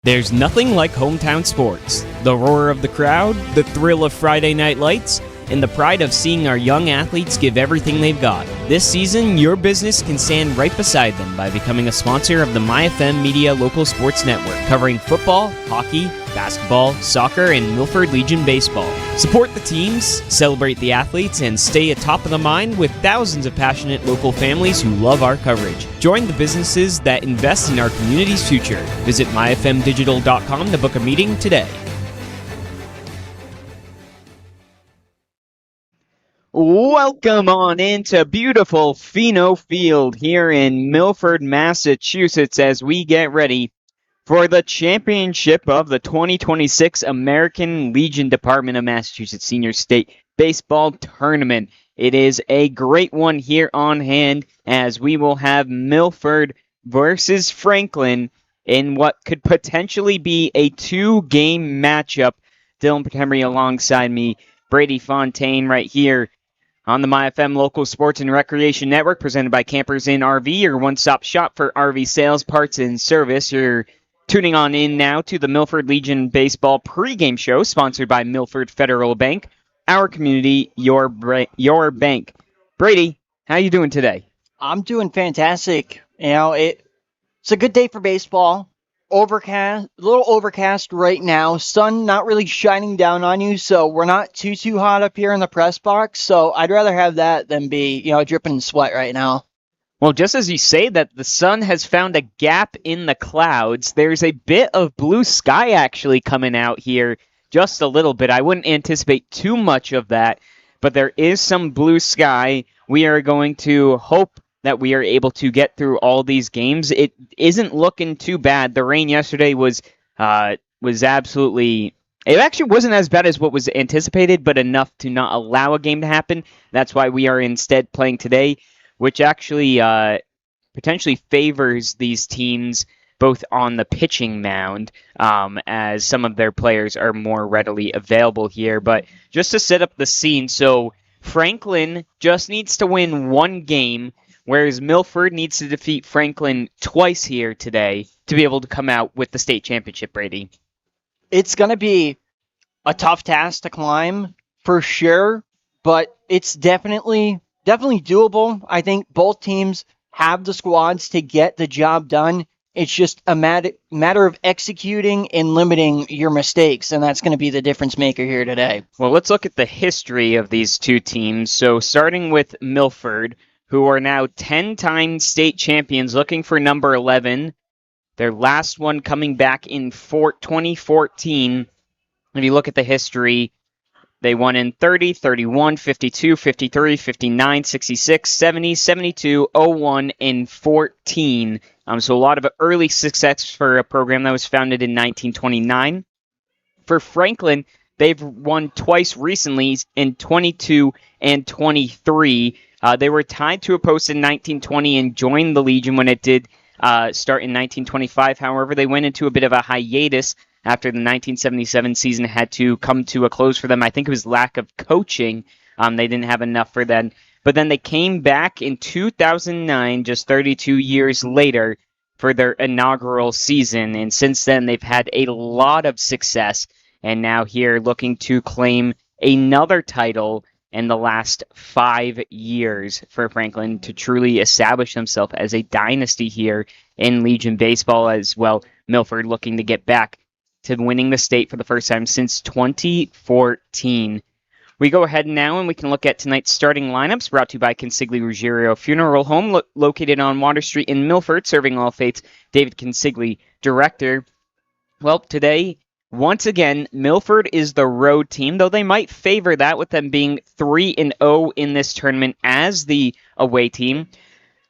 There's nothing like hometown sports. The roar of the crowd, the thrill of Friday night lights, and the pride of seeing our young athletes give everything they've got. This season, your business can stand right beside them by becoming a sponsor of the MyFM Media Local Sports Network, covering football, hockey, basketball, soccer, and Milford Legion baseball. Support the teams, celebrate the athletes, and stay atop of the mind with thousands of passionate local families who love our coverage. Join the businesses that invest in our community's future. Visit myfmdigital.com to book a meeting today. Welcome on into beautiful Pheno Field here in Milford, Massachusetts, as we get ready for the championship of the 2026 American Legion Department of Massachusetts Senior State Baseball Tournament. It is a great one here on hand, as we will have Milford versus Franklin in what could potentially be a two-game matchup. Dylan Patemry alongside me, Brady Fontaine right here on the MyFM Local Sports and Recreation Network, presented by Campers Inn RV, your one-stop shop for RV sales, parts, and service. You're tuning on in now to the Milford Legion Baseball pregame show, sponsored by Milford Federal Bank. Our community, your bank. Brady, how you doing today? I'm doing fantastic. You know, it's a good day for baseball. Overcast, a little overcast right now. Sun not really shining down on you, so we're not too hot up here in the press box. So I'd rather have that than be, dripping in sweat right now. Well, just as you say that, the sun has found a gap in the clouds. There's a bit of blue sky actually coming out here, just a little bit. I wouldn't anticipate too much of that, but there is some blue sky. We are going to hope that we are able to get through all these games. It isn't looking too bad. The rain yesterday was absolutely... It actually wasn't as bad as what was anticipated, but enough to not allow a game to happen. That's why we are instead playing today, which actually potentially favors these teams both on the pitching mound, as some of their players are more readily available here. But just to set up the scene, so Franklin just needs to win one game, whereas Milford needs to defeat Franklin twice here today to be able to come out with the state championship, Brady. It's going to be a tough task to climb, for sure, but it's definitely doable. I think both teams have the squads to get the job done. It's just a matter of executing and limiting your mistakes, and that's going to be the difference maker here today. Well, let's look at the history of these two teams. So starting with Milford, who are now 10-time state champions, looking for number 11. Their last one coming back in 2014. If you look at the history, they won in 30, 31, 52, 53, 59, 66, 70, 72, 01, and 14. So a lot of early success for a program that was founded in 1929. For Franklin, they've won twice recently in 22 and 23. They were tied to a post in 1920 and joined the Legion when it did start in 1925. However, they went into a bit of a hiatus after the 1977 season had to come to a close for them. I think it was lack of coaching. They didn't have enough for them. But then they came back in 2009, just 32 years later, for their inaugural season. And since then, they've had a lot of success. And now here looking to claim another title in the last 5 years for Franklin to truly establish themselves as a dynasty here in Legion Baseball as well. Milford looking to get back to winning the state for the first time since 2014. We go ahead now and we can look at tonight's starting lineups, brought to you by Consigli Ruggiero Funeral Home, located on Water Street in Milford, serving all faiths. David Consigli, director. Well, today, once again, Milford is the road team, though they might favor that with them being 3-0 in this tournament as the away team.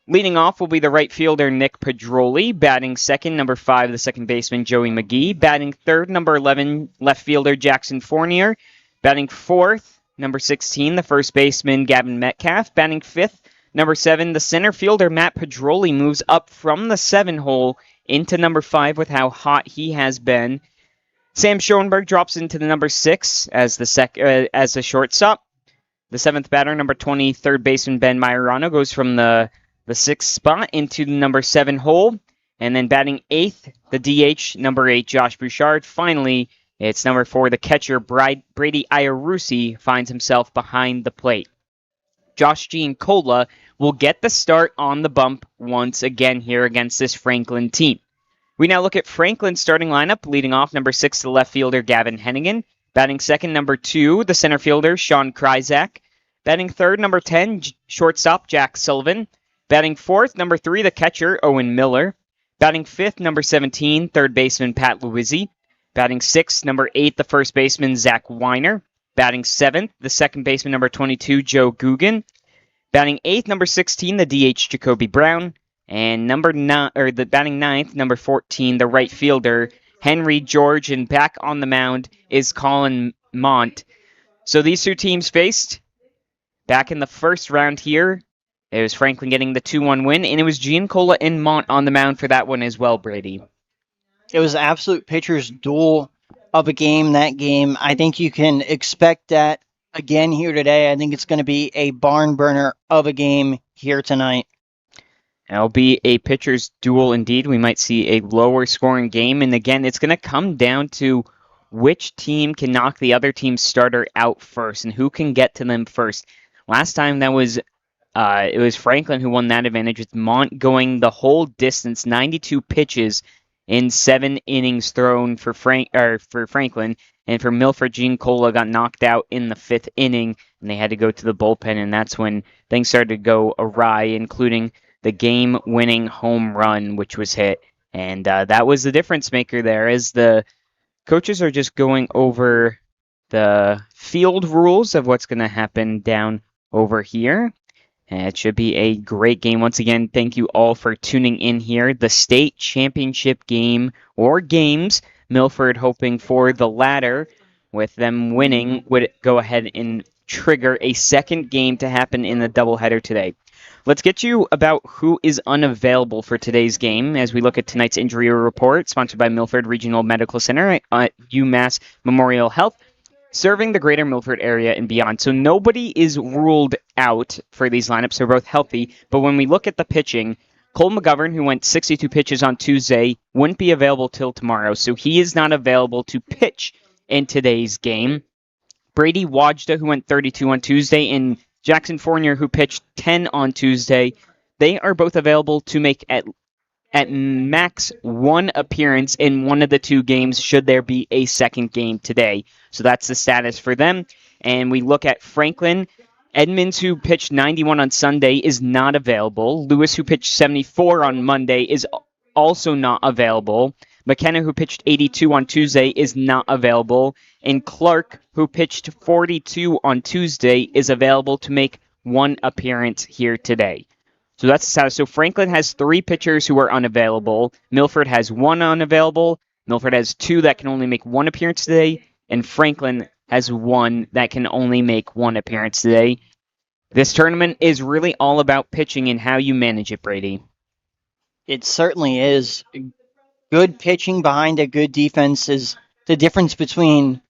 Leading off will be the right fielder, Nick Pedroli. Batting second, number 5, the second baseman, Joey McGee. Batting third, number 11, left fielder, Jackson Fournier. Batting fourth, number 16, the first baseman, Gavin Metcalf. Batting fifth, number 7, the center fielder, Matt Pedroli, moves up from the 7 hole into number 5 with how hot he has been. Sam Schoenberg drops into the number 6 as the shortstop. The 7th batter, number 20, third baseman Ben Majorano, goes from the 6th spot into the number 7 hole. And then batting 8th, the DH, number 8, Josh Bouchard. Finally, it's number 4, the catcher, Brady Iarusi, finds himself behind the plate. Josh Giancola will get the start on the bump once again here against this Franklin team. We now look at Franklin's starting lineup, leading off number 6, the left fielder, Gavin Hennigan. Batting second, number 2, the center fielder, Sean Kryzak. Batting third, number 10, shortstop, Jack Sullivan. Batting fourth, number 3, the catcher, Owen Miller. Batting fifth, number 17, third baseman, Pat Luizzi. Batting sixth, number 8, the first baseman, Zach Weiner. Batting seventh, the second baseman, number 22, Joe Guggen. Batting eighth, number 16, the DH, Jacoby Brown. And batting ninth, number 14, the right fielder, Henry George. And back on the mound is Colin Mont. So these two teams faced back in the first round here. It was Franklin getting the 2-1 win, and it was Giancola and Mont on the mound for that one as well, Brady. It was an absolute pitcher's duel of a game, that game. I think you can expect that again here today. I think it's going to be a barn burner of a game here tonight. It'll be a pitcher's duel indeed. We might see a lower scoring game, and again, it's going to come down to which team can knock the other team's starter out first and who can get to them first. Last time that was it was Franklin who won that advantage, with Mont going the whole distance, 92 pitches in 7 innings thrown for Franklin, and for Milford, Giancola got knocked out in the 5th inning, and they had to go to the bullpen, and that's when things started to go awry, including the game-winning home run, which was hit, and that was the difference maker there, as the coaches are just going over the field rules of what's going to happen down over here. And it should be a great game. Once again, thank you all for tuning in here. The state championship game, or games, Milford hoping for the latter, with them winning, would go ahead and trigger a second game to happen in the doubleheader today. Let's get you about who is unavailable for today's game as we look at tonight's injury report, sponsored by Milford Regional Medical Center at UMass Memorial Health, serving the greater Milford area and beyond. So nobody is ruled out for these lineups. They're both healthy. But when we look at the pitching, Cole McGovern, who went 62 pitches on Tuesday, wouldn't be available till tomorrow. So he is not available to pitch in today's game. Brady Wajda, who went 32 on Tuesday, and Jackson Fournier, who pitched 10 on Tuesday, they are both available to make at max one appearance in one of the two games should there be a second game today. So that's the status for them. And we look at Franklin. Edmonds, who pitched 91 on Sunday, is not available. Lewis, who pitched 74 on Monday, is also not available. McKenna, who pitched 82 on Tuesday, is not available. And Clark, who pitched 42 on Tuesday, is available to make one appearance here today. So that's the status. So Franklin has 3 pitchers who are unavailable. Milford has 1 unavailable. Milford has 2 that can only make 1 appearance today. And Franklin has 1 that can only make 1 appearance today. This tournament is really all about pitching and how you manage it, Brady. It certainly is. Good pitching behind a good defense is the difference between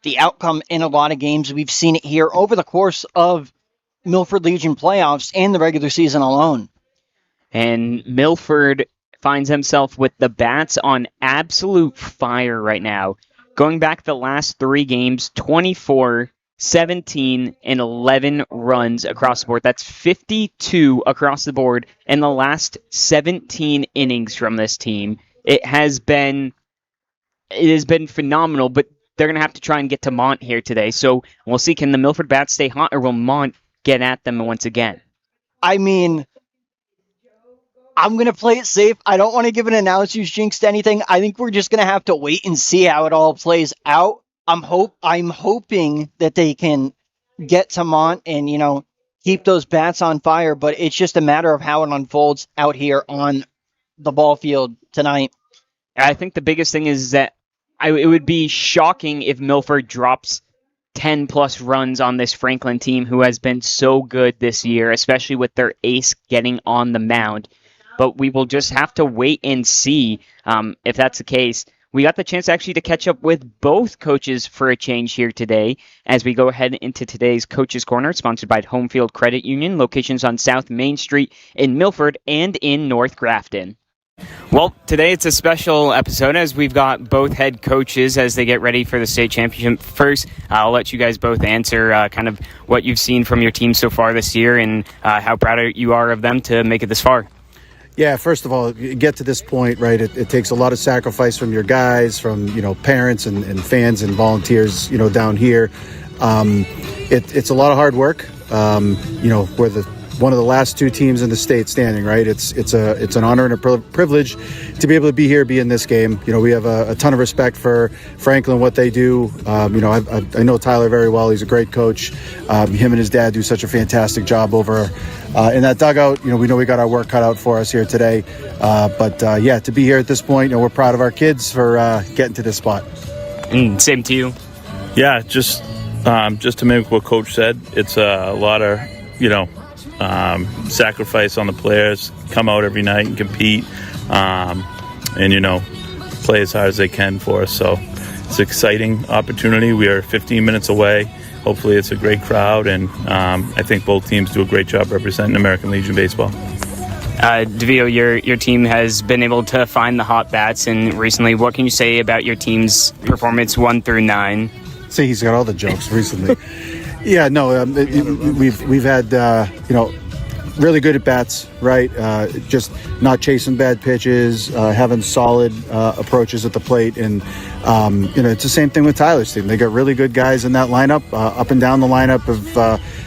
the outcome in a lot of games. We've seen it here over the course of Milford Legion playoffs and the regular season alone. And Milford finds himself with the bats on absolute fire right now. Going back the last 3 games, 24, 17, and 11 runs across the board. That's 52 across the board in the last 17 innings from this team. It has been phenomenal, but they're going to have to try and get to Mont here today. So we'll see, can the Milford bats stay hot, or will Mont get at them once again? I mean, I'm going to play it safe. I don't want to give an announce who's jinxed anything. I think we're just going to have to wait and see how it all plays out. I'm hoping that they can get to Mont and, keep those bats on fire, but it's just a matter of how it unfolds out here on the ball field tonight. I think the biggest thing is that it would be shocking if Milford drops 10-plus runs on this Franklin team, who has been so good this year, especially with their ace getting on the mound. But we will just have to wait and see if that's the case. We got the chance actually to catch up with both coaches for a change here today as we go ahead into today's Coach's Corner, sponsored by Homefield Credit Union, locations on South Main Street in Milford and in North Grafton. Well, today it's a special episode as we've got both head coaches as they get ready for the state championship. First, I'll let you guys both answer kind of what you've seen from your team so far this year and how proud you are of them to make it this far. Yeah, first of all, you get to this point, right? It takes a lot of sacrifice from your guys, from parents and fans and volunteers, down here. It's a lot of hard work. We're one of the last two teams in the state standing, right? It's an honor and a privilege to be able to be here, be in this game. We have a ton of respect for Franklin, what they do. I know Tyler very well. He's a great coach. Him and his dad do such a fantastic job over in that dugout. We know we got our work cut out for us here today. To be here at this point, we're proud of our kids for getting to this spot. And same to you. Yeah, just to mimic what Coach said, it's a lot of, sacrifice on the players, come out every night and compete, and play as hard as they can for us. So it's an exciting opportunity. We are 15 minutes away. Hopefully it's a great crowd, and I think both teams do a great job representing American Legion baseball. DeVito, your team has been able to find the hot bats, and recently, what can you say about your team's performance 1 through 9? See, he's got all the jokes recently. Yeah, no, we've had really good at bats, right? Just not chasing bad pitches, having solid approaches at the plate, and it's the same thing with Tyler's team. They got really good guys in that lineup, up and down the lineup.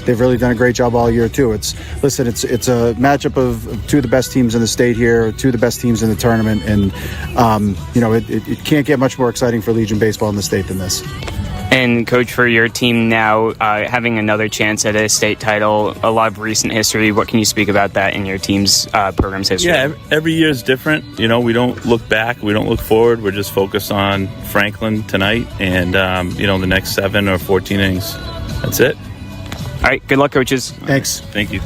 They've really done a great job all year too. It's a matchup of two of the best teams in the state here, two of the best teams in the tournament, and it can't get much more exciting for Legion baseball in the state than this. And coach, for your team now, having another chance at a state title, a lot of recent history. What can you speak about that in your team's program's history? Yeah, every year is different. We don't look back, we don't look forward. We're just focused on Franklin tonight and the next 7 or 14 innings. That's it. All right, good luck, coaches. Thanks. Thank you.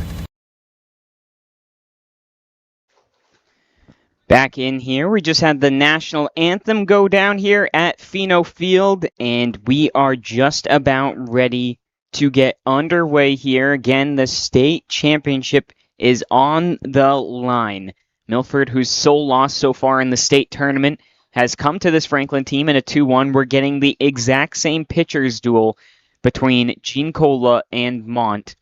Back in here, we just had the national anthem go down here at Pheno Field, and we are just about ready to get underway here. Again, the state championship is on the line. Milford, whose sole loss so far in the state tournament, has come to this Franklin team in a 2-1. We're getting the exact same pitchers duel between Gene Cola and Mont.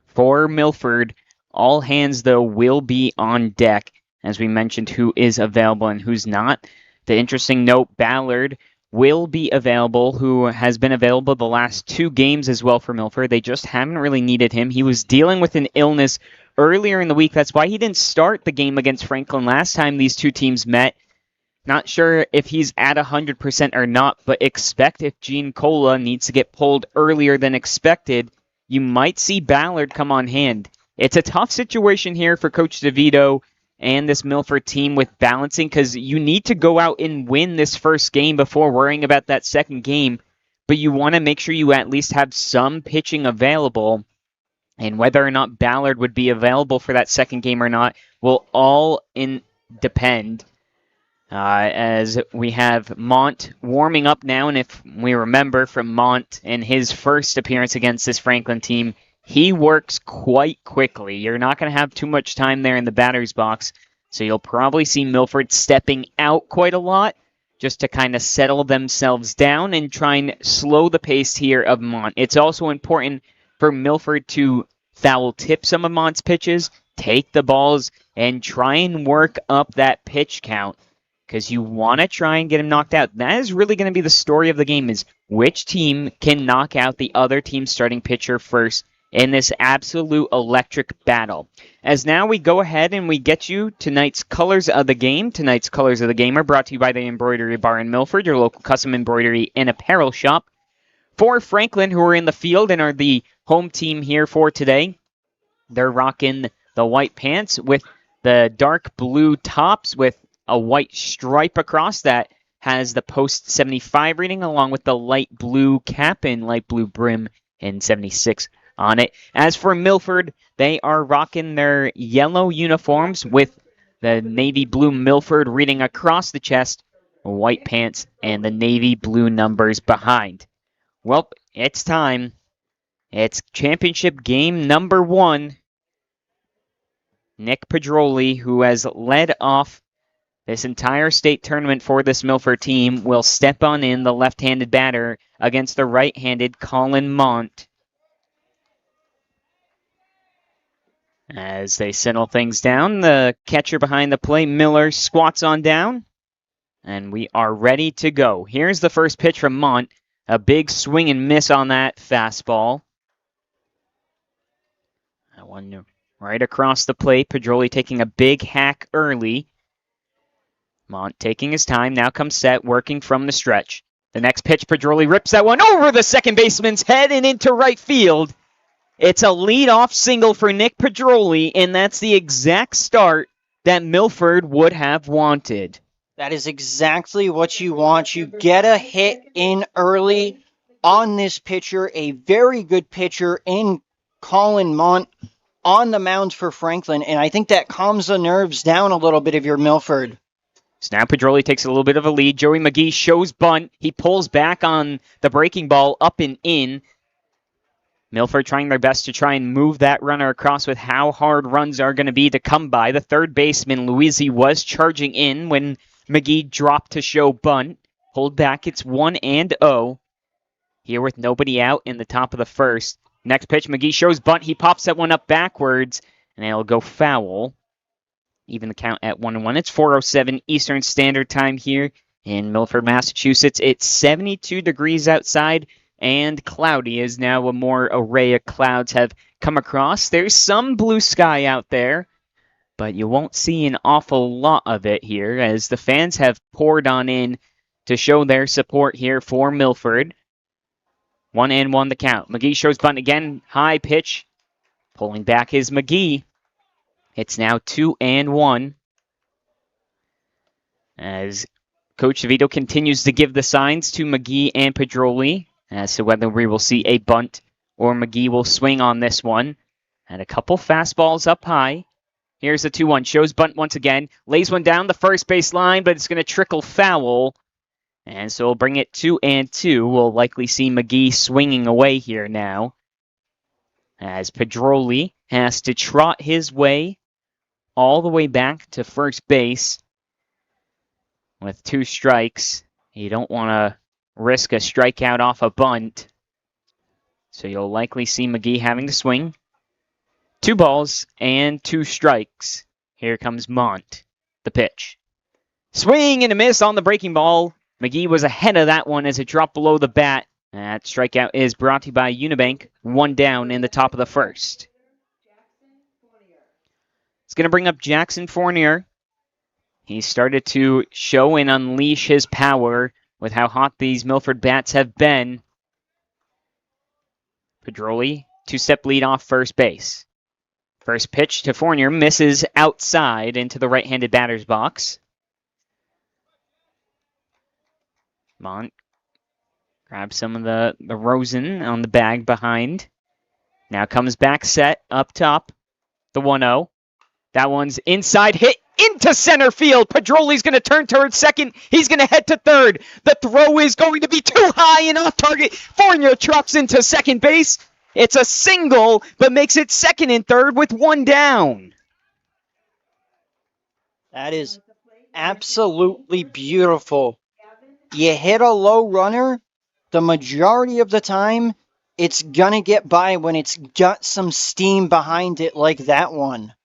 For Milford, all hands, though, will be on deck. As we mentioned, who is available and who's not. The interesting note, Ballard will be available, who has been available the last 2 games as well for Milford. They just haven't really needed him. He was dealing with an illness earlier in the week. That's why he didn't start the game against Franklin last time these two teams met. Not sure if he's at 100% or not, but expect if Gene Cola needs to get pulled earlier than expected, you might see Ballard come on hand. It's a tough situation here for Coach DeVito and this Milford team with balancing, because you need to go out and win this first game before worrying about that second game, but you want to make sure you at least have some pitching available, and whether or not Ballard would be available for that second game or not will all depend. As we have Mont warming up now, and if we remember from Mont in his first appearance against this Franklin team, he works quite quickly. You're not going to have too much time there in the batter's box, so you'll probably see Milford stepping out quite a lot just to kind of settle themselves down and try and slow the pace here of Mont. It's also important for Milford to foul tip some of Mont's pitches, take the balls, and try and work up that pitch count, because you want to try and get him knocked out. That is really going to be the story of the game, is which team can knock out the other team's starting pitcher first in this absolute electric battle. As now we go ahead and we get you tonight's colors of the game. Tonight's colors of the game are brought to you by the Embroidery Bar in Milford, your local custom embroidery and apparel shop. For Franklin, who are in the field and are the home team here for today, they're rocking the white pants with the dark blue tops with a white stripe across that has the post 75 reading, along with the light blue cap and light blue brim and 76 on it. As for Milford, they are rocking their yellow uniforms with the navy blue Milford reading across the chest, white pants, and the navy blue numbers behind. Well, it's time. It's championship game number 1. Nick Pedroli, who has led off this entire state tournament for this Milford team will step on in the left-handed batter against the right-handed Colin Mont. As they settle things down, the catcher behind the plate, Miller, squats on down. And we are ready to go. Here's the first pitch from Mont. A big swing and miss on that fastball. That one right across the plate. Pedroli taking a big hack early. Mont taking his time. Now comes set, working from the stretch. The next pitch, Pedroli rips that one over the second baseman's head and into right field. It's a lead-off single for Nick Pedroli, and that's the exact start that Milford would have wanted. That is exactly what you want. You get a hit in early on this pitcher, a very good pitcher in Colin Mont on the mound for Franklin, and I think that calms the nerves down a little bit of your Milford. So now Pedroli takes a little bit of a lead. Joey McGee shows bunt. He pulls back on the breaking ball up and in. Milford trying their best to try and move that runner across with how hard runs are going to be to come by. The third baseman, Luizzi, was charging in when McGee dropped to show bunt. Pulled back, it's 1-0. Here with nobody out in the top of the first. Next pitch, McGee shows bunt. He pops that one up backwards, and it'll go foul. Even the count at 1-1. It's 4:07 Eastern Standard Time here in Milford, Massachusetts. It's 72 degrees outside and cloudy as now a more array of clouds have come across. There's some blue sky out there, but you won't see an awful lot of it here as the fans have poured on in to show their support here for Milford. 1-1 the count. McGee shows bunt again. High pitch. Pulling back is McGee. It's now 2-1. As Coach DeVito continues to give the signs to McGee and Pedroli as to whether we will see a bunt or McGee will swing on this one. And a couple fastballs up high. Here's the 2-1. Shows bunt once again. Lays one down the first base line, but it's going to trickle foul. And so we'll bring it 2-2. We'll likely see McGee swinging away here now. As Pedroli has to trot his way all the way back to first base with 2 strikes. You don't want to risk a strikeout off a bunt. So you'll likely see McGee having to swing. 2 balls and 2 strikes. Here comes Mont, the pitch. Swing and a miss on the breaking ball. McGee was ahead of that one as it dropped below the bat. That strikeout is brought to you by Unibank. 1 down in the top of the first. It's going to bring up Jackson Fournier. He started to show and unleash his power with how hot these Milford bats have been. Pedroli, 2-step lead off first base. First pitch to Fournier misses outside into the right-handed batter's box. Mont grabs some of the rosin on the bag behind. Now comes back set up top. The 1-0. That one's inside hit into center field. Pedroli's going to turn towards second. He's going to head to third. The throw is going to be too high and off target. Fournier trots into second base. It's a single, but makes it second and third with 1 down. That is absolutely beautiful. You hit a low runner, the majority of the time, it's going to get by when it's got some steam behind it like that one.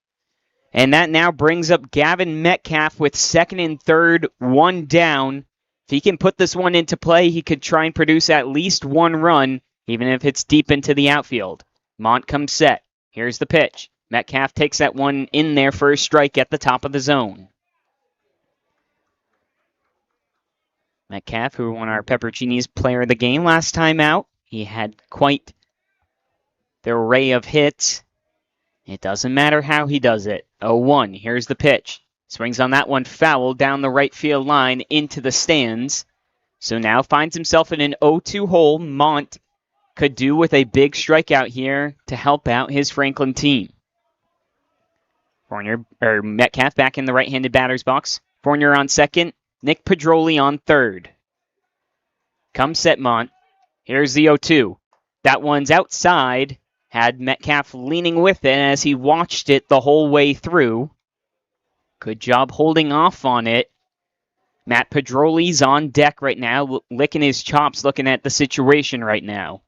And that now brings up Gavin Metcalf with second and third, 1 down. If he can put this one into play, he could try and produce at least 1 run, even if it's deep into the outfield. Mont comes set. Here's the pitch. Metcalf takes that one in there for a strike at the top of the zone. Metcalf, who won our Peppercini's Player of the Game last time out. He had quite the array of hits. It doesn't matter how he does it. 0-1. Here's the pitch. Swings on that one foul down the right field line into the stands. So now finds himself in an 0-2 hole. Mont could do with a big strikeout here to help out his Franklin team. Metcalf back in the right-handed batter's box. Fournier on second. Nick Pedroli on third. Come set Mont. Here's the 0-2. That one's outside. Had Metcalf leaning with it as he watched it the whole way through. Good job holding off on it. Matt Pedroli's on deck right now, licking his chops, looking at the situation right now.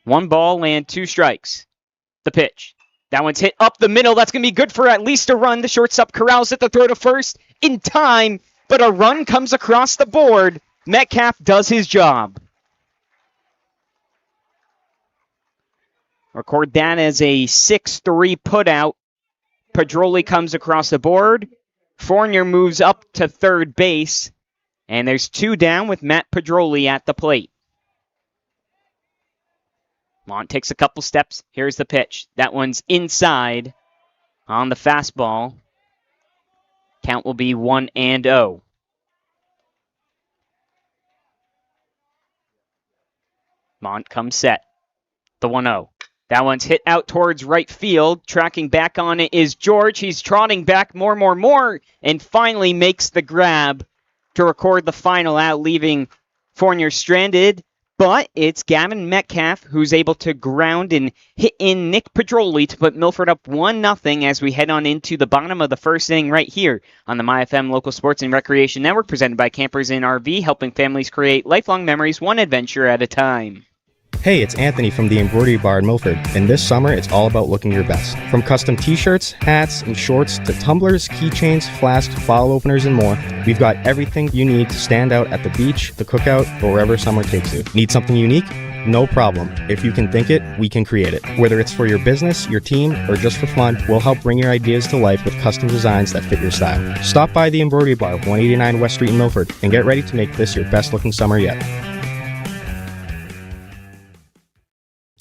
1 ball and 2 strikes. The pitch. That one's hit up the middle. That's going to be good for at least a run. The shortstop corrals it. The throw to first in time, but a run comes across the board. Metcalf does his job. Record that as a 6-3 putout. Pedroli comes across the board. Fournier moves up to third base. And there's 2 down with Matt Pedroli at the plate. Mont takes a couple steps. Here's the pitch. That one's inside on the fastball. Count will be 1-0. Mont comes set. The 1-0. That one's hit out towards right field. Tracking back on it is George. He's trotting back more, and finally makes the grab to record the final out, leaving Fournier stranded. But it's Gavin Metcalf who's able to ground and hit in Nick Pedroli to put Milford up 1-0 as we head on into the bottom of the first inning right here on the MyFM Local Sports and Recreation Network, presented by Campers Inn RV, helping families create lifelong memories one adventure at a time. Hey, it's Anthony from the Embroidery Bar in Milford, and this summer it's all about looking your best. From custom t-shirts, hats, and shorts to tumblers, keychains, flasks, bottle openers, and more, we've got everything you need to stand out at the beach, the cookout, or wherever summer takes you. Need something unique? No problem. If you can think it, we can create it. Whether it's for your business, your team, or just for fun, we'll help bring your ideas to life with custom designs that fit your style. Stop by the Embroidery Bar, 189 West Street in Milford, and get ready to make this your best looking summer yet.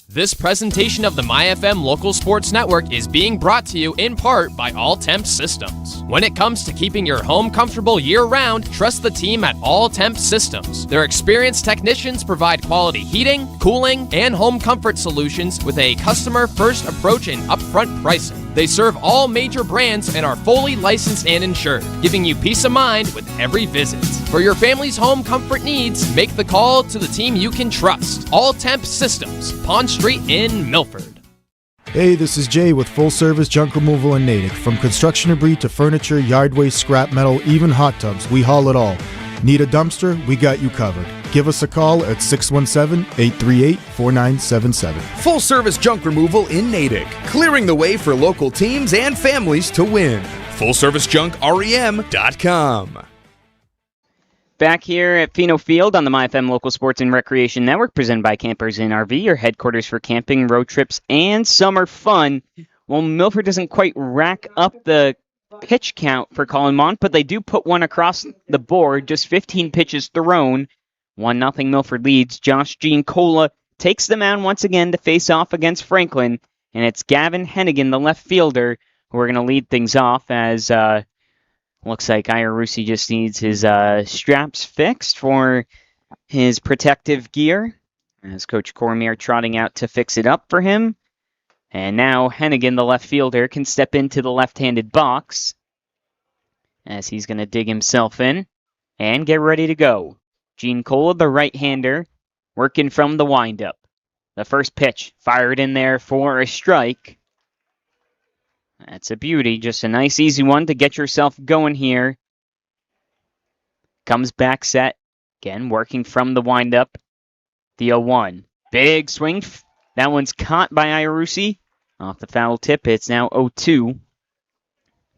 This presentation of the MyFM Local Sports Network is being brought to you in part by All Temp Systems. When it comes to keeping your home comfortable year-round, trust the team at All Temp Systems. Their experienced technicians provide quality heating, cooling, and home comfort solutions with a customer-first approach and upfront pricing. They serve all major brands and are fully licensed and insured, giving you peace of mind with every visit. For your family's home comfort needs, make the call to the team you can trust. All Temp Systems, Pond Street in Milford. Hey, this is Jay with Full Service Junk Removal in Natick. From construction debris to furniture, yard waste, scrap metal, even hot tubs, we haul it all. Need a dumpster? We got you covered. Give us a call at 617-838-4977. Full service junk removal in Natick, clearing the way for local teams and families to win. FullServiceJunkREM.com. Back here at Pheno Field on the MyFM Local Sports and Recreation Network, presented by Campers Inn RV, your headquarters for camping, road trips, and summer fun. Well, Milford doesn't quite rack up the pitch count for Colin Mont, but they do put one across the board, just 15 pitches thrown. 1-0 Milford leads. Josh Giancola takes the mound once again to face off against Franklin, and it's Gavin Hennigan, the left fielder, who are going to lead things off as looks like Iarusi just needs his straps fixed for his protective gear, as Coach Cormier trotting out to fix it up for him. And now Hennigan, the left fielder, can step into the left-handed box as he's going to dig himself in and get ready to go. Giancola, the right-hander, working from the windup. The first pitch fired in there for a strike. That's a beauty. Just a nice, easy one to get yourself going here. Comes back set. Again, working from the windup. The 0-1. Big swing. That one's caught by Iarusi. Off the foul tip, it's now 0-2.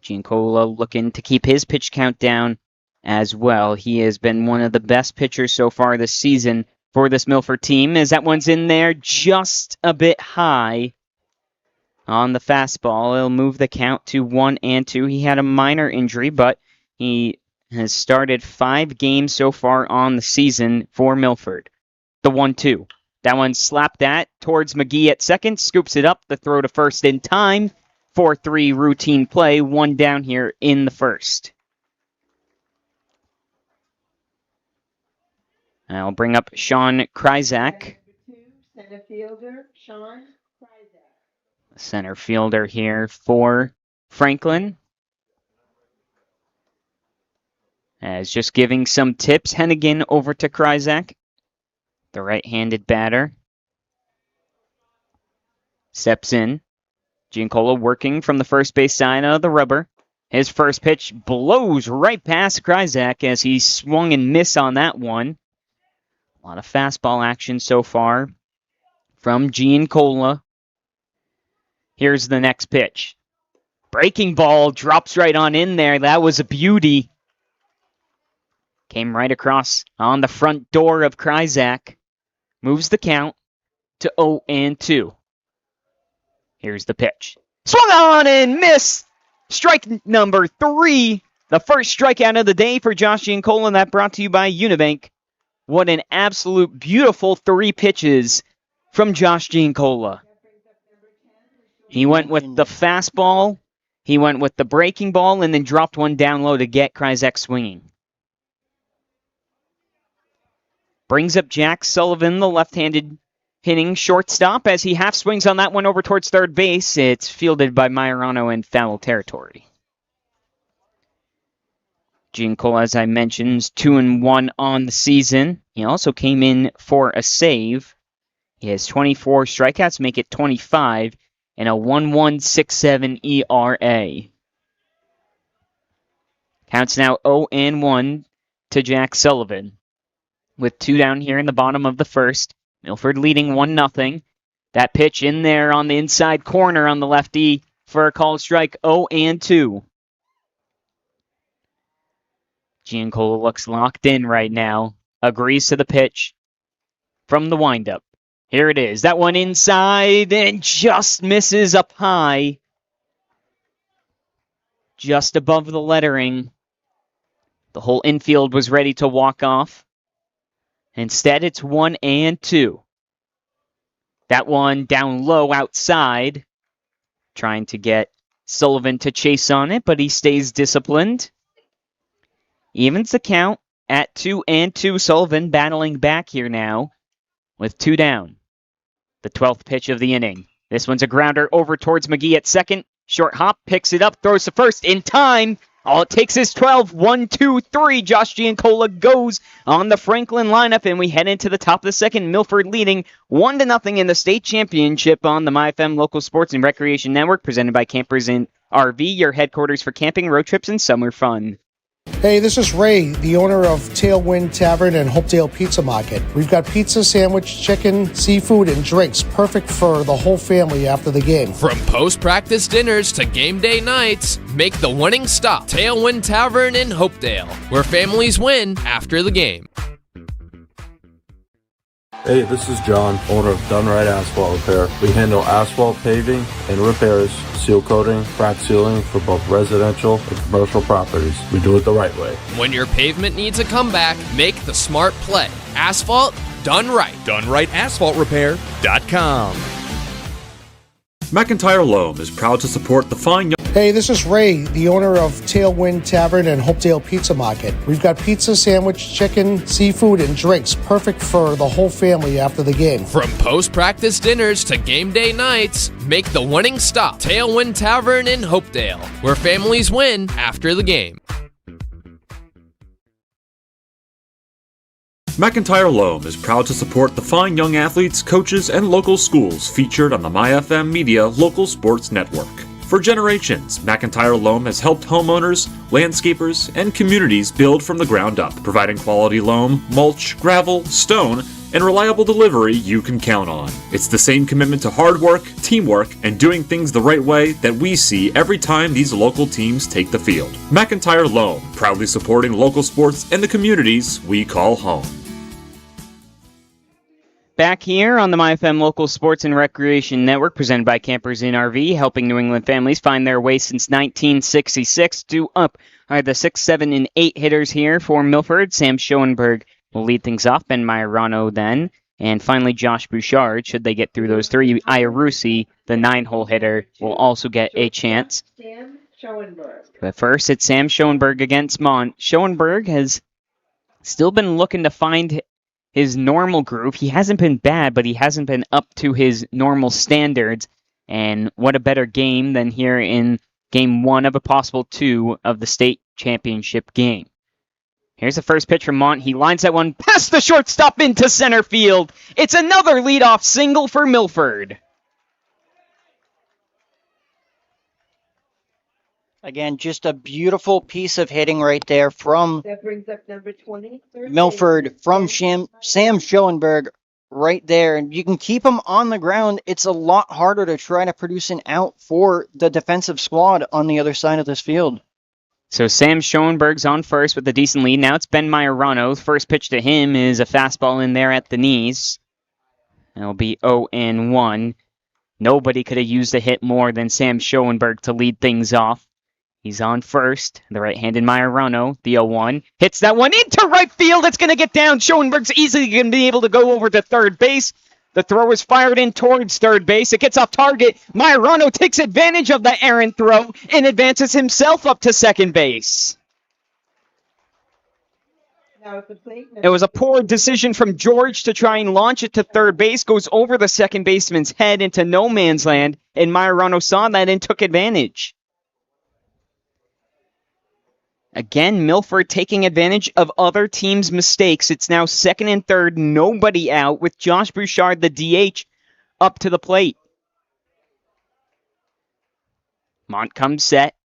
Giancola looking to keep his pitch count down as well. He has been one of the best pitchers so far this season for this Milford team, as that one's in there just a bit high on the fastball. It'll move the count to 1-2. He had a minor injury, but he has started 5 games so far on the season for Milford. The 1-2. That one slapped that towards McGee at second, scoops it up, the throw to first in time. 4-3 routine play, 1 down here in the first. I'll bring up Sean Kryzak. Center fielder, Sean Kryzak. Center fielder here for Franklin. As just giving some tips, Hennigan over to Kryzak, the right-handed batter. Steps in. Giancola working from the first base side of the rubber. His first pitch blows right past Kryzak as he swung and missed on that one. A lot of fastball action so far from Giancola. Here's the next pitch. Breaking ball drops right on in there. That was a beauty. Came right across on the front door of Kryzak. Moves the count to 0-2. Here's the pitch. Swung on and missed. Strike number 3. The first strikeout of the day for Josh Giancola, and that brought to you by Unibank. What an absolute beautiful 3 pitches from Josh Giancola. He went with the fastball, he went with the breaking ball, and then dropped one down low to get Kryzak swinging. Brings up Jack Sullivan, the left-handed hitting shortstop, as he half swings on that one over towards third base. It's fielded by Majorano in foul territory. Giancola, as I mentioned, is 2-1 on the season. He also came in for a save. He has 24 strikeouts, make it 25, and a 1.167 ERA. Counts now 0-1 to Jack Sullivan. With 2 down here in the bottom of the first. Milford leading 1-0. That pitch in there on the inside corner on the lefty for a called strike, 0-2. Giancola looks locked in right now. Agrees to the pitch from the windup. Here it is. That one inside and just misses up high. Just above the lettering. The whole infield was ready to walk off. Instead, it's 1-2. That one down low outside. Trying to get Sullivan to chase on it, but he stays disciplined. Evens the count at 2-2. Sullivan battling back here now with 2 down. The 12th pitch of the inning. This one's a grounder over towards McGee at second. Short hop, picks it up, throws to first in time. All it takes is 12. 1, 2, 3. Josh Giancola goes on the Franklin lineup, and we head into the top of the second. Milford leading 1-0 in the state championship on the MyFM Local Sports and Recreation Network, presented by Campers Inn RV, your headquarters for camping, road trips, and summer fun. Hey, this is Ray, the owner of Tailwind Tavern and Hopedale Pizza Market. We've got pizza, sandwich, chicken, seafood, and drinks perfect for the whole family after the game. From post-practice dinners to game day nights, make the winning stop. Tailwind Tavern in Hopedale, where families win after the game. Hey, this is John, owner of Done Right Asphalt Repair. We handle asphalt paving and repairs, seal coating, crack sealing for both residential and commercial properties. We do it the right way. When your pavement needs a comeback, make the smart play. Asphalt done right. DoneRightAsphaltRepair.com. McIntyre Loam is proud to support the fine young... Hey, this is Ray, the owner of Tailwind Tavern and Hopedale Pizza Market. We've got pizza, sandwich, chicken, seafood, and drinks perfect for the whole family after the game. From post-practice dinners to game day nights, make the winning stop. Tailwind Tavern in Hopedale, where families win after the game. McIntyre Loam is proud to support the fine young athletes, coaches, and local schools featured on the MyFM Media Local Sports Network. For generations, McIntyre Loam has helped homeowners, landscapers, and communities build from the ground up, providing quality loam, mulch, gravel, stone, and reliable delivery you can count on. It's the same commitment to hard work, teamwork, and doing things the right way that we see every time these local teams take the field. McIntyre Loam, proudly supporting local sports and the communities we call home. Back here on the MyFM Local Sports and Recreation Network, presented by Campers Inn RV, helping New England families find their way since 1966. Due up are the 6, 7, and 8 hitters here for Milford. Sam Schoenberg will lead things off, Ben Majorano then, and finally Josh Bouchard. Should they get through those 3, Iarusi, the 9-hole hitter, will also get a chance. Sam Schoenberg. But first, it's Sam Schoenberg against Mont. Schoenberg has still been looking to find his normal groove. He hasn't been bad, but he hasn't been up to his normal standards. And what a better game than here in game 1 of a possible 2 of the state championship game. Here's the first pitch from Mont. He lines that one past the shortstop into center field. It's another leadoff single for Milford. Again, just a beautiful piece of hitting right there from That brings up number 20. Milford, from Sam Schoenberg right there. And you can keep him on the ground. It's a lot harder to try to produce an out for the defensive squad on the other side of this field. So Sam Schoenberg's on first with a decent lead. Now it's Ben Majorano. First pitch to him is a fastball in there at the knees. It'll be 0-1. Nobody could have used a hit more than Sam Schoenberg to lead things off. He's on first. The right-handed Majorano, the 0-1. Hits that one into right field. It's going to get down. Schoenberg's easily going to be able to go over to third base. The throw is fired in towards third base. It gets off target. Majorano takes advantage of the errant throw and advances himself up to second base. It was a poor decision from George to try and launch it to third base. Goes over the second baseman's head into no man's land, and Majorano saw that and took advantage. Again, Milford taking advantage of other teams' mistakes. It's now second and third, nobody out, with Josh Bouchard, the DH, up to the plate. Mont comes set.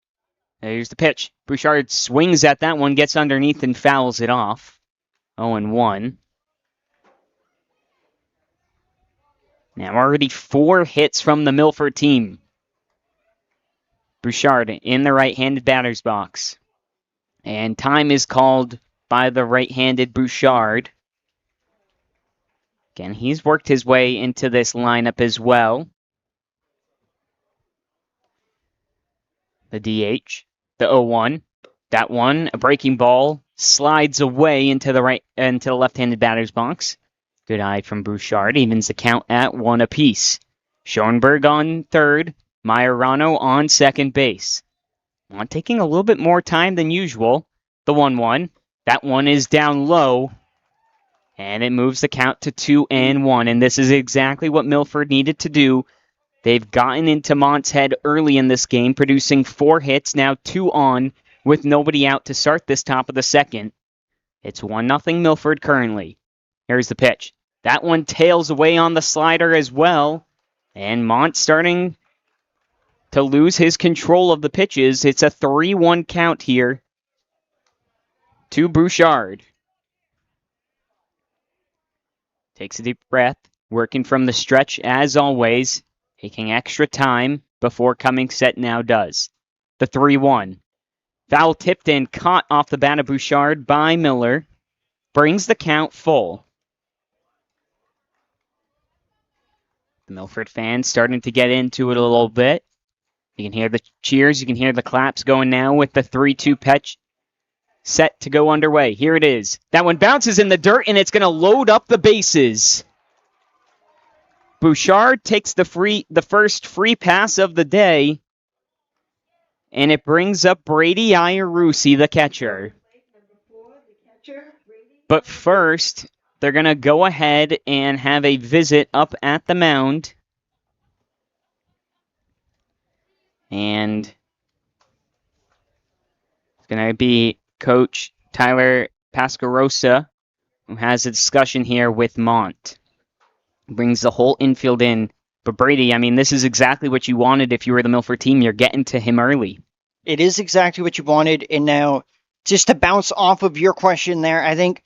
There's the pitch. Bouchard swings at that one, gets underneath and fouls it off. 0-1. Now already 4 hits from the Milford team. Bouchard in the right-handed batter's box. And time is called by the right-handed Bouchard. Again, he's worked his way into this lineup as well. The DH, the 0-1. That one, a breaking ball, slides away into the left-handed batter's box. Good eye from Bouchard, evens the count at 1 apiece. Schoenberg on third, Majorano on second base. Taking a little bit more time than usual. The 1-1. That one is down low. And it moves the count to 2-1. And this is exactly what Milford needed to do. They've gotten into Mont's head early in this game, producing 4 hits, now 2 on, with nobody out to start this top of the second. It's 1-0 Milford currently. Here's the pitch. That one tails away on the slider as well. And Mont starting to lose his control of the pitches. It's a 3-1 count here to Bouchard. Takes a deep breath, working from the stretch as always, taking extra time before coming set now does. The 3-1. Foul tipped and caught off the bat of Bouchard by Miller. Brings the count full. The Milford fans starting to get into it a little bit. You can hear the cheers. You can hear the claps going now with the 3-2 pitch set to go underway. Here it is. That one bounces in the dirt, and it's going to load up the bases. Bouchard takes the first free pass of the day, and it brings up Brady Iarusi, the catcher. But first, they're going to go ahead and have a visit up at the mound. And it's going to be Coach Tyler Pascarosa, who has a discussion here with Mont. Brings the whole infield in. But Brady, I mean, this is exactly what you wanted if you were the Milford team. You're getting to him early. It is exactly what you wanted. And now, just to bounce off of your question there, I think,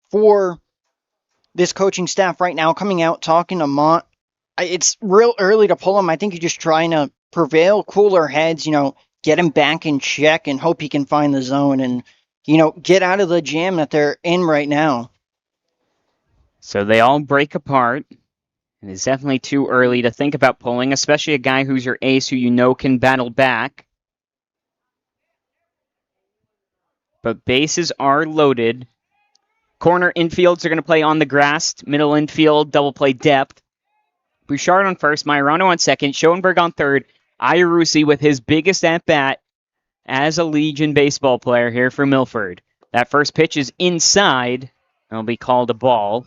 for this coaching staff right now, coming out, talking to Mont, it's real early to pull him. I think you're just trying to prevail, cooler heads, get him back in check and hope he can find the zone and, get out of the jam that they're in right now. So they all break apart. And it's definitely too early to think about pulling, especially a guy who's your ace who can battle back. But bases are loaded. Corner infields are going to play on the grass. Middle infield, double play depth. Bouchard on first, Majorano on second, Schoenberg on third. Iarusi with his biggest at-bat as a Legion baseball player here for Milford. That first pitch is inside. It'll be called a ball.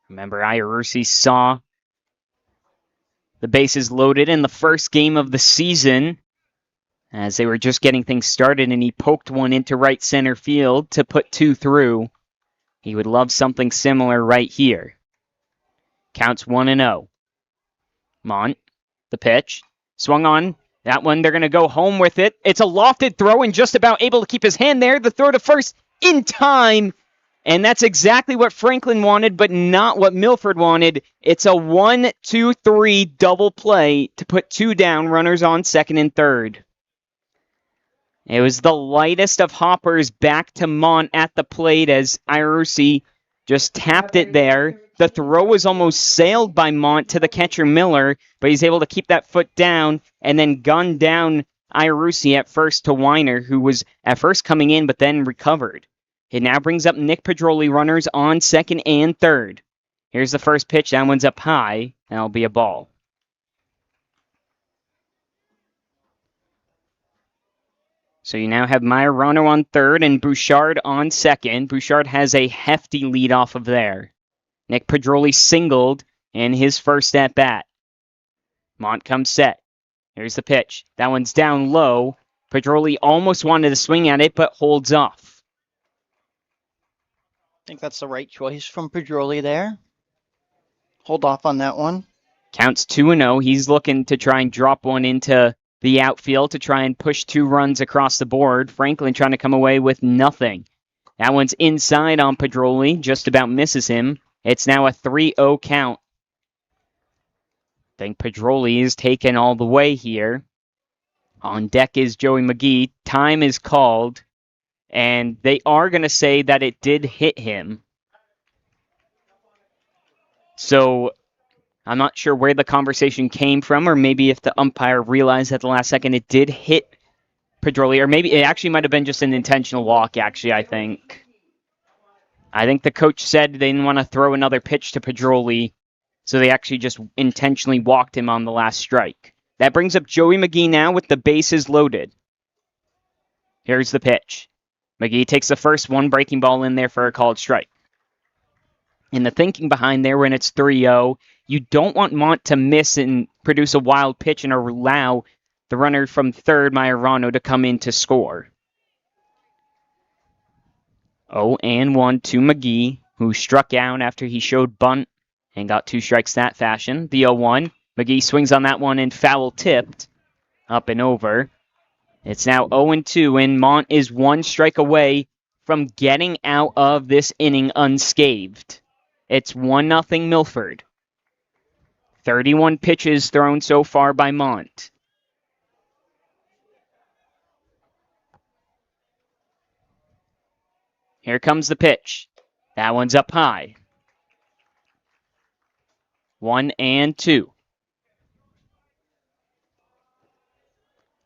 Remember, Iarusi saw the bases loaded in the first game of the season as they were just getting things started, and he poked one into right center field to put 2 through. He would love something similar right here. Counts 1-0. Mont, the pitch, swung on, That one, they're going to go home with it. It's a lofted throw and just about able to keep his hand there. The throw to first in time. And that's exactly what Franklin wanted, but not what Milford wanted. It's a 1-2-3 double play to put 2 down, runners on second and third. It was the lightest of hoppers back to Mont at the plate as Irusi just tapped it there. The throw was almost sailed by Mont to the catcher Miller, but he's able to keep that foot down and then gun down Irusi at first to Weiner, who was at first coming in but then recovered. It now brings up Nick Pedroli, runners on second and third. Here's the first pitch. That one's up high. That'll be a ball. So you now have Majorano on third and Bouchard on second. Bouchard has a hefty lead off of there. Nick Pedroli singled in his first at-bat. Mont comes set. Here's the pitch. That one's down low. Pedroli almost wanted to swing at it, but holds off. I think that's the right choice from Pedroli there. Hold off on that one. Counts 2-0. He's looking to try and drop one into the outfield to try and push 2 runs across the board. Franklin trying to come away with nothing. That one's inside on Pedroli. Just about misses him. It's now a 3-0 count. I think Pedroli is taken all the way here. On deck is Joey McGee. Time is called. And they are going to say that it did hit him. So I'm not sure where the conversation came from, or maybe if the umpire realized at the last second it did hit Pedroli, or maybe it actually might have been just an intentional walk, actually, I think. I think the coach said they didn't want to throw another pitch to Pedroli, so they actually just intentionally walked him on the last strike. That brings up Joey McGee now with the bases loaded. Here's the pitch. McGee takes the first one, breaking ball in there for a called strike. And the thinking behind there when it's 3-0, you don't want Mont to miss and produce a wild pitch and allow the runner from third, Majorano, to come in to score. 0-1 to McGee, who struck out after he showed bunt and got 2 strikes that fashion. The 0-1, McGee swings on that one and foul tipped, up and over. It's now 0-2, and Mont is 1 strike away from getting out of this inning unscathed. It's 1-0 Milford. 31 pitches thrown so far by Mont. Here comes the pitch. That one's up high. 1-2.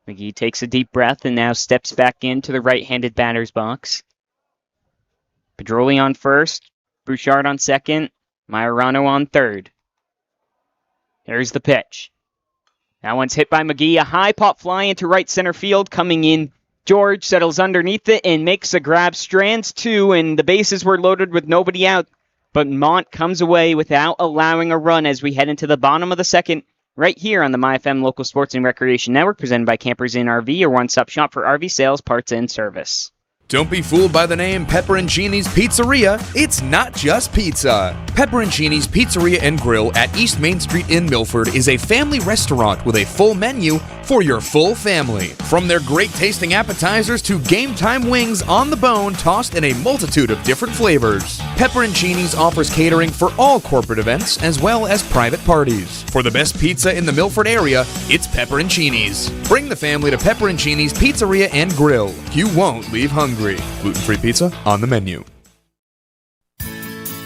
McGee takes a deep breath and now steps back into the right-handed batter's box. Pedroli on first, Bouchard on second, Majorano on third. Here's the pitch. That one's hit by McGee. A high pop fly into right center field. Coming in, George settles underneath it and makes a grab. Strands 2, and the bases were loaded with nobody out. But Mont comes away without allowing a run as we head into the bottom of the second. Right here on the MyFM Local Sports and Recreation Network, presented by Campers Inn RV, your one-stop shop for RV sales, parts, and service. Don't be fooled by the name Pepperoncini's Pizzeria. It's not just pizza. Pepperoncini's Pizzeria and Grill at East Main Street in Milford is a family restaurant with a full menu for your full family. From their great tasting appetizers to game time wings on the bone tossed in a multitude of different flavors. Pepperoncini's offers catering for all corporate events as well as private parties. For the best pizza in the Milford area, it's Pepperoncini's. Bring the family to Pepperoncini's Pizzeria and Grill. You won't leave hungry. Gluten-free pizza on the menu.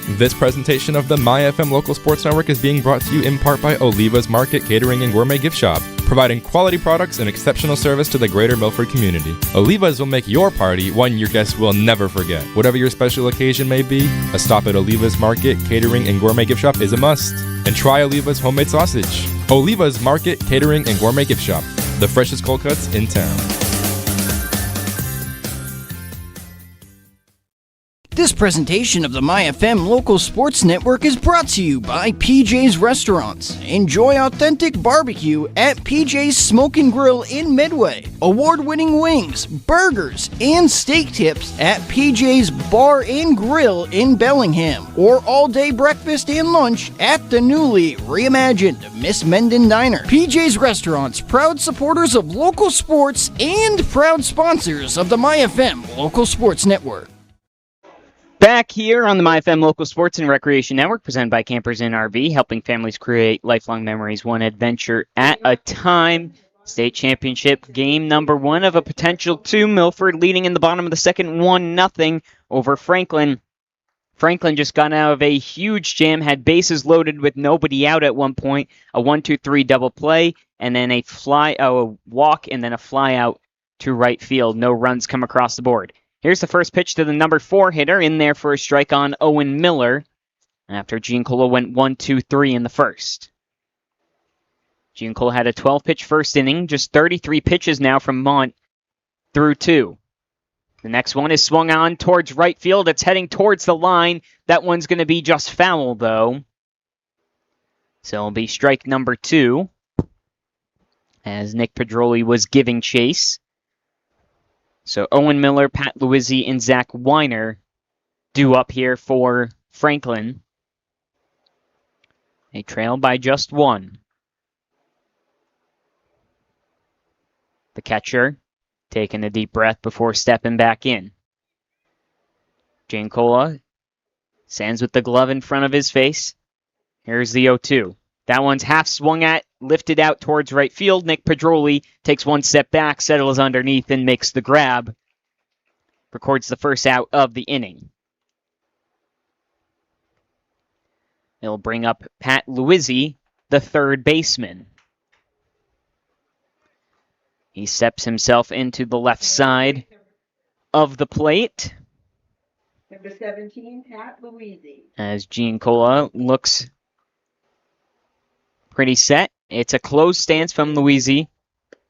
This presentation of the MyFM Local Sports Network is being brought to you in part by Oliva's Market Catering and Gourmet Gift Shop, providing quality products and exceptional service to the greater Milford community. Oliva's will make your party one your guests will never forget. Whatever your special occasion may be, a stop at Oliva's Market Catering and Gourmet Gift Shop is a must. And try Oliva's homemade sausage. Oliva's Market Catering and Gourmet Gift Shop, the freshest cold cuts in town. This presentation of the MyFM Local Sports Network is brought to you by PJ's Restaurants. Enjoy authentic barbecue at PJ's Smoke and Grill in Midway. Award-winning wings, burgers, and steak tips at PJ's Bar and Grill in Bellingham. Or all-day breakfast and lunch at the newly reimagined Miss Menden Diner. PJ's Restaurants, proud supporters of local sports and proud sponsors of the MyFM Local Sports Network. Back here on the MyFM Local Sports and Recreation Network, presented by Campers Inn RV, helping families create lifelong memories one adventure at a time. State championship game number 1 of a potential 2. Milford leading in the bottom of the second 1-0 over Franklin. Franklin just got out of a huge jam, had bases loaded with nobody out at one point, a 1-2-3 double play, and then a walk, and then a fly out to right field. No runs come across the board. Here's the first pitch to the number 4 hitter, in there for a strike on Owen Miller, after Giancola went 1-2-3 in the first. Giancola had a 12-pitch first inning, just 33 pitches now from Mont through 2. The next one is swung on towards right field. It's heading towards the line. That one's going to be just foul, though. So it'll be strike number 2, as Nick Pedroli was giving chase. So Owen Miller, Pat Luizzi, and Zach Weiner due up here for Franklin. They trail by just 1. The catcher taking a deep breath before stepping back in. Giancola stands with the glove in front of his face. Here's the 0-2. That one's half swung at, lifted out towards right field. Nick Pedroli takes one step back, settles underneath, and makes the grab. Records the first out of the inning. It'll bring up Pat Luizzi, the third baseman. He steps himself into the left side of the plate. Number 17, Pat Luizzi. As Giancola looks pretty set. It's a closed stance from Luizzi.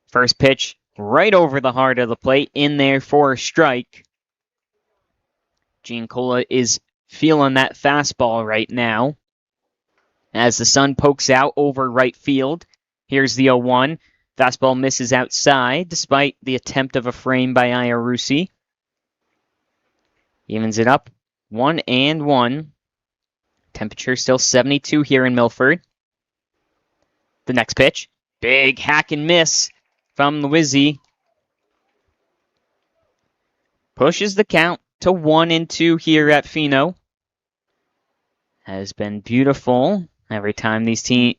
First pitch right over the heart of the plate, in there for a strike. Giancola is feeling that fastball right now. As the sun pokes out over right field. Here's the 0-1. Fastball misses outside, despite the attempt of a frame by Iarusi. Evens it up, 1-1. Temperature still 72 here in Milford. The next pitch, big hack and miss from Luizzi. Pushes the count to 1-2 here at Fino. Has been beautiful every time these teams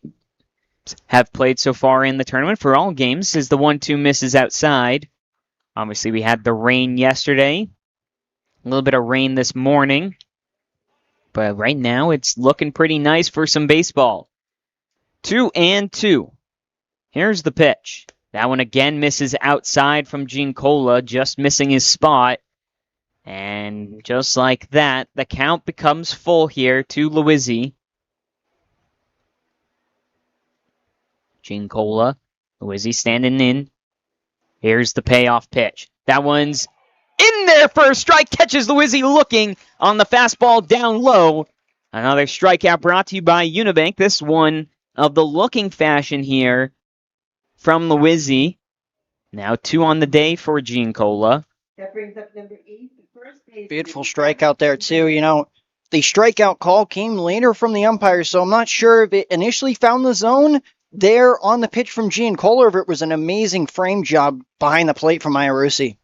have played so far in the tournament for all games, as the 1-2 misses outside. Obviously, we had the rain yesterday. A little bit of rain this morning. But right now, it's looking pretty nice for some baseball. 2-2. Here's the pitch. That one again misses outside from Giancola, just missing his spot. And just like that, the count becomes full here to Luizzi. Giancola, Luizzi standing in. Here's the payoff pitch. That one's in there for a strike. Catches Luizzi looking on the fastball down low. Another strikeout brought to you by Unibank. This one of the looking fashion here from Luizzi. Now 2 on the day for Giancola. That brings up number 8, the first base. Beautiful strikeout there, too. You know, the strikeout call came later from the umpire, so I'm not sure if it initially found the zone there on the pitch from Giancola, or if it was an amazing frame job behind the plate from Iarusi.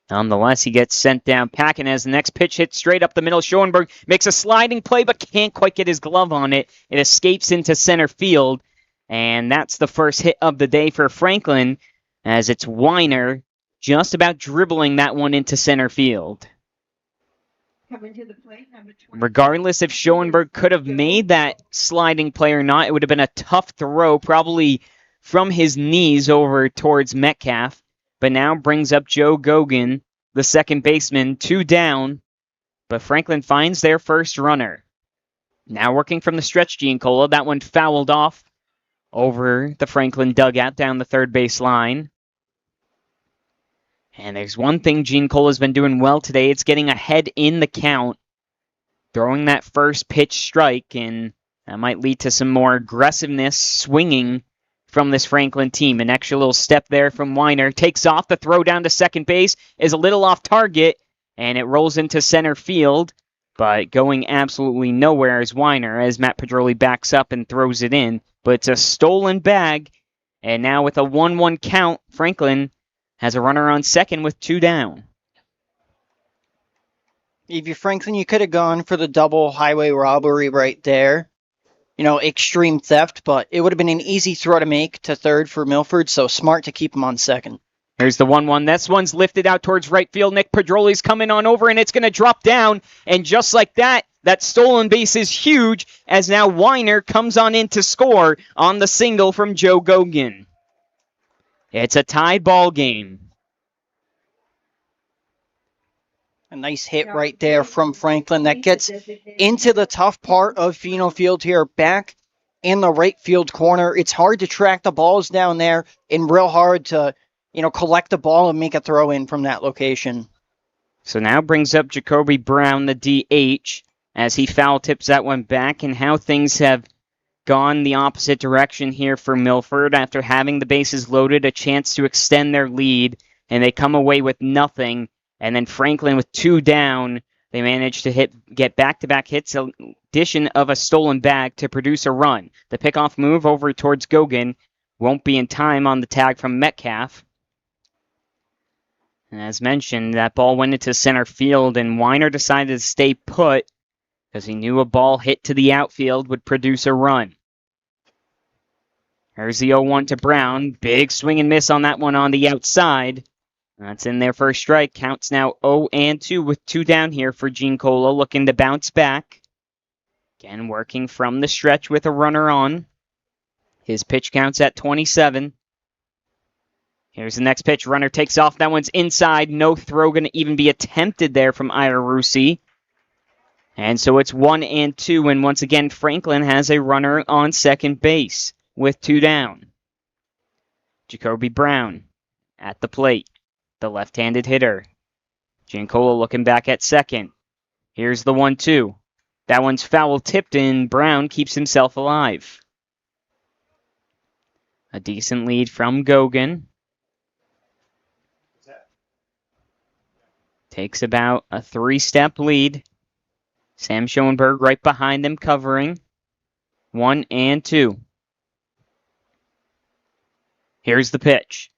Nonetheless, he gets sent down packing as the next pitch hits straight up the middle. Schoenberg makes a sliding play, but can't quite get his glove on it. It escapes into center field, and that's the first hit of the day for Franklin, as it's Weiner just about dribbling that one into center field. Coming to the plate, number 20. Regardless if Schoenberg could have made that sliding play or not, it would have been a tough throw, probably from his knees over towards Metcalf. But now brings up Joe Gogan, the second baseman, 2 down. But Franklin finds their first runner. Now working from the stretch, Giancola. That one fouled off over the Franklin dugout down the third base line. And there's one thing Giancola's been doing well today. It's getting ahead in the count throwing that first pitch strike, and that might lead to some more aggressiveness swinging from this Franklin team. An extra little step there from Weiner. Takes off. The throw down to second base is a little off target, and it rolls into center field, but going absolutely nowhere is Weiner as Matt Pedroli backs up and throws it in. But it's a stolen bag, and now with a 1-1 count, Franklin has a runner on second with 2 down. If you're Franklin, you could have gone for the double highway robbery right there. Extreme theft, but it would have been an easy throw to make to third for Milford, so smart to keep him on second. Here's the 1-1. This one's lifted out towards right field. Nick Pedroli's coming on over, and it's going to drop down. And just like that, that stolen base is huge, as now Weiner comes on in to score on the single from Joe Gogan. It's a tied ball game. A nice hit right there from Franklin that gets into the tough part of Pheno Field here, back in the right field corner. It's hard to track the balls down there and real hard to collect the ball and make a throw in from that location. So now brings up Jacoby Brown, the DH, as he foul tips that one back, and how things have gone the opposite direction here for Milford after having the bases loaded, a chance to extend their lead, and they come away with nothing. And then Franklin with 2 down, they managed to get back-to-back hits, addition of a stolen bag to produce a run. The pickoff move over towards Gogan won't be in time on the tag from Metcalf. And as mentioned, that ball went into center field, and Weiner decided to stay put because he knew a ball hit to the outfield would produce a run. Here's the 0-1 to Brown. Big swing and miss on that one on the outside. That's in there for a strike. Counts now 0-2 with 2 down here for Giancola, looking to bounce back. Again, working from the stretch with a runner on. His pitch counts at 27. Here's the next pitch. Runner takes off. That one's inside. No throw going to even be attempted there from Iarussi. And so it's 1-2. And once again, Franklin has a runner on second base with 2 down. Jacoby Brown at the plate. The left-handed hitter. Giancola looking back at second. Here's the 1-2. That one's foul tipped in. Brown keeps himself alive. A decent lead from Gogan. Takes about a 3-step lead. Sam Schoenberg right behind him covering. 1-2. Here's the pitch.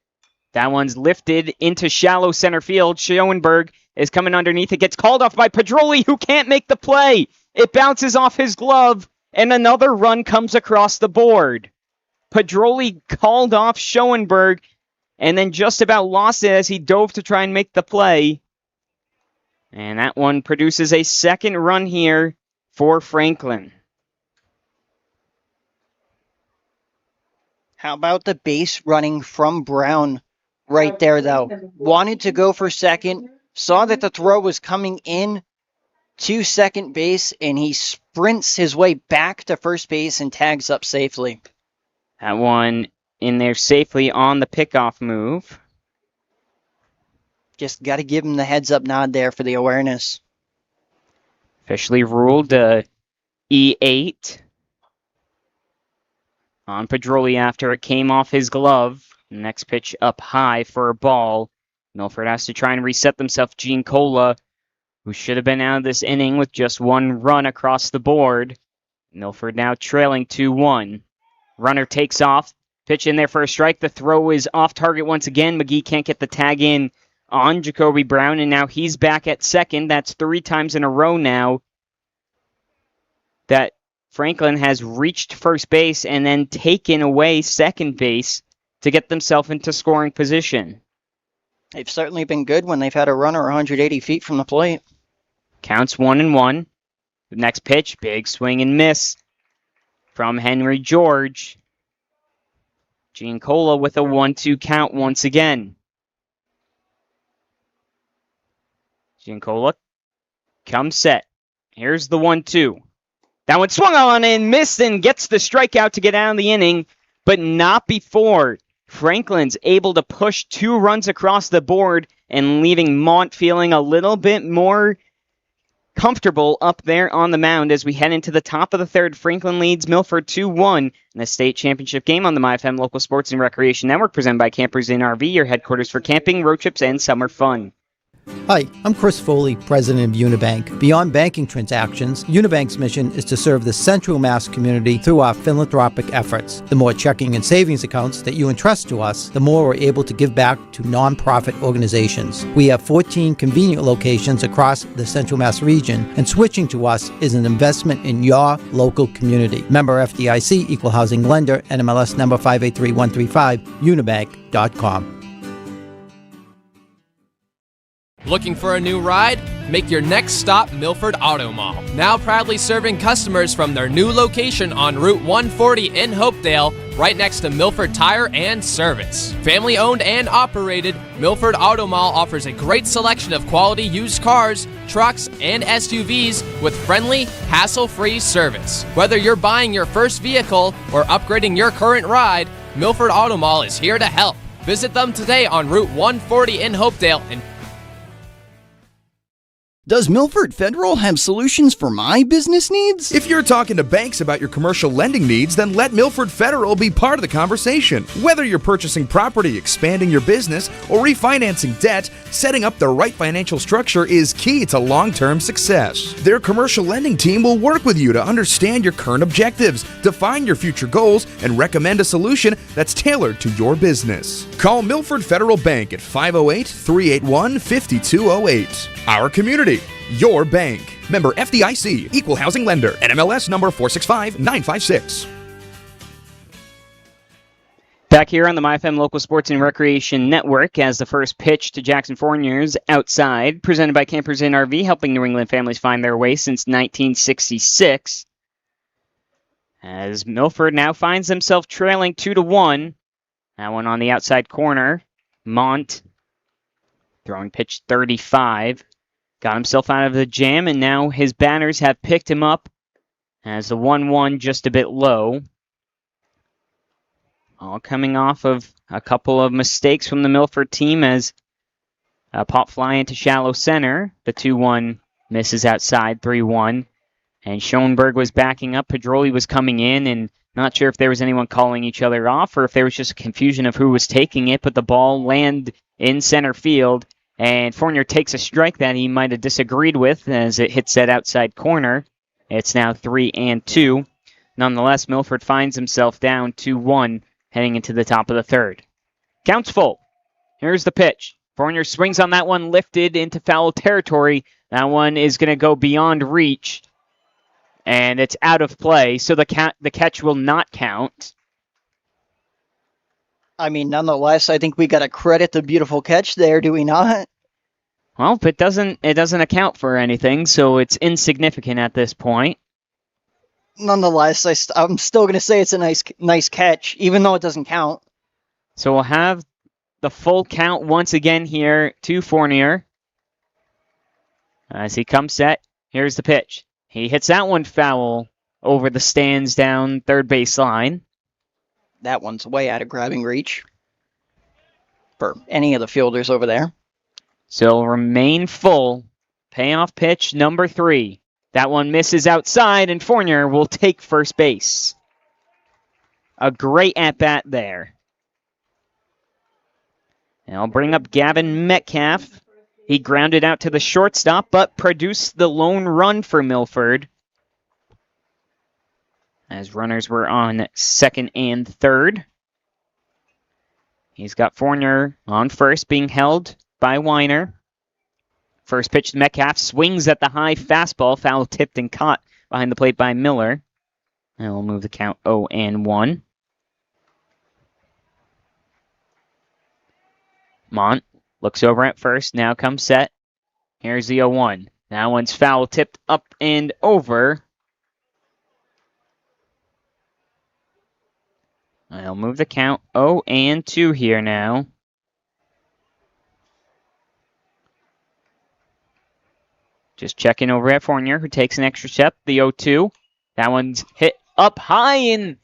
That one's lifted into shallow center field. Schoenberg is coming underneath. It gets called off by Pedroli, who can't make the play. It bounces off his glove, and another run comes across the board. Pedroli called off Schoenberg, and then just about lost it as he dove to try and make the play. And that one produces a second run here for Franklin. How about the base running from Brown right there, though? Wanted to go for second, saw that the throw was coming in to second base, and he sprints his way back to first base and tags up safely. That one in there safely on the pickoff move. Just got to give him the heads-up nod there for the awareness. Officially ruled E8 on Pedroli after it came off his glove. Next pitch up high for a ball. Milford has to try and reset themselves. Giancola, who should have been out of this inning with just 1 run across the board. Milford now trailing 2-1. Runner takes off. Pitch in there for a strike. The throw is off target once again. McGee can't get the tag in on Jacoby Brown, and now he's back at second. That's 3 times in a row now that Franklin has reached first base and then taken away second base to get themselves into scoring position. They've certainly been good when they've had a runner 180 feet from the plate. Counts 1-1. The next pitch, big swing and miss from Henry George. Giancola with a 1-2 count once again. Giancola comes set. Here's the 1-2. That one swung on and missed and gets the strikeout to get out of the inning, but not before Franklin's able to push 2 runs across the board and leaving Mont feeling a little bit more comfortable up there on the mound as we head into the top of the third. Franklin leads Milford 2-1 in the state championship game on the MyFM Local Sports and Recreation Network, presented by Campers Inn RV, your headquarters for camping, road trips, and summer fun. Hi, I'm Chris Foley, president of Unibank. Beyond banking transactions, Unibank's mission is to serve the Central Mass community through our philanthropic efforts. The more checking and savings accounts that you entrust to us, the more we're able to give back to nonprofit organizations. We have 14 convenient locations across the Central Mass region, and switching to us is an investment in your local community. Member FDIC, Equal Housing Lender, NMLS number 583135, unibank.com. Looking for a new ride? Make your next stop Milford Auto Mall. Now proudly serving customers from their new location on Route 140 in Hopedale, right next to Milford Tire and Service. Family owned and operated, Milford Auto Mall offers a great selection of quality used cars, trucks, and SUVs with friendly, hassle-free service. Whether you're buying your first vehicle or upgrading your current ride, Milford Auto Mall is here to help. Visit them today on Route 140 in Hopedale and Does Milford Federal have solutions for my business needs? If you're talking to banks about your commercial lending needs, then let Milford Federal be part of the conversation. Whether you're purchasing property, expanding your business, or refinancing debt, setting up the right financial structure is key to long-term success. Their commercial lending team will work with you to understand your current objectives, define your future goals, and recommend a solution that's tailored to your business. Call Milford Federal Bank at 508-381-5208. Our community, your bank. Member FDIC, Equal Housing Lender, NMLS number 465956. Back here on the MyFM Local Sports and Recreation Network as the first pitch to Jackson Fournier's outside, presented by Campers Inn RV, helping New England families find their way since 1966. As Milford now finds themselves trailing 2-1. That one on the outside corner. Mont throwing pitch 35. Got himself out of the jam, and now his batters have picked him up as the 1-1 just a bit low. All coming off of a couple of mistakes from the Milford team as a pop fly into shallow center. The 2-1 misses outside, 3-1. And Schoenberg was backing up. Pedroli was coming in, and not sure if there was anyone calling each other off or if there was just a confusion of who was taking it, but the ball landed in center field. And Fournier takes a strike that he might have disagreed with as it hits that outside corner. It's now 3-2. Nonetheless, Milford finds himself down 2-1 heading into the top of the third. Count's full. Here's the pitch. Fournier swings on that one, lifted into foul territory. That one is going to go beyond reach. And it's out of play, so the catch will not count. I mean, nonetheless, I think we got to credit the beautiful catch there, do we not? Well, it doesn't account for anything, so it's insignificant at this point. Nonetheless, I'm still going to say it's a nice catch, even though it doesn't count. So we'll have the full count once again here to Fournier. As he comes set, here's the pitch. He hits that one foul over the stands down third base line. That one's way out of grabbing reach for any of the fielders over there. So it'll remain full. Payoff pitch number 3. That one misses outside, and Fournier will take first base. A great at-bat there. And I'll bring up Gavin Metcalf. He grounded out to the shortstop, but produced the lone run for Milford, as runners were on second and third. He's got Fournier on first, being held by Weiner. First pitch to Metcalf, swings at the high fastball, foul tipped and caught behind the plate by Miller. And we'll move the count 0-1. Mont looks over at first, now comes set. Here's the 0-1. That one's foul tipped up and over. I'll move the count 0-2 here now. Just checking over at Fournier, who takes an extra step. The 0-2. That one's hit up high, and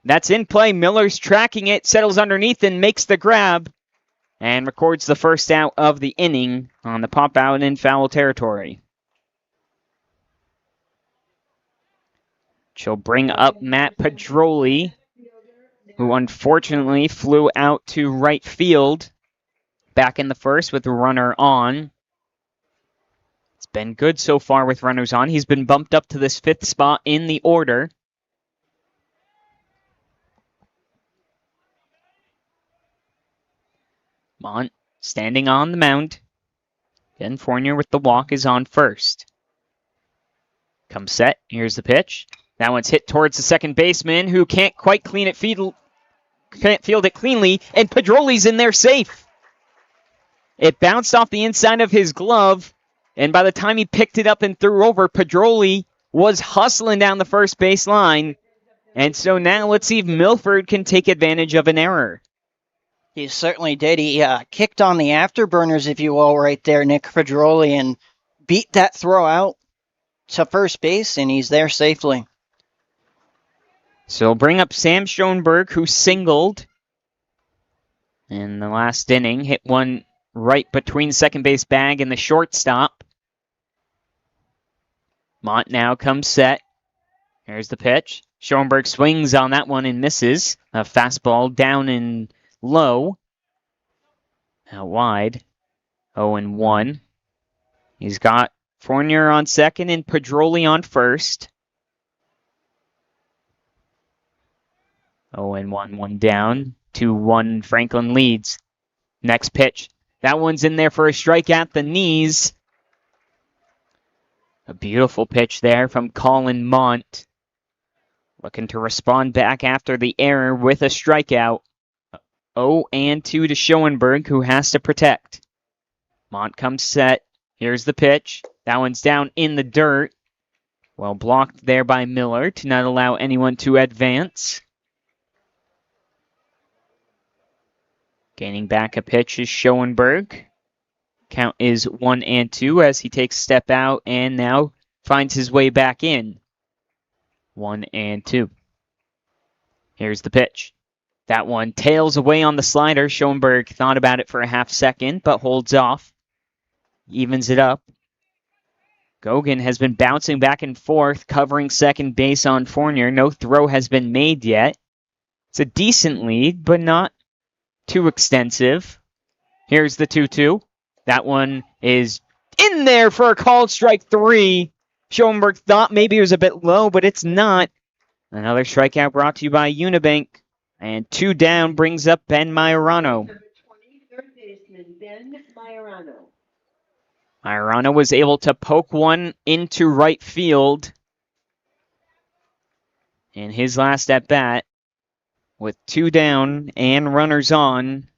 that's in play. Miller's tracking it, settles underneath, and makes the grab. And records the first out of the inning on the pop out in foul territory. She'll bring up Matt Pedroli, who unfortunately flew out to right field back in the first with the runner on. It's been good so far with runners on. He's been bumped up to this 5th spot in the order. Mont standing on the mound. Again, Fournier with the walk is on first. Comes set. Here's the pitch. That one's hit towards the second baseman, who can't quite can't field it cleanly, and Pedroli's in there safe. It bounced off the inside of his glove, and by the time he picked it up and threw over, Pedroli was hustling down the first base line. And so now let's see if Milford can take advantage of an error. He certainly did. He kicked on the afterburners, if you will, right there, Nick Pedroli, and beat that throw out to first base, and he's there safely. So bring up Sam Schoenberg, who singled in the last inning, hit one right between second base bag and the shortstop. Mont now comes set. Here's the pitch. Schoenberg swings on that one and misses. A fastball down and low. Out wide. 0-1. He's got Fournier on second and Pedroli on first. 0-1, one down. 2-1, Franklin leads. Next pitch. That one's in there for a strike at the knees. A beautiful pitch there from Colin Mont. Looking to respond back after the error with a strikeout. 0-2 to Schoenberg, who has to protect. Mont comes set. Here's the pitch. That one's down in the dirt. Well blocked there by Miller to not allow anyone to advance. Gaining back a pitch is Schoenberg. Count is 1-2 as he takes a step out and now finds his way back in. 1-2. Here's the pitch. That one tails away on the slider. Schoenberg thought about it for a half second, but holds off. Evens it up. Gogan has been bouncing back and forth, covering second base on Fournier. No throw has been made yet. It's a decent lead, but not too extensive. Here's the 2-2. That one is in there for a called strike 3. Schoenberg thought maybe it was a bit low, but it's not. Another strikeout brought to you by Unibank. And 2 down brings up Ben Majorano. Number 20, third baseman, Ben Majorano. Majorano was able to poke one into right field in his last at-bat. With 2 down and runners on,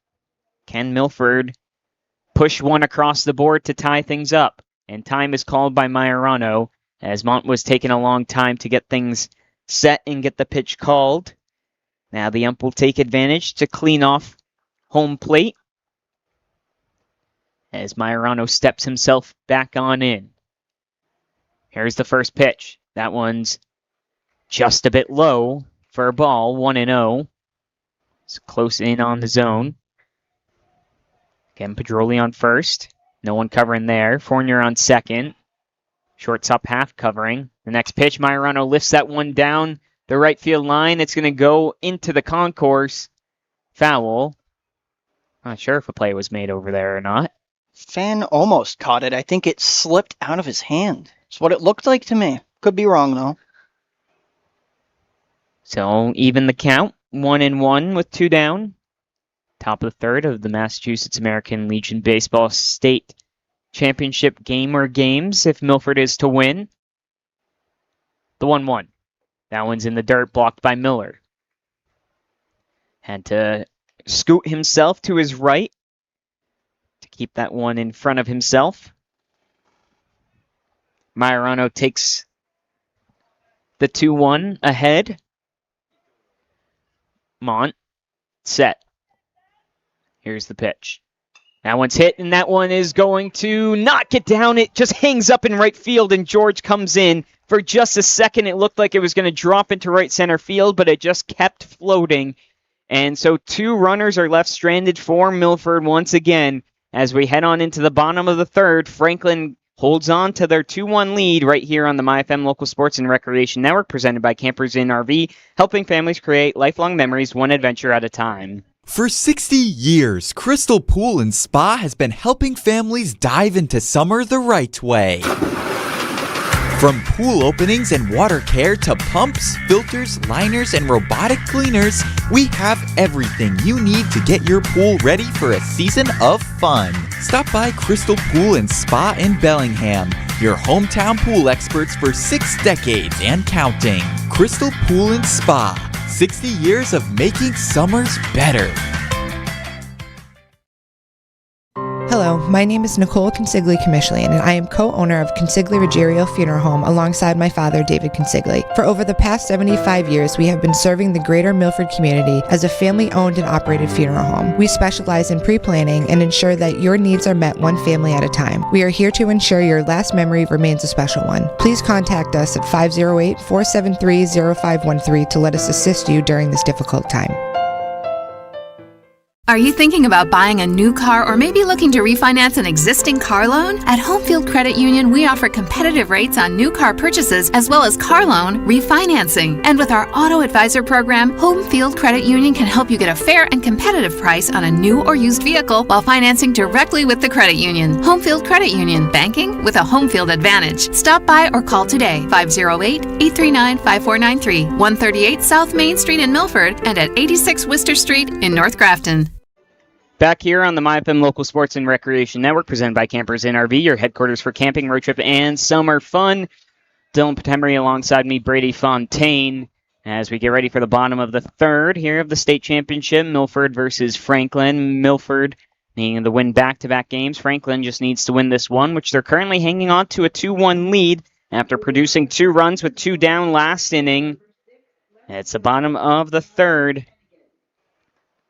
Ken Milford push one across the board to tie things up. And time is called by Majorano, as Mont was taking a long time to get things set and get the pitch called. Now the ump will take advantage to clean off home plate as Majorano steps himself back on in. Here's the first pitch. That one's just a bit low for a ball, 1-0. It's close in on the zone. Again, Pedroli on first. No one covering there. Fournier on second. Shortstop half covering. The next pitch, Majorano lifts that one down the right field line. It's going to go into the concourse. Foul. Not sure if a play was made over there or not. Fan almost caught it. I think it slipped out of his hand. It's what it looked like to me. Could be wrong, though. So, even the count. 1-1 with 2 down. Top of the third of the Massachusetts American Legion Baseball State Championship game or games if Milford is to win. The 1-1. That one's in the dirt, blocked by Miller. Had to scoot himself to his right to keep that one in front of himself. Majorano takes the 2-1 ahead. Mont, set. Here's the pitch. That one's hit, and that one is going to not get down. It just hangs up in right field, and George comes in. For just a second, it looked like it was going to drop into right center field, but it just kept floating. And so 2 runners are left stranded for Milford once again. As we head on into the bottom of the third, Franklin holds on to their 2-1 lead right here on the MyFM Local Sports and Recreation Network, presented by Campers Inn RV, helping families create lifelong memories one adventure at a time. For 60 years, Crystal Pool and Spa has been helping families dive into summer the right way. From pool openings and water care to pumps, filters, liners, and robotic cleaners, we have everything you need to get your pool ready for a season of fun. Stop by Crystal Pool and Spa in Bellingham, your hometown pool experts for 6 decades and counting. Crystal Pool and Spa, 60 years of making summers better. Hello, my name is Nicole Consigli-Comishlian, and I am co-owner of Consigli Ruggiero Funeral Home alongside my father, David Consigli. For over the past 75 years, we have been serving the greater Milford community as a family-owned and operated funeral home. We specialize in pre-planning and ensure that your needs are met one family at a time. We are here to ensure your last memory remains a special one. Please contact us at 508-473-0513 to let us assist you during this difficult time. Are you thinking about buying a new car or maybe looking to refinance an existing car loan? At Homefield Credit Union, we offer competitive rates on new car purchases as well as car loan refinancing. And with our Auto Advisor program, Homefield Credit Union can help you get a fair and competitive price on a new or used vehicle while financing directly with the credit union. Homefield Credit Union, banking with a Homefield advantage. Stop by or call today, 508-839-5493, 138 South Main Street in Milford and at 86 Worcester Street in North Grafton. Back here on the MyFM Local Sports and Recreation Network, presented by Campers Inn RV, your headquarters for camping, road trip, and summer fun. Dylan Patemery alongside me, Brady Fontaine, as we get ready for the bottom of the third here of the state championship, Milford versus Franklin. Milford needing to win back-to-back games. Franklin just needs to win this one, which they're currently hanging on to a 2-1 lead after producing 2 runs with 2 down last inning. It's the bottom of the third.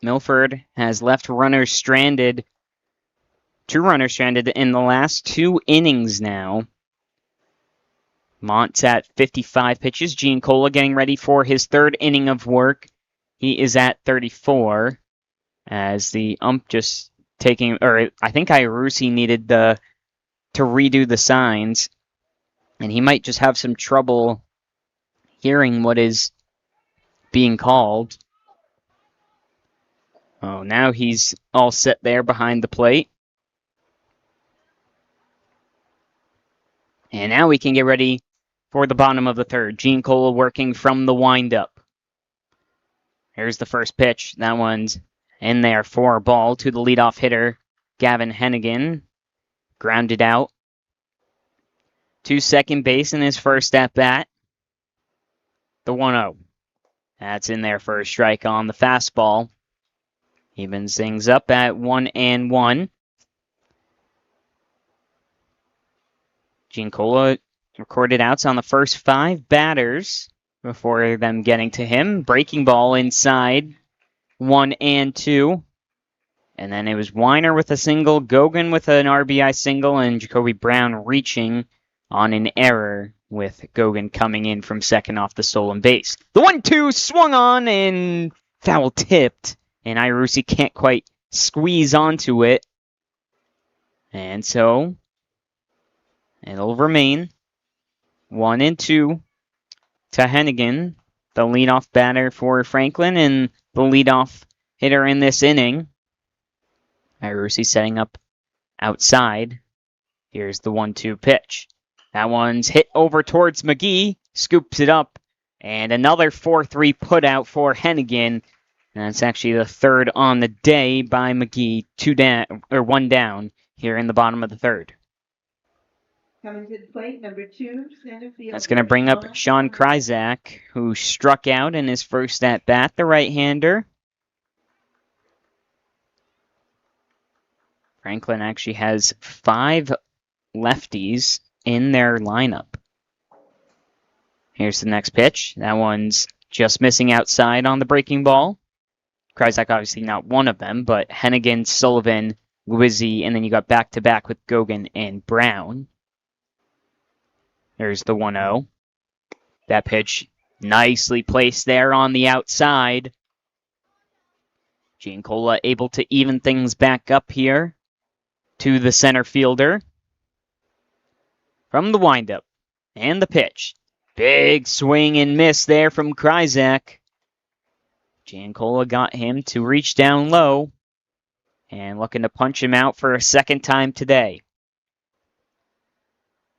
Milford has left runners stranded. 2 runners stranded in the last 2 innings now. Mont's at 55 pitches. Gene Cola getting ready for his 3rd inning of work. He is at 34. As the ump just taking, or I think Irusi needed to redo the signs. And he might just have some trouble hearing what is being called. Oh, now he's all set there behind the plate. And now we can get ready for the bottom of the third. Gene Cola working from the windup. Here's the first pitch. That one's in there for a ball to the leadoff hitter, Gavin Hennigan. Grounded out. To second base in his first at-bat. The 1-0. That's in there for a strike on the fastball. Evens things up at 1-1. Gene Cola recorded outs on the first 5 batters before them getting to him. Breaking ball inside, 1-2. And then it was Weiner with a single, Gogan with an RBI single, and Jacoby Brown reaching on an error with Gogan coming in from second off the stolen base. The 1-2 swung on and foul tipped. And Irusi can't quite squeeze onto it. And so it'll remain 1-2 to Hennigan, the leadoff batter for Franklin and the leadoff hitter in this inning. Irusi setting up outside. Here's the 1-2 pitch. That one's hit over towards McGee, scoops it up, and another 4-3 put out for Hennigan. And that's actually the 3rd on the day by McGee, 1 down here in the bottom of the 3rd. Coming to the plate, number 2, center fielder. That's going to bring up Sean Kryzak, who struck out in his first at-bat, the right-hander. Franklin actually has 5 lefties in their lineup. Here's the next pitch. That one's just missing outside on the breaking ball. Kryzak obviously not one of them, but Hennigan, Sullivan, Guizzi, and then you got back-to-back with Gogan and Brown. There's the 1-0. That pitch nicely placed there on the outside. Gene Cola able to even things back up here to the center fielder. from the windup and the pitch. Big swing and miss there from Kryzak. Giancola got him to reach down low and looking to punch him out for a second time today.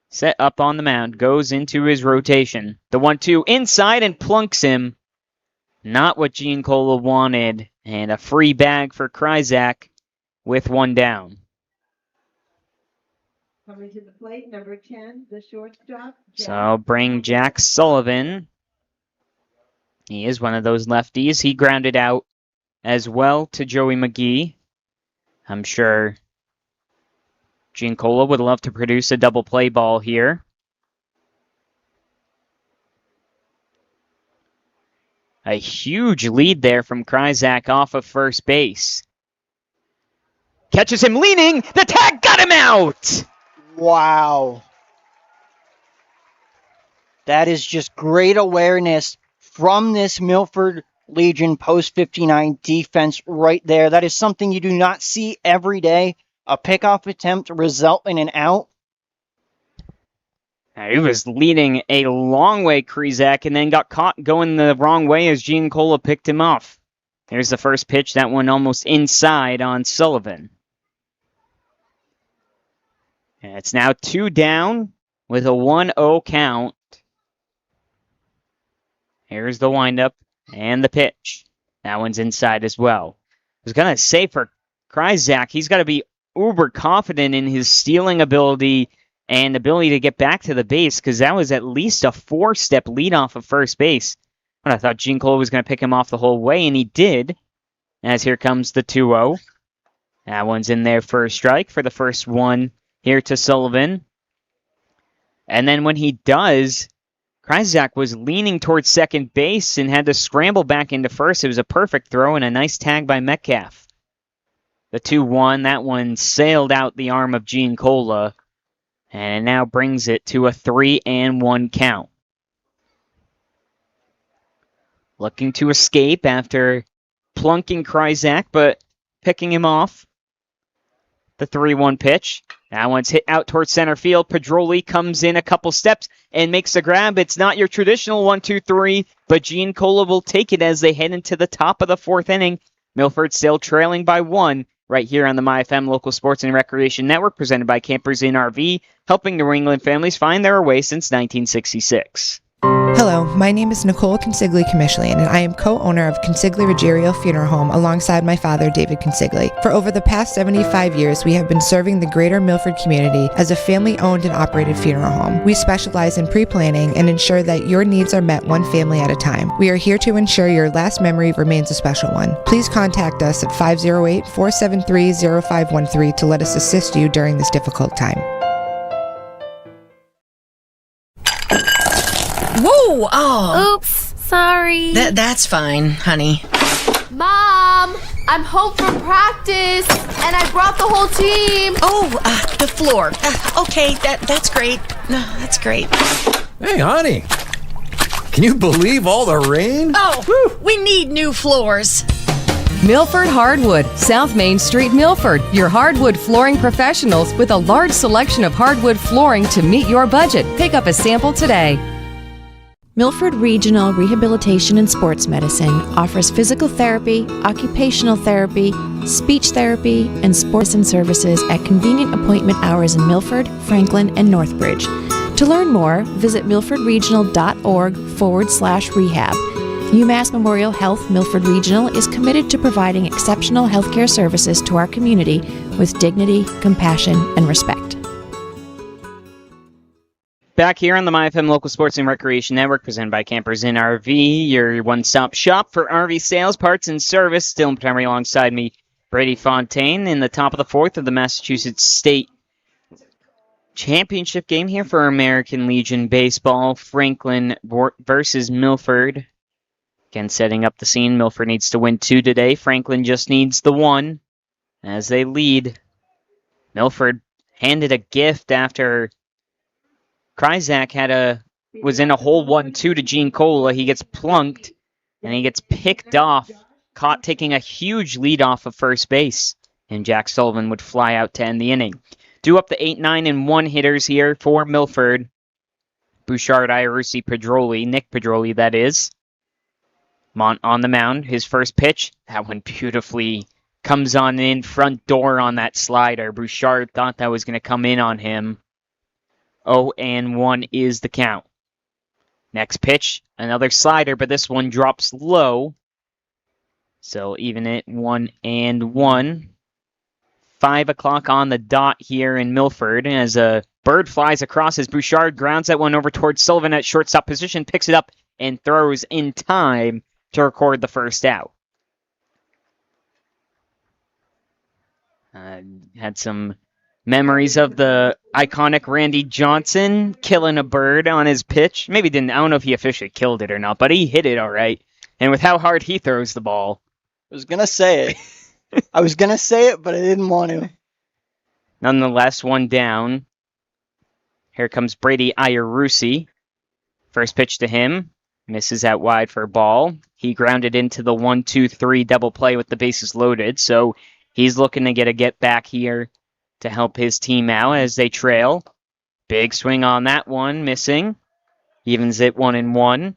Set up on the mound, goes into his rotation. The 1-2 inside and plunks him. Not what Giancola wanted, and a free bag for Kryzak with one down. Coming to the plate, number 10, the shortstop. So I'll bring Jack Sullivan. He is one of those lefties. He grounded out as well to Joey McGee. I'm sure Giancola would love to produce a double play ball here. A huge lead there from Kryzak off of first base. Catches him leaning. The tag got him out. Wow. That is just great awareness from this Milford Legion post 59 defense right there. That is something you do not see every day. A pickoff attempt result in an out. He was leading a long way, Kryzak, and then got caught going the wrong way as Giancola picked him off. There's the first pitch, that one almost inside on Sullivan. And it's now 2 down with a 1-0 count. Here's the windup and the pitch. That one's inside as well. I was going to say for Kryzak, he's got to be uber confident in his stealing ability and ability to get back to the base, because that was at least a 4-step lead off of first base. But I thought Giancola was going to pick him off the whole way, and he did. As here comes the 2-0. That one's in there for a strike for the first one here to Sullivan. And then when he does, Kryzak was leaning towards second base and had to scramble back into first. It was a perfect throw and a nice tag by Metcalf. The 2-1, that one sailed out the arm of Giancola, and it now brings it to a 3-1 count. Looking to escape after plunking Kryzak, but picking him off. The 3-1 pitch. That one's hit out towards center field. Pedroli comes in a couple steps and makes the grab. It's not your traditional 1-2-3, but Giancola will take it as they head into the top of the 4th inning. Milford still trailing by 1 right here on the MyFM Local Sports and Recreation Network, presented by Campers Inn RV, helping New England families find their way since 1966. Hello, my name is Nicole Consigli Commischlian, and I am co-owner of Consigli Ruggiero Funeral Home alongside my father, David Consigli. For over the past 75 years, we have been serving the greater Milford community as a family-owned and operated funeral home. We specialize in pre-planning and ensure that your needs are met one family at a time. We are here to ensure your last memory remains a special one. Please contact us at 508-473-0513 to let us assist you during this difficult time. Whoa! Oh. Oops, sorry. That's fine, honey. Mom, I'm home from practice, and I brought the whole team. Oh, the floor. Okay, that's great. No, that's great. Hey, honey. Can you believe all the rain? Oh, we need new floors. Milford Hardwood, South Main Street, Milford. Your hardwood flooring professionals with a large selection of hardwood flooring to meet your budget. Pick up a sample today. Milford Regional Rehabilitation and Sports Medicine offers physical therapy, occupational therapy, speech therapy, and sports and services at convenient appointment hours in Milford, Franklin, and Northbridge. To learn more, visit milfordregional.org/rehab. UMass Memorial Health Milford Regional is committed to providing exceptional healthcare services to our community with dignity, compassion, and respect. Back here on the MyFM Local Sports and Recreation Network, presented by Campers Inn RV, your one-stop shop for RV sales, parts, and service. Dylan Patemi alongside me, Brady Fontaine, in the top of the 4th of the Massachusetts State Championship game here for American Legion Baseball. Franklin versus Milford. Again, setting up the scene. Milford needs to win 2 today. Franklin just needs the 1 as they lead. Milford handed a gift after Kryzak was in a hole 1-2 to Giancola. He gets plunked, and he gets picked off, caught taking a huge lead off of first base, and Jack Sullivan would fly out to end the inning. Due up the 8, 9, and 1 hitters here for Milford. Bouchard, Iarussi, Pedroli, Nick Pedroli, that is. Mont on the mound. His first pitch, that one beautifully comes on in front door on that slider. Bouchard thought that was going to come in on him. 0-1 is the count. Next pitch, another slider, but this one drops low. So even it 1-1. 5 o'clock on the dot here in Milford as a bird flies across as Bouchard grounds that one over towards Sullivan at shortstop position, picks it up and throws in time to record the first out. Had some memories of the iconic Randy Johnson killing a bird on his pitch. Maybe didn't, I don't know if he officially killed it or not, but he hit it all right. And with how hard he throws the ball. I was going to say it. I was going to say it, but I didn't want to. Nonetheless, one down. Here comes Brady Iarussi. First pitch to him. Misses out wide for a ball. He grounded into the 1-2-3 double play with the bases loaded. So he's looking to get a get back here to help his team out as they trail. Big swing on that one. Missing. Evens it 1-1.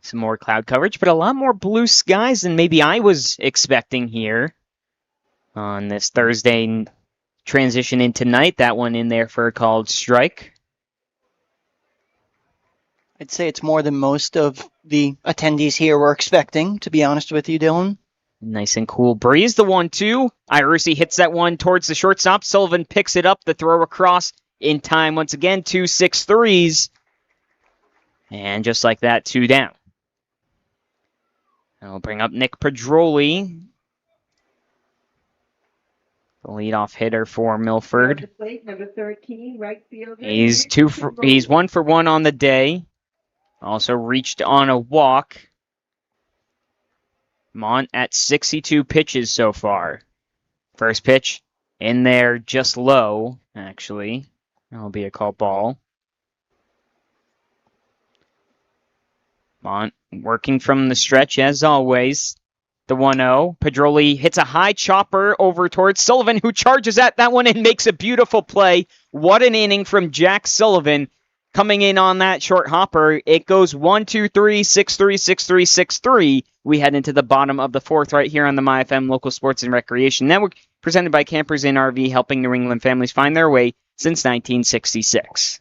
Some more cloud coverage, but a lot more blue skies than maybe I was expecting here on this Thursday transition into night. That one in there for a called strike. I'd say it's more than most of the attendees here were expecting, to be honest with you, Dylan. Nice and cool breeze. The 1-2. Iarussi hits that one towards the shortstop. Sullivan picks it up. The throw across in time once again. 2-6-3s. And just like that, 2 down. I'll bring up Nick Pedroli, the leadoff hitter for Milford. Plate, number 13, right fielder. He's 1 for 1 on the day. Also reached on a walk. Mont at 62 pitches so far. First pitch in there just low, actually. That'll be a called ball. Mont working from the stretch as always. The 1-0. Pedroli hits a high chopper over towards Sullivan, who charges at that one and makes a beautiful play. What an inning from Jack Sullivan coming in on that short hopper. It goes 1-2-3, 6-3, 6-3, 6-3. We head into the bottom of the 4th right here on the MyFM Local Sports and Recreation Network, presented by Campers Inn RV, helping New England families find their way since 1966.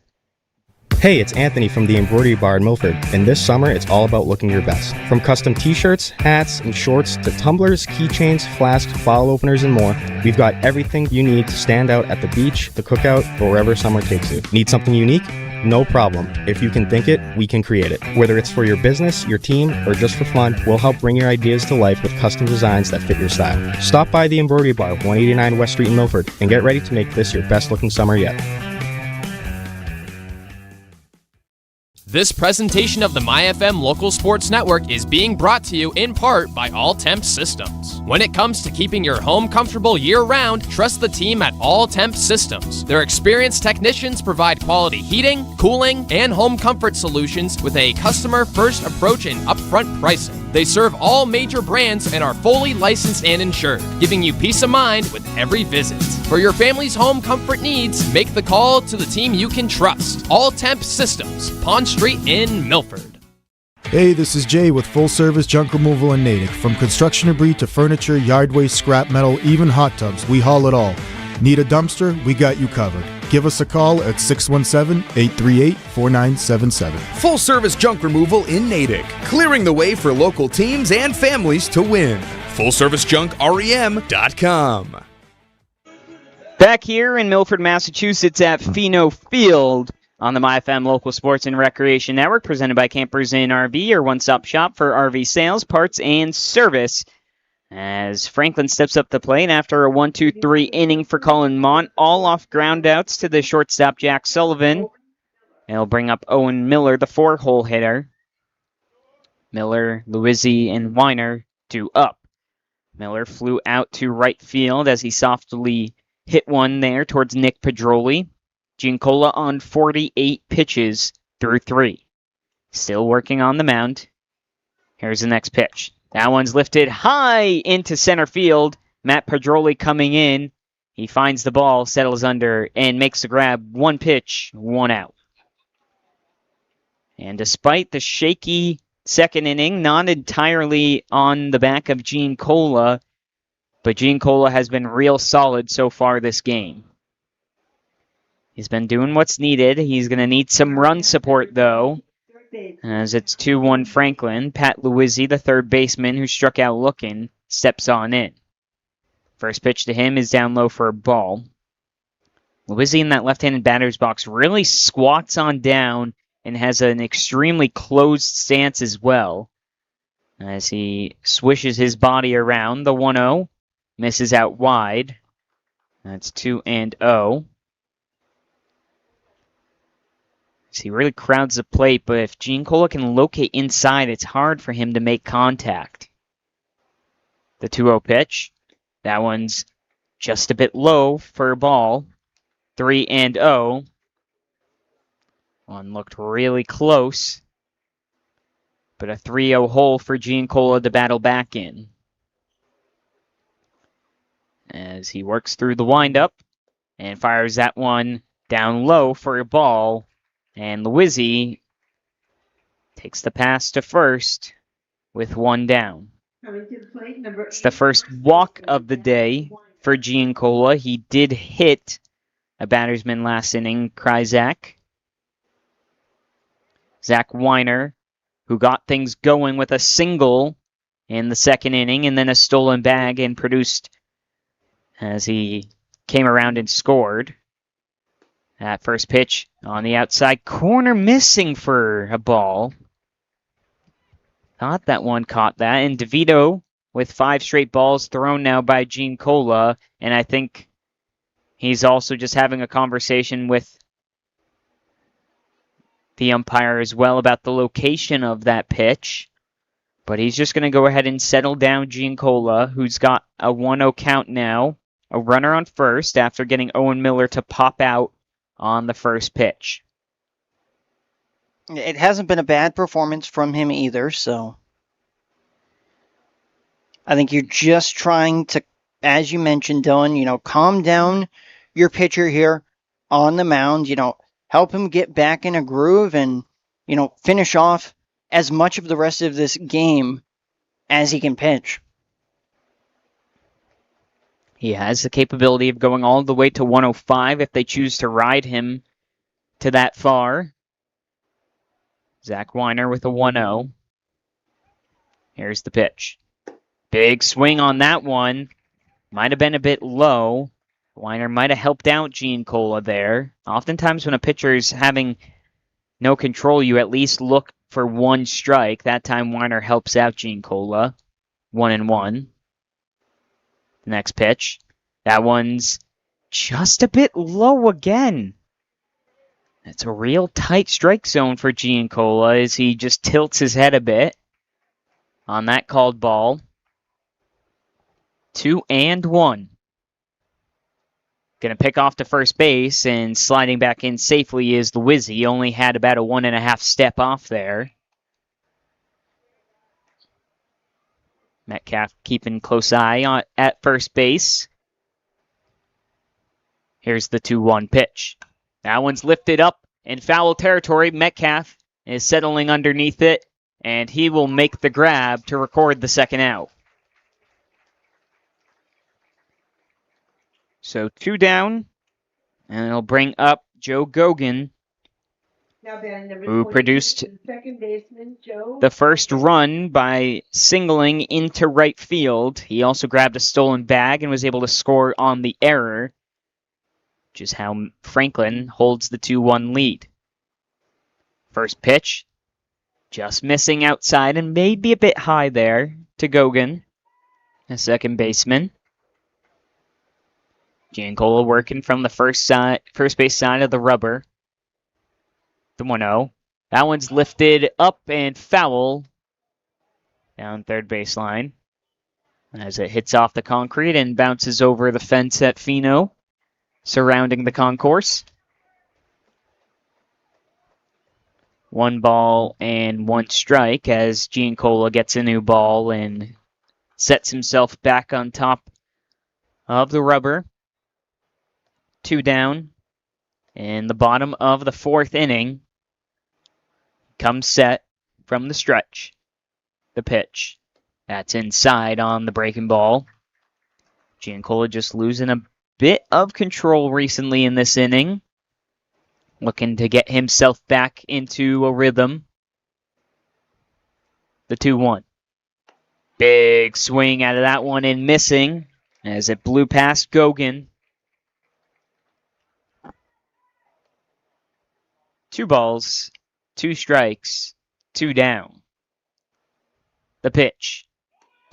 Hey, it's Anthony from the Embroidery Bar in Milford, and this summer it's all about looking your best. From custom t-shirts, hats, and shorts to tumblers, keychains, flasks, bottle openers, and more, we've got everything you need to stand out at the beach, the cookout, or wherever summer takes you. Need something unique? No problem. If you can think it, we can create it. Whether it's for your business, your team, or just for fun, we'll help bring your ideas to life with custom designs that fit your style. Stop by the Embroidery Bar, 189 West Street in Milford, and get ready to make this your best looking summer yet. This presentation of the MyFM Local Sports Network is being brought to you in part by All Temp Systems. When it comes to keeping your home comfortable year-round, trust the team at All Temp Systems. Their experienced technicians provide quality heating, cooling, and home comfort solutions with a customer-first approach and upfront pricing. They serve all major brands and are fully licensed and insured, giving you peace of mind with every visit. For your family's home comfort needs, make the call to the team you can trust. All Temp Systems, Pond Street in Milford. Hey, this is Jay with Full Service Junk Removal in Natick. From construction debris to furniture, yard waste, scrap metal, even hot tubs, we haul it all. Need a dumpster? We got you covered. Give us a call at 617-838-4977. Full service junk removal in Natick, clearing the way for local teams and families to win. FullServiceJunkREM.com. Back here in Milford, Massachusetts at Pheno Field on the MyFM Local Sports and Recreation Network, presented by Campers Inn RV, your one-stop shop for RV sales, parts, and service. As Franklin steps up the plate after a 1-2-3 inning for Colin Mont, all off ground outs to the shortstop Jack Sullivan. They'll bring up Owen Miller, the 4-hole hitter. Miller, Luizzi, and Weiner due up. Miller flew out to right field as he softly hit one there towards Nick Pedroli. Giancola on 48 pitches through 3. Still working on the mound. Here's the next pitch. That one's lifted high into center field. Matt Pedroli coming in. He finds the ball, settles under, and makes the grab. 1 pitch, 1 out. And despite the shaky second inning, not entirely on the back of Giancola, but Giancola has been real solid so far this game. He's been doing what's needed. He's going to need some run support, though, as it's 2-1 Franklin. Pat Luizzi, the third baseman who struck out looking, steps on in. First pitch to him is down low for a ball. Luizzi in that left-handed batter's box really squats on down and has an extremely closed stance as well. As he swishes his body around, the 1-0 misses out wide. That's 2-0. So he really crowds the plate, but if Giancola can locate inside, it's hard for him to make contact. The 2-0 pitch. That one's just a bit low for a ball. 3-0. One looked really close, but a 3-0 hole for Giancola to battle back in. As he works through the windup and fires that one down low for a ball. And Luizzi takes the pass to first with 1 down. It's the first walk of the day for Giancola. He did hit a battersman last inning, Kryzak. Zach Weiner, who got things going with a single in the second inning and then a stolen bag and produced as he came around and scored. That first pitch on the outside corner, missing for a ball. Thought that one caught that. And DeVito with 5 straight balls thrown now by Giancola. And I think he's also just having a conversation with the umpire as well about the location of that pitch. But he's just going to go ahead and settle down Giancola, who's got a 1-0 count now. A runner on first after getting Owen Miller to pop out on the first pitch. It hasn't been a bad performance from him either, so I think you're just trying to, as you mentioned, Dylan, calm down your pitcher here on the mound, help him get back in a groove and, finish off as much of the rest of this game as he can pitch. He has the capability of going all the way to 105 if they choose to ride him to that far. Zach Weiner with a 1-0. Here's the pitch. Big swing on that one. Might have been a bit low. Weiner might have helped out Giancola there. Oftentimes when a pitcher is having no control, you at least look for 1 strike. That time Weiner helps out Giancola. 1-1. Next pitch. That one's just a bit low again. It's a real tight strike zone for Giancola as he just tilts his head a bit on that called ball. 2-1. Going to pick off to first base, and sliding back in safely is Luizzi. He only had about a 1.5 step off there. Metcalf keeping close eye at first base. Here's the 2-1 pitch. That one's lifted up in foul territory. Metcalf is settling underneath it, and he will make the grab to record the second out. So 2 down, and it'll bring up Joe Gogan, who produced the first run by singling into right field. He also grabbed a stolen bag and was able to score on the error, which is how Franklin holds the 2-1 lead. First pitch, just missing outside and maybe a bit high there to Gogan, a second baseman. Giancola working from the first base side of the rubber. The 1-0. That one's lifted up and foul down third baseline as it hits off the concrete and bounces over the fence at Fino, surrounding the concourse. 1 ball and 1 strike as Giancola gets a new ball and sets himself back on top of the rubber. 2 down. In the bottom of the 4th inning, comes set from the stretch. The pitch. That's inside on the breaking ball. Giancola just losing a bit of control recently in this inning. Looking to get himself back into a rhythm. The 2-1. Big swing out of that one and missing as it blew past Gogan. 2 balls, 2 strikes, 2 down. The pitch.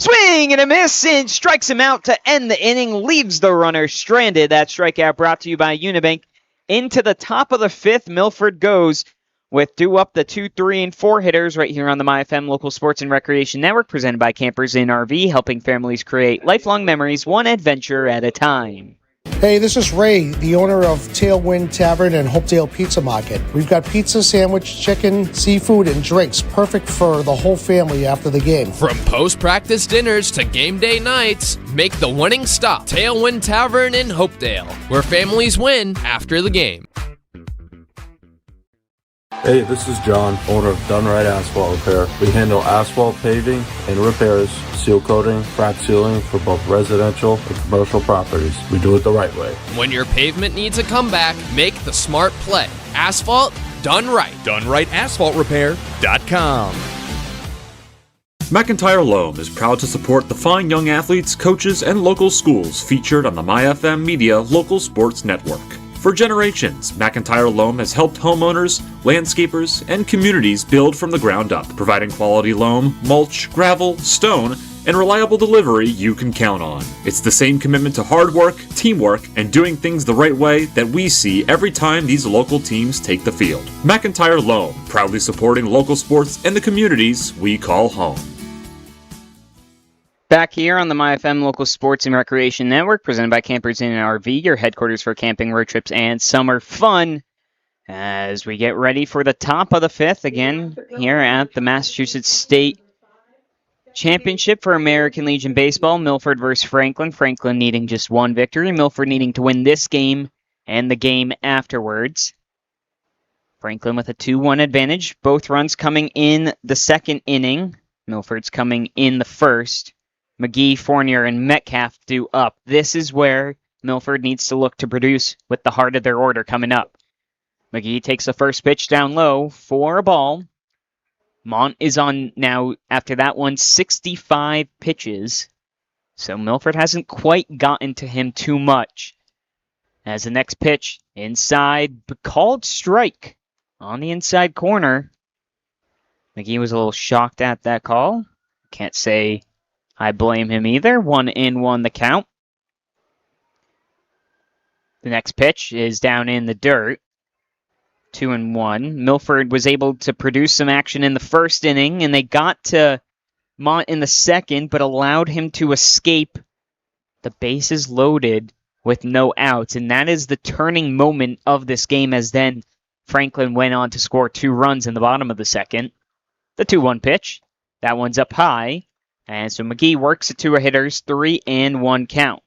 Swing and a miss and strikes him out to end the inning, leaves the runner stranded. That strikeout brought to you by Unibank. Into the top of the 5th, Milford goes with due up the 2, 3, and 4 hitters right here on the MyFM Local Sports and Recreation Network, presented by Campers Inn RV, helping families create lifelong memories, one adventure at a time. Hey, this is Ray, the owner of Tailwind Tavern and Hopedale Pizza Market. We've got pizza, sandwich, chicken, seafood, and drinks, perfect for the whole family after the game. From post-practice dinners to game day nights, make the winning stop Tailwind Tavern in Hopedale, where families win after the game. Hey, this is John, owner of Done Right Asphalt Repair. We handle asphalt paving and repairs, seal coating, crack sealing for both residential and commercial properties. We do it the right way. When your pavement needs a comeback, make the smart play. Asphalt done right. DoneRightAsphaltRepair.com. McIntyre Loam is proud to support the fine young athletes, coaches, and local schools featured on the MyFM Media Local Sports Network. For generations, McIntyre Loam has helped homeowners, landscapers, and communities build from the ground up, providing quality loam, mulch, gravel, stone, and reliable delivery you can count on. It's the same commitment to hard work, teamwork, and doing things the right way that we see every time these local teams take the field. McIntyre Loam, proudly supporting local sports and the communities we call home. Back here on the MyFM Local Sports and Recreation Network, presented by Campers Inn RV, your headquarters for camping, road trips, and summer fun. As we get ready for the top of the 5th again here at the Massachusetts State Championship for American Legion Baseball. Milford versus Franklin. Franklin needing just 1 victory. Milford needing to win this game and the game afterwards. Franklin with a 2-1 advantage. Both runs coming in the 2nd inning. Milford's coming in the 1st. McGee, Fournier, and Metcalf due up. This is where Milford needs to look to produce with the heart of their order coming up. McGee takes the first pitch down low for a ball. Mont is on now, after that one, 65 pitches. So Milford hasn't quite gotten to him too much. As the next pitch, inside, called strike on the inside corner. McGee was a little shocked at that call. Can't say I blame him either. 1-1 the count. The next pitch is down in the dirt. 2-1. Milford was able to produce some action in the 1st inning, and they got to Mont in the 2nd, but allowed him to escape the bases loaded with no outs. And that is the turning moment of this game, as then Franklin went on to score 2 runs in the bottom of the 2nd. The 2-1 pitch. That one's up high. And so McGee works it to a hitter's 3-1 count.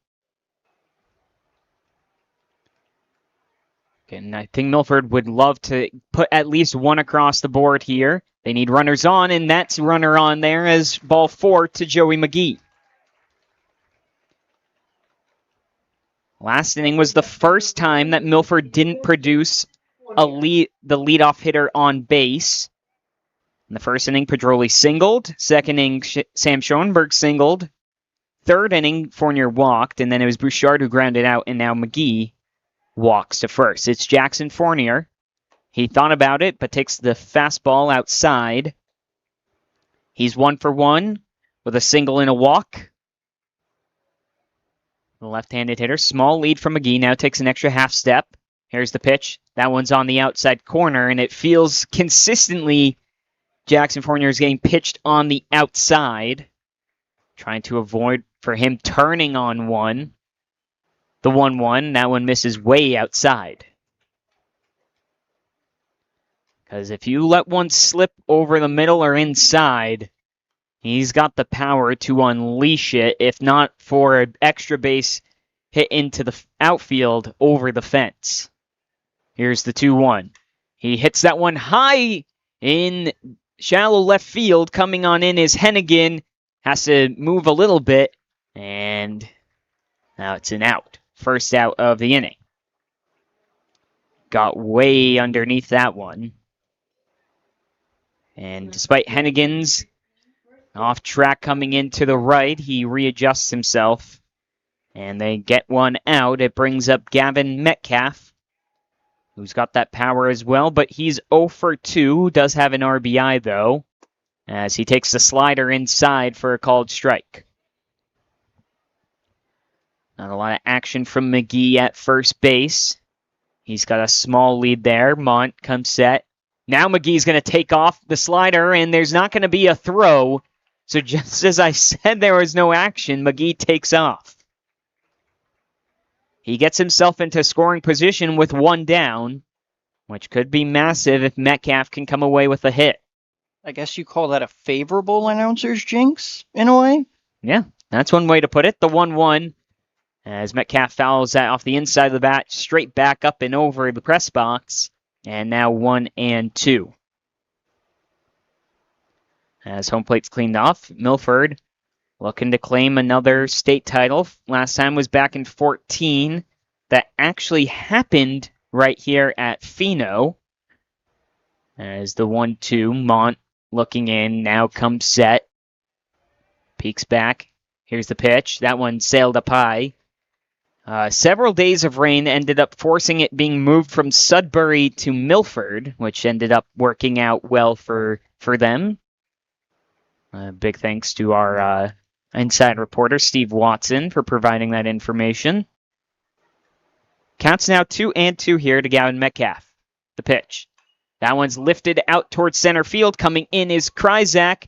And I think Milford would love to put at least 1 across the board here. They need runners on, and that's runner on there as ball 4 to Joey McGee. Last inning was the first time that Milford didn't produce the leadoff hitter on base. In the 1st inning, Pedroli singled. 2nd inning, Sam Schoenberg singled. 3rd inning, Fournier walked, and then it was Bouchard who grounded out, and now McGee walks to first. It's Jackson Fournier. He thought about it, but takes the fastball outside. He's 1 for 1 with a single and a walk. The left-handed hitter, small lead from McGee, now takes an extra half step. Here's the pitch. That one's on the outside corner, and it feels consistently Jackson Fournier is getting pitched on the outside, trying to avoid for him turning on one. The 1-1, that one misses way outside. Because if you let one slip over the middle or inside, he's got the power to unleash it, if not for an extra base hit into the outfield over the fence. Here's the 2-1. He hits that one high in shallow left field. Coming on in is Hennigan. Has to move a little bit, and now it's an out. First out of the inning. Got way underneath that one. And despite Hennigan's off track coming in to the right, he readjusts himself. And they get one out. It brings up Gavin Metcalf, who's got that power as well, but he's 0 for 2. Does have an RBI, though, as he takes the slider inside for a called strike. Not a lot of action from McGee at first base. He's got a small lead there. Mont comes set. Now McGee's going to take off the slider, and there's not going to be a throw. So just as I said there was no action, McGee takes off. He gets himself into scoring position with one down, which could be massive if Metcalf can come away with a hit. I guess you call that a favorable announcer's jinx, in a way? Yeah, that's one way to put it. The 1-1, as Metcalf fouls that off the inside of the bat, straight back up and over the press box. And now 1-2. As home plate's cleaned off, Milford looking to claim another state title. Last time was back in 2014. That actually happened right here at Pheno. As the 1-2, Mont looking in, now comes set. Peeks back. Here's the pitch. That one sailed up high. Several days of rain ended up forcing it being moved from Sudbury to Milford, which ended up working out well for them. Big thanks to our inside reporter, Steve Watson, for providing that information. Counts now 2-2 here to Gavin Metcalf. The pitch. That one's lifted out towards center field. Coming in is Kryzak.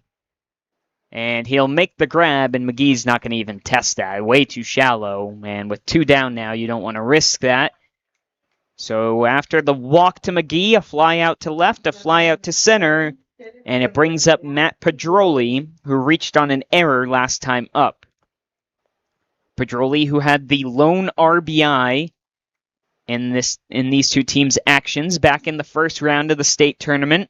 And he'll make the grab, and McGee's not going to even test that. Way too shallow, and with 2 down now, you don't want to risk that. So after the walk to McGee, a fly out to left, a fly out to center, and it brings up Matt Pedroli, who reached on an error last time up. Pedroli, who had the lone RBI in these two teams' actions back in the first round of the state tournament.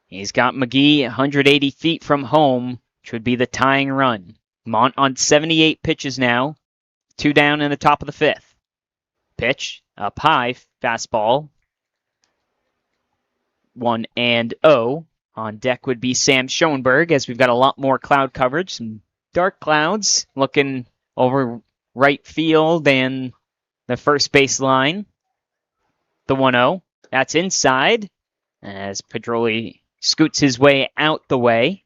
He's got McGee 180 feet from home, which would be the tying run. Mont on 78 pitches now. 2 down in the top of the 5th. Pitch, up high, fastball. 1-0. On deck would be Sam Schoenberg, as we've got a lot more cloud coverage. Some dark clouds looking over right field and the first base line. The 1-0. That's inside, as Pedroli scoots his way out the way.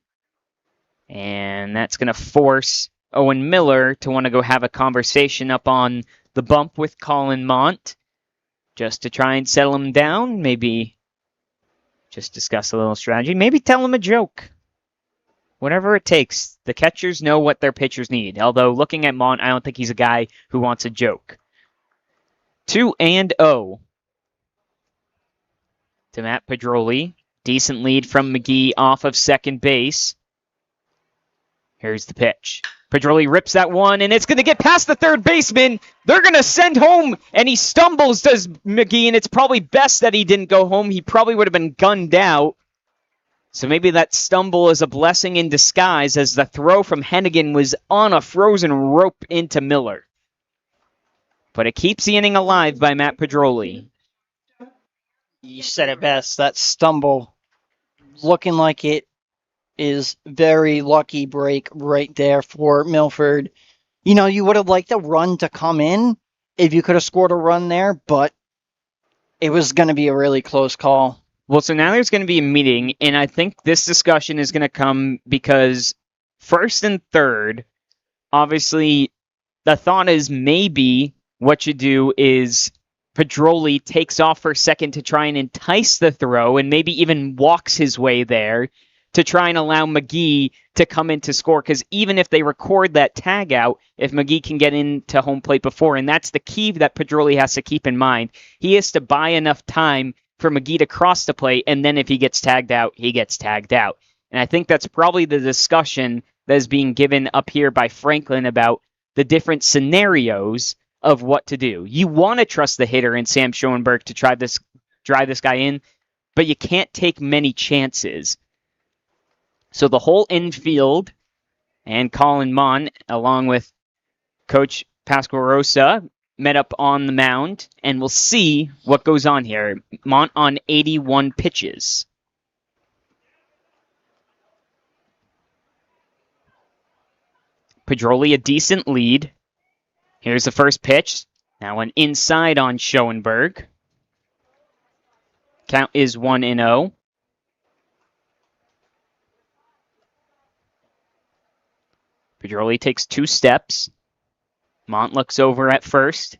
And that's going to force Owen Miller to want to go have a conversation up on the bump with Colin Mont, just to try and settle him down. Maybe just discuss a little strategy. Maybe tell him a joke. Whatever it takes. The catchers know what their pitchers need. Although, looking at Mont, I don't think he's a guy who wants a joke. 2-0 to Matt Pedroli. Decent lead from McGee off of second base. Here's the pitch. Pedroli rips that one, and it's going to get past the third baseman. They're going to send home, and he stumbles, does McGee, and it's probably best that he didn't go home. He probably would have been gunned out. So maybe that stumble is a blessing in disguise, as the throw from Hennigan was on a frozen rope into Miller. But it keeps the inning alive by Matt Pedroli. You said it best. That stumble looking like it is very lucky break right there for Milford. You know, you would have liked a run to come in if you could have scored a run there, but it was going to be a really close call. Well, so now there's going to be a meeting, and I think this discussion is going to come because first and third, obviously, the thought is maybe what you do is Pedroli takes off for a second to try and entice the throw and maybe even walks his way there to try and allow McGee to come in to score. Because even if they record that tag out, if McGee can get into home plate before, and that's the key that Pedroli has to keep in mind, he has to buy enough time for McGee to cross the plate, and then if he gets tagged out, he gets tagged out. And I think that's probably the discussion that is being given up here by Franklin about the different scenarios of what to do. You want to trust the hitter in Sam Schoenberg to drive this guy in, but you can't take many chances. So the whole infield and Colin Mon, along with Coach Pascal Rosa, met up on the mound, and we'll see what goes on here. Mont on 81 pitches. Pedroli, a decent lead. Here's the first pitch. Now an inside on Schoenberg. Count is 1-0. Pedroli takes 2 steps. Mont looks over at first.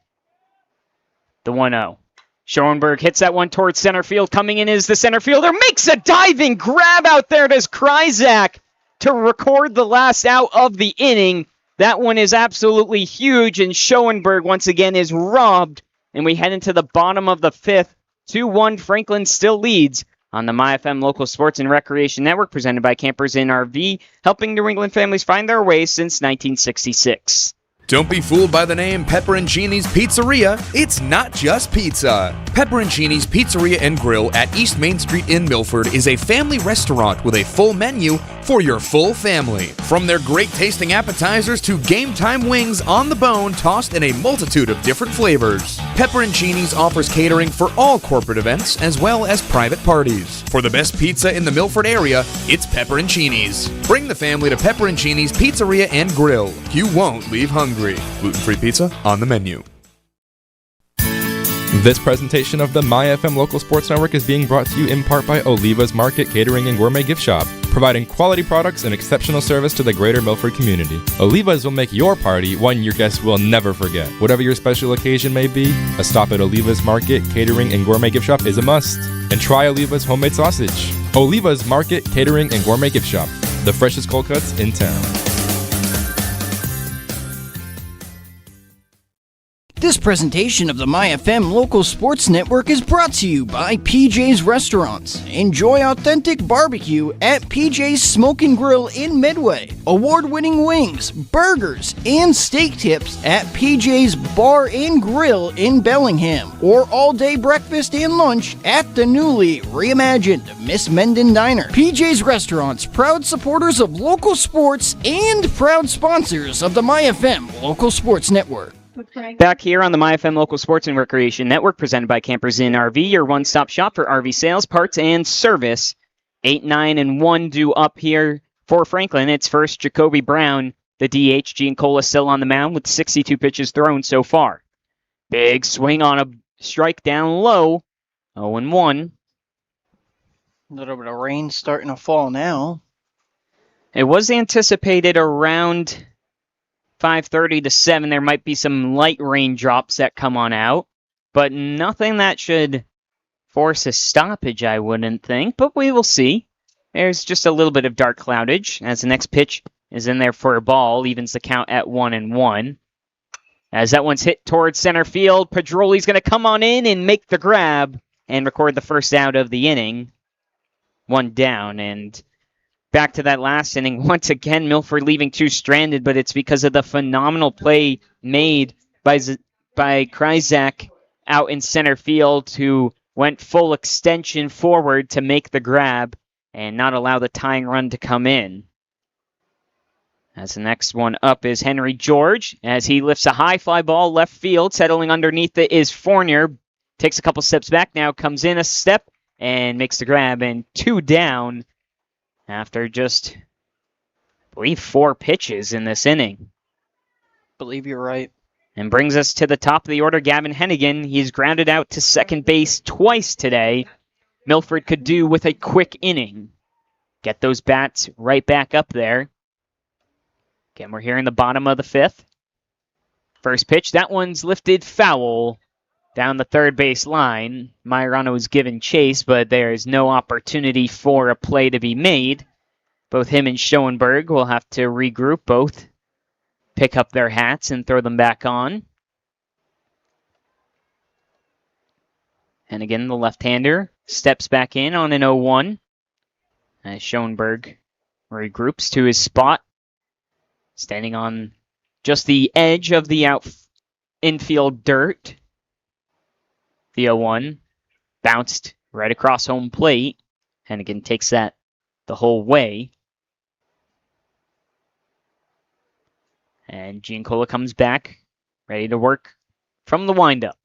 The 1-0. Schoenberg hits that one towards center field. Coming in is the center fielder. Makes a diving grab out there. Does Kryzak to record the last out of the inning. That one is absolutely huge, and Schoenberg once again is robbed. And we head into the bottom of the 5th. 2-1, Franklin still leads on the MyFM Local Sports and Recreation Network, presented by Campers Inn RV, helping New England families find their way since 1966. Don't be fooled by the name Pepperoncini's Pizzeria. It's not just pizza. Pepperoncini's Pizzeria and Grill at East Main Street in Milford is a family restaurant with a full menu for your full family. From their great tasting appetizers to game time wings on the bone tossed in a multitude of different flavors. Pepperoncini's offers catering for all corporate events as well as private parties. For the best pizza in the Milford area, it's Pepperoncini's. Bring the family to Pepperoncini's Pizzeria and Grill. You won't leave hungry. Gluten-free pizza on the menu. This presentation of the MyFM Local Sports Network is being brought to you in part by Oliva's Market Catering and Gourmet Gift Shop, providing quality products and exceptional service to the greater Milford community. Oliva's will make your party one your guests will never forget. Whatever your special occasion may be, a stop at Oliva's Market Catering and Gourmet Gift Shop is a must. And try Oliva's homemade sausage. Oliva's Market Catering and Gourmet Gift Shop, the freshest cold cuts in town. This presentation of the MyFM Local Sports Network is brought to you by PJ's Restaurants. Enjoy authentic barbecue at PJ's Smoke and Grill in Midway. Award-winning wings, burgers, and steak tips at PJ's Bar and Grill in Bellingham. Or all-day breakfast and lunch at the newly reimagined Miss Menden Diner. PJ's Restaurants, proud supporters of local sports and proud sponsors of the MyFM Local Sports Network. Back here on the MyFM Local Sports and Recreation Network, presented by Campers Inn RV, your one-stop shop for RV sales, parts, and service. 8, 9, and 1 due up here for Franklin. It's first Jacoby Brown, the DH. Giancola still on the mound with 62 pitches thrown so far. Big swing on a strike down low. 0-1. A little bit of rain starting to fall now. It was anticipated around 5:30 to 7, there might be some light raindrops that come on out, but nothing that should force a stoppage, I wouldn't think, but we will see. There's just a little bit of dark cloudage as the next pitch is in there for a ball, evens the count at 1-1. As that one's hit towards center field, Pedroli's going to come on in and make the grab and record the first out of the inning. 1 down, and back to that last inning. Once again, Milford leaving 2 stranded, but it's because of the phenomenal play made by Kryzak out in center field, who went full extension forward to make the grab and not allow the tying run to come in. As the next one up is Henry George, as he lifts a high fly ball left field. Settling underneath it is Fournier. Takes a couple steps back now, comes in a step, and makes the grab, and 2 down. After just, I believe, 4 pitches in this inning. Believe you're right. And brings us to the top of the order, Gavin Hennigan. He's grounded out to second base twice today. Milford could do with a quick inning. Get those bats right back up there. Again, we're here in the bottom of the 5th. First pitch, that one's lifted foul down the third base line. Majorano is given chase, but there is no opportunity for a play to be made. Both him and Schoenberg will have to regroup, both pick up their hats and throw them back on. And again, the left-hander steps back in on an 0-1 as Schoenberg regroups to his spot, standing on just the edge of the infield dirt. The 0-1 bounced right across home plate. Hennigan takes that the whole way. And Giancola comes back, ready to work from the windup.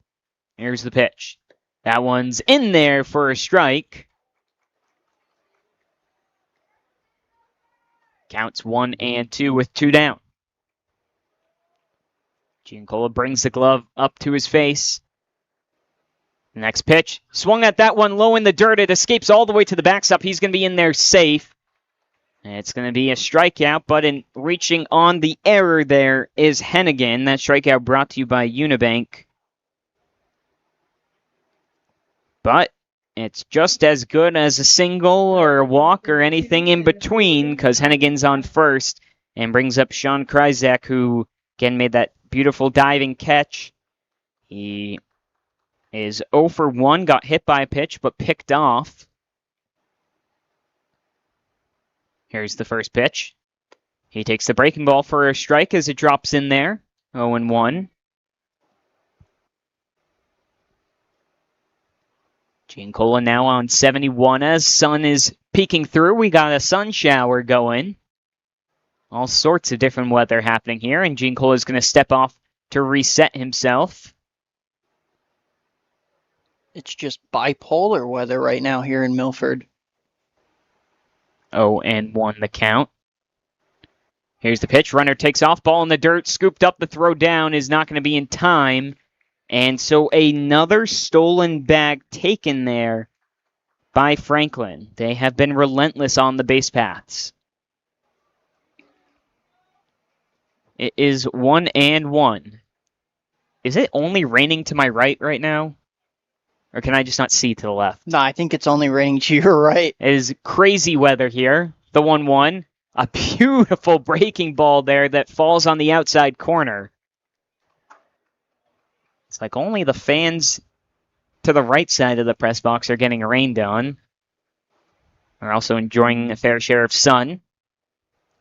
Here's the pitch. That one's in there for a strike. Counts 1-2 with 2 down. Giancola brings the glove up to his face. Next pitch. Swung at that one low in the dirt. It escapes all the way to the backstop. He's going to be in there safe. It's going to be a strikeout, but in reaching on the error there is Hennigan. That strikeout brought to you by Unibank. But it's just as good as a single or a walk or anything in between because Hennigan's on first and brings up Sean Kryzak, who again made that beautiful diving catch. He is 0 for 1, got hit by a pitch but picked off. Here's the first pitch. He takes the breaking ball for a strike as it drops in there. 0-1. Giancola now on 71 as sun is peeking through. We got a sun shower going. All sorts of different weather happening here, and Giancola is going to step off to reset himself. It's just bipolar weather right now here in Milford. 0-1 the count. Here's the pitch. Runner takes off. Ball in the dirt. Scooped up. The throw down is not going to be in time. And so another stolen bag taken there by Franklin. They have been relentless on the base paths. It is 1-1. Is it only raining to my right now? Or can I just not see to the left? No, I think it's only raining to your right. It is crazy weather here. The 1-1. A beautiful breaking ball there that falls on the outside corner. It's like only the fans to the right side of the press box are getting rained on. We're also enjoying a fair share of sun.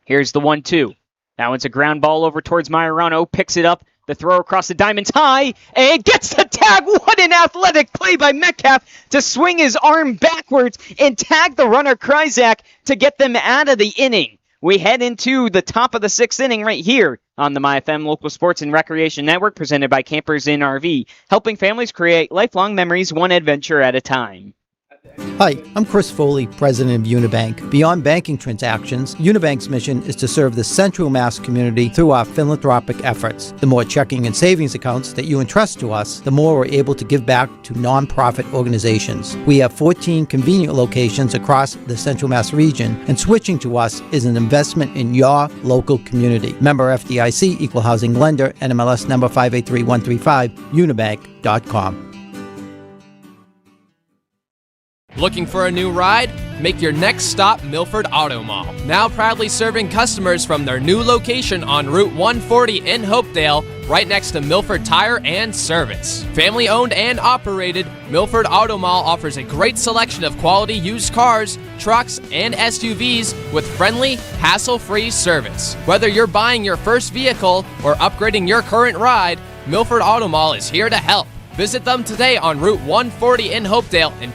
Here's the 1-2. That one's a ground ball over towards Majorano. Picks it up. The throw across the diamonds high and gets the tag. What an athletic play by Metcalf to swing his arm backwards and tag the runner Kryzak to get them out of the inning. We head into the top of the 6th inning right here on the MyFM Local Sports and Recreation Network, presented by Campers Inn RV, helping families create lifelong memories one adventure at a time. Hi, I'm Chris Foley, president of Unibank. Beyond banking transactions, Unibank's mission is to serve the Central Mass community through our philanthropic efforts. The more checking and savings accounts that you entrust to us, the more we're able to give back to nonprofit organizations. We have 14 convenient locations across the Central Mass region, and switching to us is an investment in your local community. Member FDIC, Equal Housing Lender, NMLS number 583135, unibank.com. Looking for a new ride? Make your next stop Milford Auto Mall. Now proudly serving customers from their new location on Route 140 in Hopedale, right next to Milford Tire and Service. Family owned and operated, Milford Auto Mall offers a great selection of quality used cars, trucks, and SUVs with friendly, hassle-free service. Whether you're buying your first vehicle or upgrading your current ride, Milford Auto Mall is here to help. Visit them today on Route 140 in Hopedale and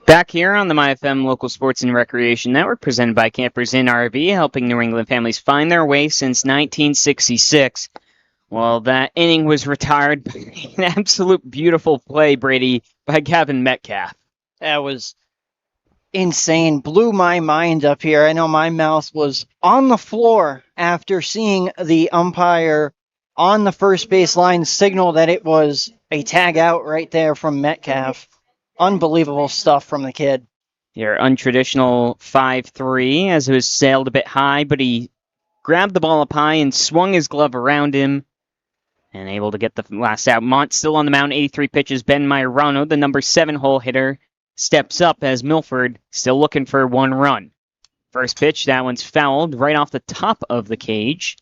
Back here on the MyFM Local Sports and Recreation Network, presented by Campers Inn RV, helping New England families find their way since 1966. Well, that inning was retired by an absolute beautiful play, Brady, by Gavin Metcalf. That was insane. Blew my mind up here. I know my mouth was on the floor after seeing the umpire on the first base line signal that it was a tag out right there from Metcalf. Unbelievable stuff from the kid. Your untraditional 5-3 as it was sailed a bit high, but he grabbed the ball up high and swung his glove around him and able to get the last out. Mont still on the mound, 83 pitches. Ben Majorano, the number 7 hole hitter, steps up as Milford still looking for 1 run. First pitch, that one's fouled right off the top of the cage.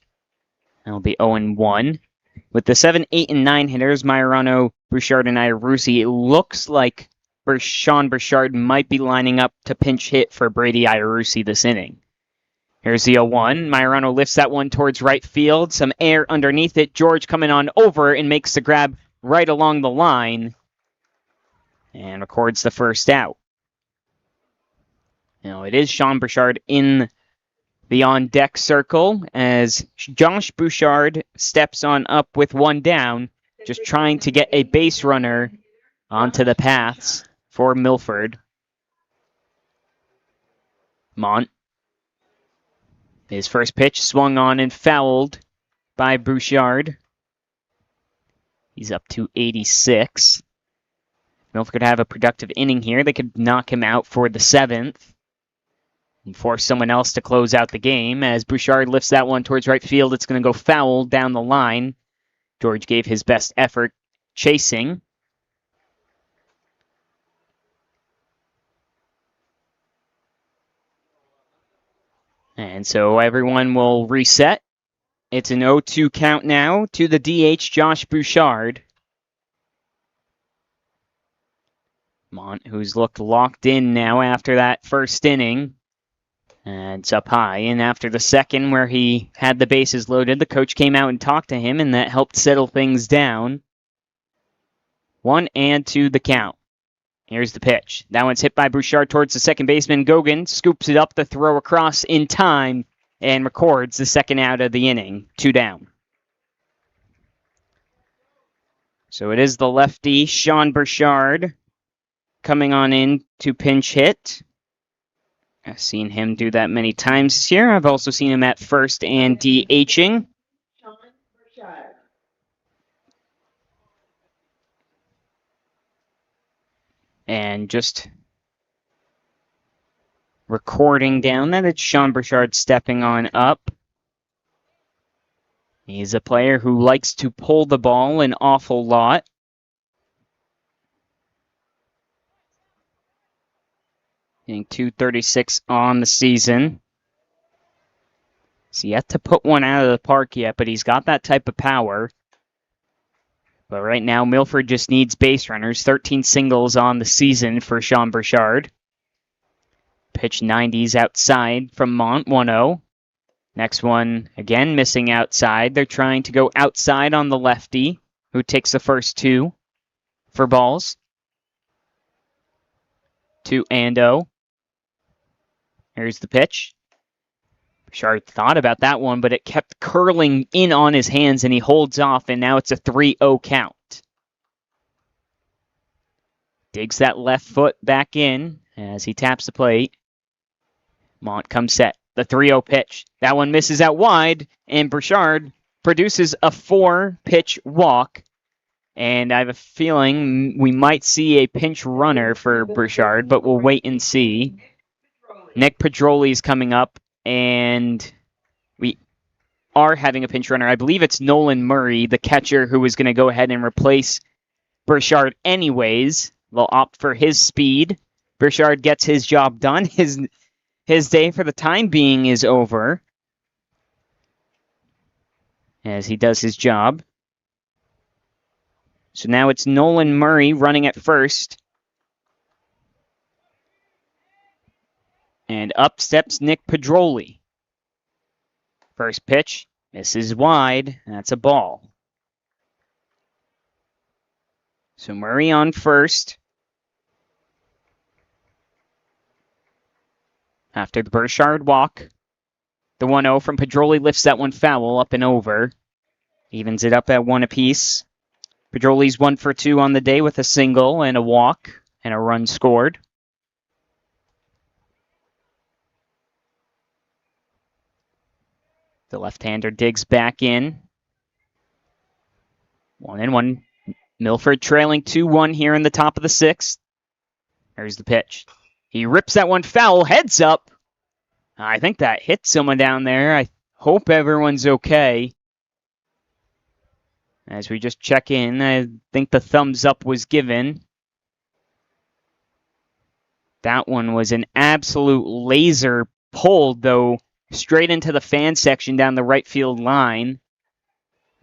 That'll be 0-1. With the 7, 8, and 9 hitters, Majorano, Bouchard, and Iarussi, it looks like Sean Bouchard might be lining up to pinch hit for Brady Iarussi this inning. Here's the 0-1. Majorano lifts that one towards right field. Some air underneath it. George coming on over and makes the grab right along the line and records the first out. Now it is Sean Burchard in the on-deck circle as Josh Bouchard steps on up with one down, just trying to get a base runner onto the paths for Milford. Mont. His first pitch swung on and fouled by Bouchard. He's up to 86. Milford could have a productive inning here. They could knock him out for the 7th and force someone else to close out the game. As Bouchard lifts that one towards right field, it's going to go foul down the line. George gave his best effort chasing. And so everyone will reset. It's an 0-2 count now to the DH, Josh Bouchard. Mont, who's looked locked in now after that first inning. And it's up high. And after the second, where he had the bases loaded, the coach came out and talked to him, and that helped settle things down. 1-2 the count. Here's the pitch. That one's hit by Bouchard towards the second baseman. Gogan scoops it up the throw across in time and records the second out of the inning. 2 down. So it is the lefty, Sean Burchard, coming on in to pinch hit. I've seen him do that many times this year. I've also seen him at first and DHing. And just recording down that it's Sean Burchard stepping on up. He's a player who likes to pull the ball an awful lot. Hitting .236 on the season. He's yet to put one out of the park yet, but he's got that type of power. But right now, Milford just needs base runners. 13 singles on the season for Sean Burchard. Pitch 90s outside from Mont, 1-0. Next one, again, missing outside. They're trying to go outside on the lefty, who takes the first 2 for balls. 2-0. Here's the pitch. Burchard thought about that one, but it kept curling in on his hands, and he holds off, and now it's a 3-0 count. Digs that left foot back in as he taps the plate. Mont comes set. The 3-0 pitch. That one misses out wide, and Burchard produces a 4-pitch walk. And I have a feeling we might see a pinch runner for Burchard, but we'll wait and see. Nick Pedroli is coming up. And we are having a pinch runner. I believe it's Nolan Murray, the catcher, who is going to go ahead and replace Burchard anyways. They'll opt for his speed. Burchard gets his job done. His day for the time being is over as he does his job. So now it's Nolan Murray running at first. And up steps Nick Pedroli. First pitch, misses wide. That's a ball. So Murray on first. After the Burchard walk, the 1-0 from Pedroli lifts that one foul up and over. Evens it up at 1 apiece. Pedroli's 1 for 2 on the day with a single and a walk and a run scored. The left-hander digs back in. 1-1. Milford trailing 2-1 here in the top of the 6th. There's the pitch. He rips that one foul, heads up. I think that hit someone down there. I hope everyone's okay. As we just check in, I think the thumbs up was given. That one was an absolute laser pulled, though, straight into the fan section down the right field line.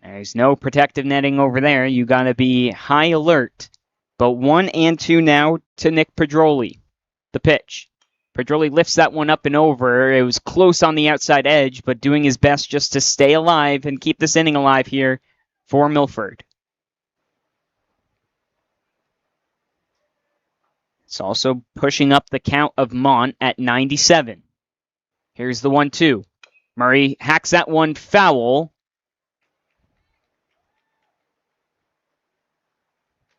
There's no protective netting over there. You got to be high alert. But 1-2 now to Nick Pedroli. The pitch. Pedroli lifts that one up and over. It was close on the outside edge, but doing his best just to stay alive and keep this inning alive here for Milford. It's also pushing up the count of Mont at 97. Here's the 1-2. Murray hacks that one foul.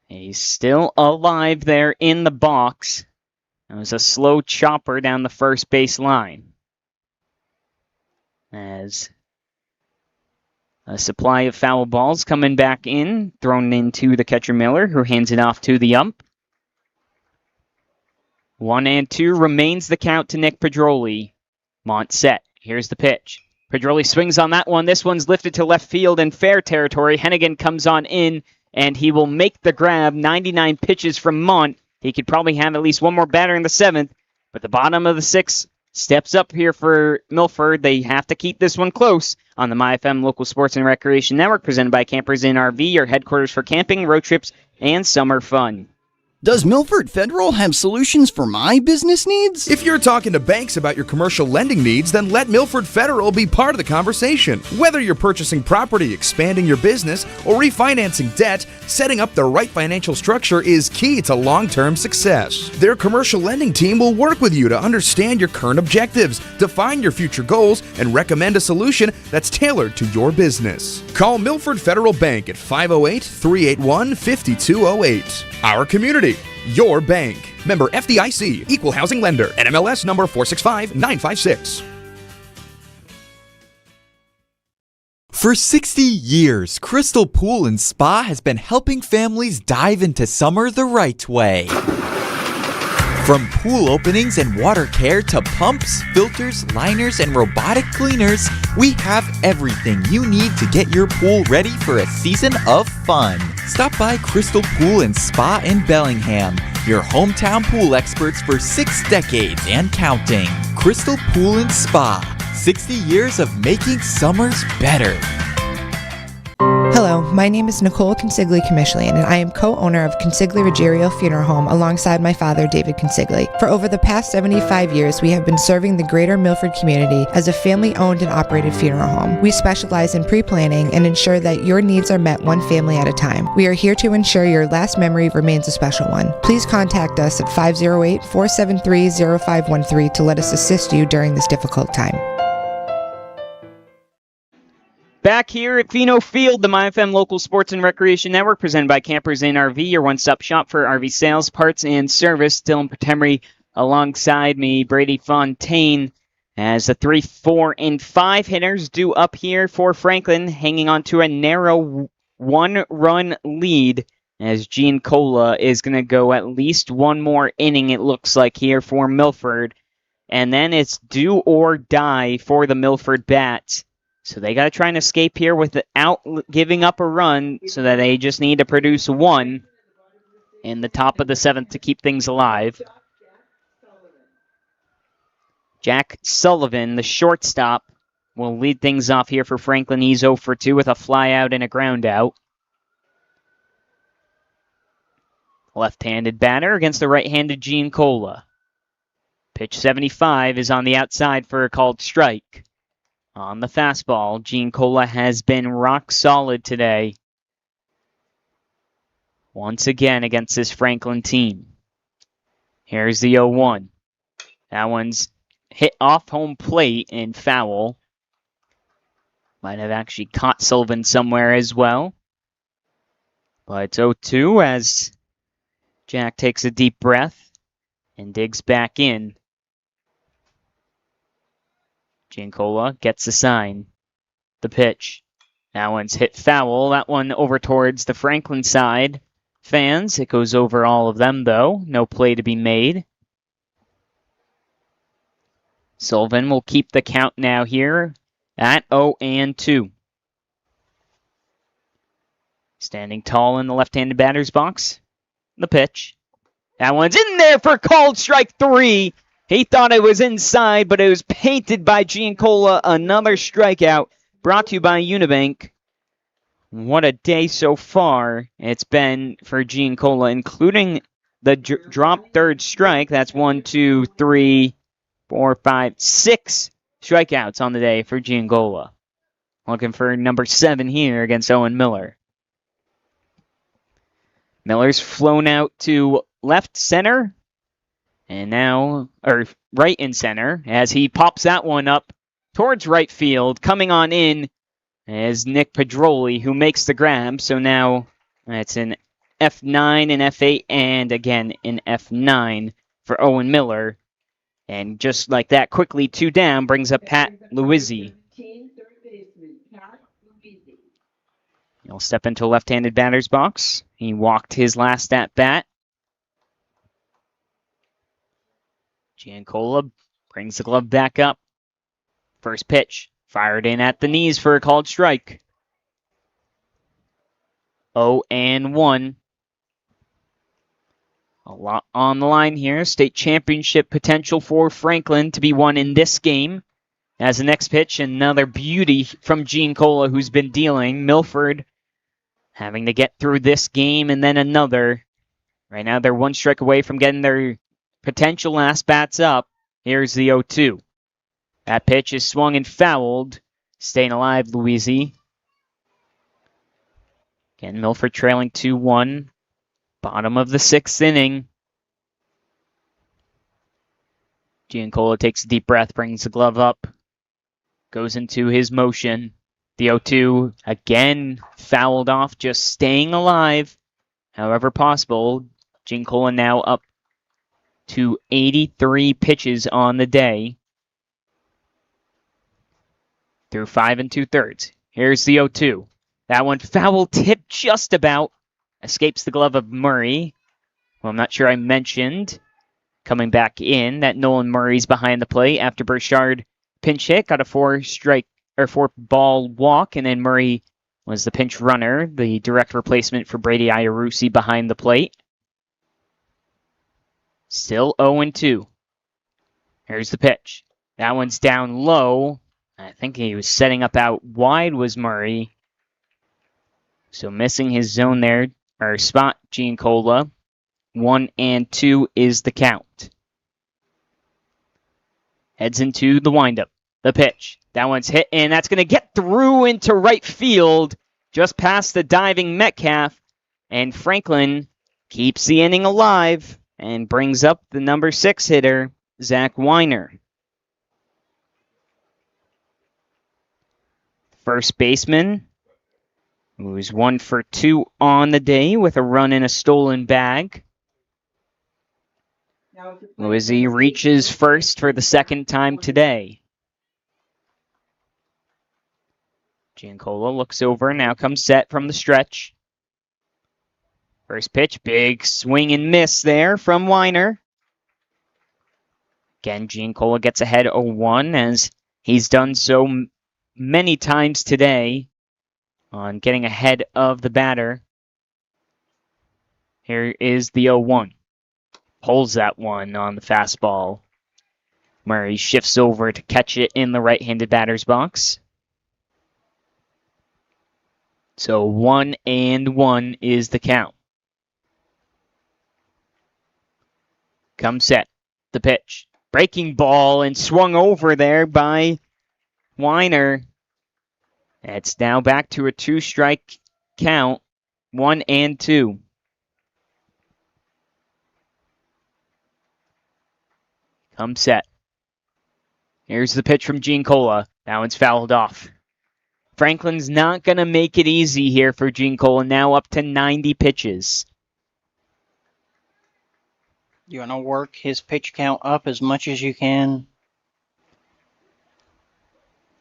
He's still alive there in the box. It was a slow chopper down the first base line. As a supply of foul balls coming back in, thrown into the catcher Miller, who hands it off to the ump. 1-2 remains the count to Nick Pedroli. Mont set. Here's the pitch. Pedroli swings on that one. This one's lifted to left field in fair territory. Hennigan comes on in, and he will make the grab. 99 pitches from Mont. He could probably have at least one more batter in the 7th, but the bottom of the 6th steps up here for Milford. They have to keep this one close on the MyFM Local Sports and Recreation Network, presented by Campers Inn RV, your headquarters for camping, road trips, and summer fun. Does Milford Federal have solutions for my business needs? If you're talking to banks about your commercial lending needs, then let Milford Federal be part of the conversation. Whether you're purchasing property, expanding your business, or refinancing debt, setting up the right financial structure is key to long-term success. Their commercial lending team will work with you to understand your current objectives, define your future goals, and recommend a solution that's tailored to your business. Call Milford Federal Bank at 508-381-5208. Our community, your bank. Member FDIC, Equal Housing Lender, NMLS number 465956. For 60 years, Crystal Pool and Spa has been helping families dive into summer the right way. From pool openings and water care to pumps, filters, liners, and robotic cleaners, we have everything you need to get your pool ready for a season of fun. Stop by Crystal Pool and Spa in Bellingham, your hometown pool experts for 6 decades and counting. Crystal Pool and Spa, 60 years of making summers better. Hello, my name is Nicole Consigli Commischlian, and I am co-owner of Consigli Ruggiero Funeral Home alongside my father, David Consigli. For over the past 75 years, we have been serving the greater Milford community as a family-owned and operated funeral home. We specialize in pre-planning and ensure that your needs are met one family at a time. We are here to ensure your last memory remains a special one. Please contact us at 508-473-0513 to let us assist you during this difficult time. Back here at Pheno Field, the MyFM Local Sports and Recreation Network, presented by Campers Inn RV, your one-stop shop for RV sales, parts, and service. Dylan Patemry alongside me, Brady Fontaine, as the 3, 4, and 5 hitters due up here for Franklin, hanging on to a narrow 1-run lead, as Giancola is going to go at least one more inning, it looks like, here for Milford. And then it's do or die for the Milford Bats. So they got to try and escape here without giving up a run, so that they just need to produce one in the top of the 7th to keep things alive. Jack Sullivan, the shortstop, will lead things off here for Franklin. He's 0 for 2 with a fly out and a ground out. Left-handed batter against the right-handed Giancola. Pitch 75 is on the outside for a called strike. On the fastball, Giancola has been rock solid today. Once again against this Franklin team. Here's the 0-1. That one's hit off home plate and foul. Might have actually caught Sullivan somewhere as well. But it's 0-2 as Jack takes a deep breath and digs back in. Giancola gets the sign. The pitch. That one's hit foul. That one over towards the Franklin side. Fans, it goes over all of them, though. No play to be made. Sullivan will keep the count now here at 0-2. Standing tall in the left-handed batter's box. The pitch. That one's in there for called strike 3. He thought it was inside, but it was painted by Giancola. Another strikeout brought to you by Unibank. What a day so far it's been for Giancola, including the drop third strike. That's 1, 2, 3, 4, 5, 6 strikeouts on the day for Giancola. Looking for number 7 here against Owen Miller. Miller's flown out to left center. And now, or right in center, as he pops that one up towards right field. Coming on in is Nick Pedroli, who makes the grab. So now it's an F9 and F8, and again an F9 for Owen Miller. And just like that, quickly 2 down, brings up Pat Luizzi. He'll step into a left-handed batter's box. He walked his last at-bat. Giancola brings the glove back up. First pitch, fired in at the knees for a called strike. 0-1. A lot on the line here. State championship potential for Franklin to be won in this game. As the next pitch, another beauty from Giancola, who's been dealing. Milford having to get through this game and then another. Right now they're 1 strike away from getting their potential last bats up. Here's the 0-2. That pitch is swung and fouled. Staying alive, Luizzi. Again, Milford trailing 2-1. Bottom of the 6th inning. Giancola takes a deep breath, brings the glove up. Goes into his motion. The 0-2 again fouled off, just staying alive. However possible. Giancola now up to 83 pitches on the day. Through 5 2/3. Here's the 0-2. That one foul tipped just about. Escapes the glove of Murray. Well, I'm not sure I mentioned coming back in that Nolan Murray's behind the plate after Burchard pinch hit, got a 4-ball walk, and then Murray was the pinch runner, the direct replacement for Brady Iarusi behind the plate. Still 0-2. Here's the pitch. That one's down low. I think he was setting up out wide was Murray. So missing his zone there, or spot, Giancola. 1-2 is the count. Heads into the windup. The pitch. That one's hit, and that's going to get through into right field, just past the diving Metcalf. And Franklin keeps the inning alive and brings up the number 6 hitter, Zach Weiner. First baseman, who's 1 for 2 on the day with a run and a stolen bag. Luizzi reaches first for the 2nd time today. Giancola looks over, now comes set from the stretch. First pitch, big swing and miss there from Weiner. Again, Giancola gets ahead 0-1 as he's done so many times today on getting ahead of the batter. Here is the 0-1. Pulls that one on the fastball. Murray shifts over to catch it in the right-handed batter's box. So 1-1 is the count. Come set. The pitch. Breaking ball and swung over there by Weiner. It's now back to a 2-strike count. 1-2. Come set. Here's the pitch from Giancola. That one's fouled off. Franklin's not going to make it easy here for Giancola, now up to 90 pitches. You want to work his pitch count up as much as you can.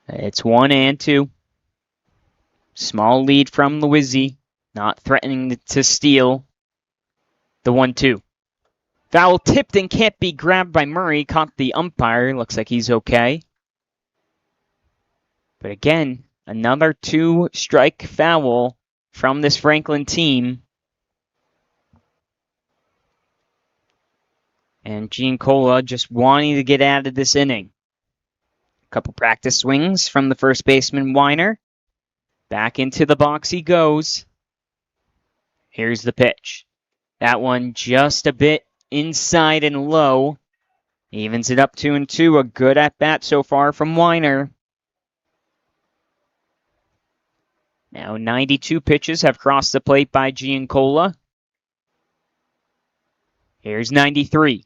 It's 1-2. Small lead from Luizzi, not threatening to steal. The 1-2. Foul tipped and can't be grabbed by Murray. Caught the umpire. Looks like he's okay. But again, another 2-strike foul from this Franklin team. And Giancola just wanting to get out of this inning. A couple practice swings from the first baseman, Weiner. Back into the box he goes. Here's the pitch. That one just a bit inside and low. Evens it up 2-2. A good at-bat so far from Weiner. Now 92 pitches have crossed the plate by Giancola. Here's 93.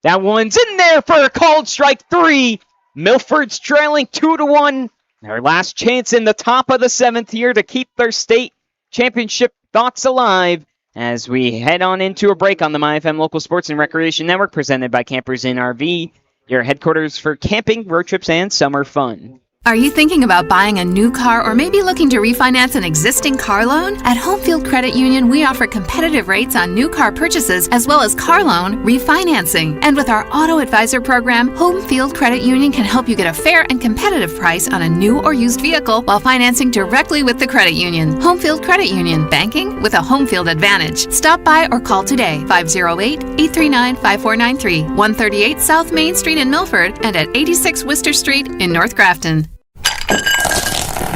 That one's in there for a called strike 3. Milford's trailing 2-1. Their last chance in the top of the 7th here to keep their state championship thoughts alive as we head on into a break on the MyFM Local Sports and Recreation Network presented by Campers Inn RV, your headquarters for camping, road trips, and summer fun. Are you thinking about buying a new car or maybe looking to refinance an existing car loan? At Homefield Credit Union, we offer competitive rates on new car purchases as well as car loan refinancing. And with our Auto Advisor program, Homefield Credit Union can help you get a fair and competitive price on a new or used vehicle while financing directly with the credit union. Homefield Credit Union, banking with a Homefield advantage. Stop by or call today, 508-839-5493, 138 South Main Street in Milford and at 86 Worcester Street in North Grafton.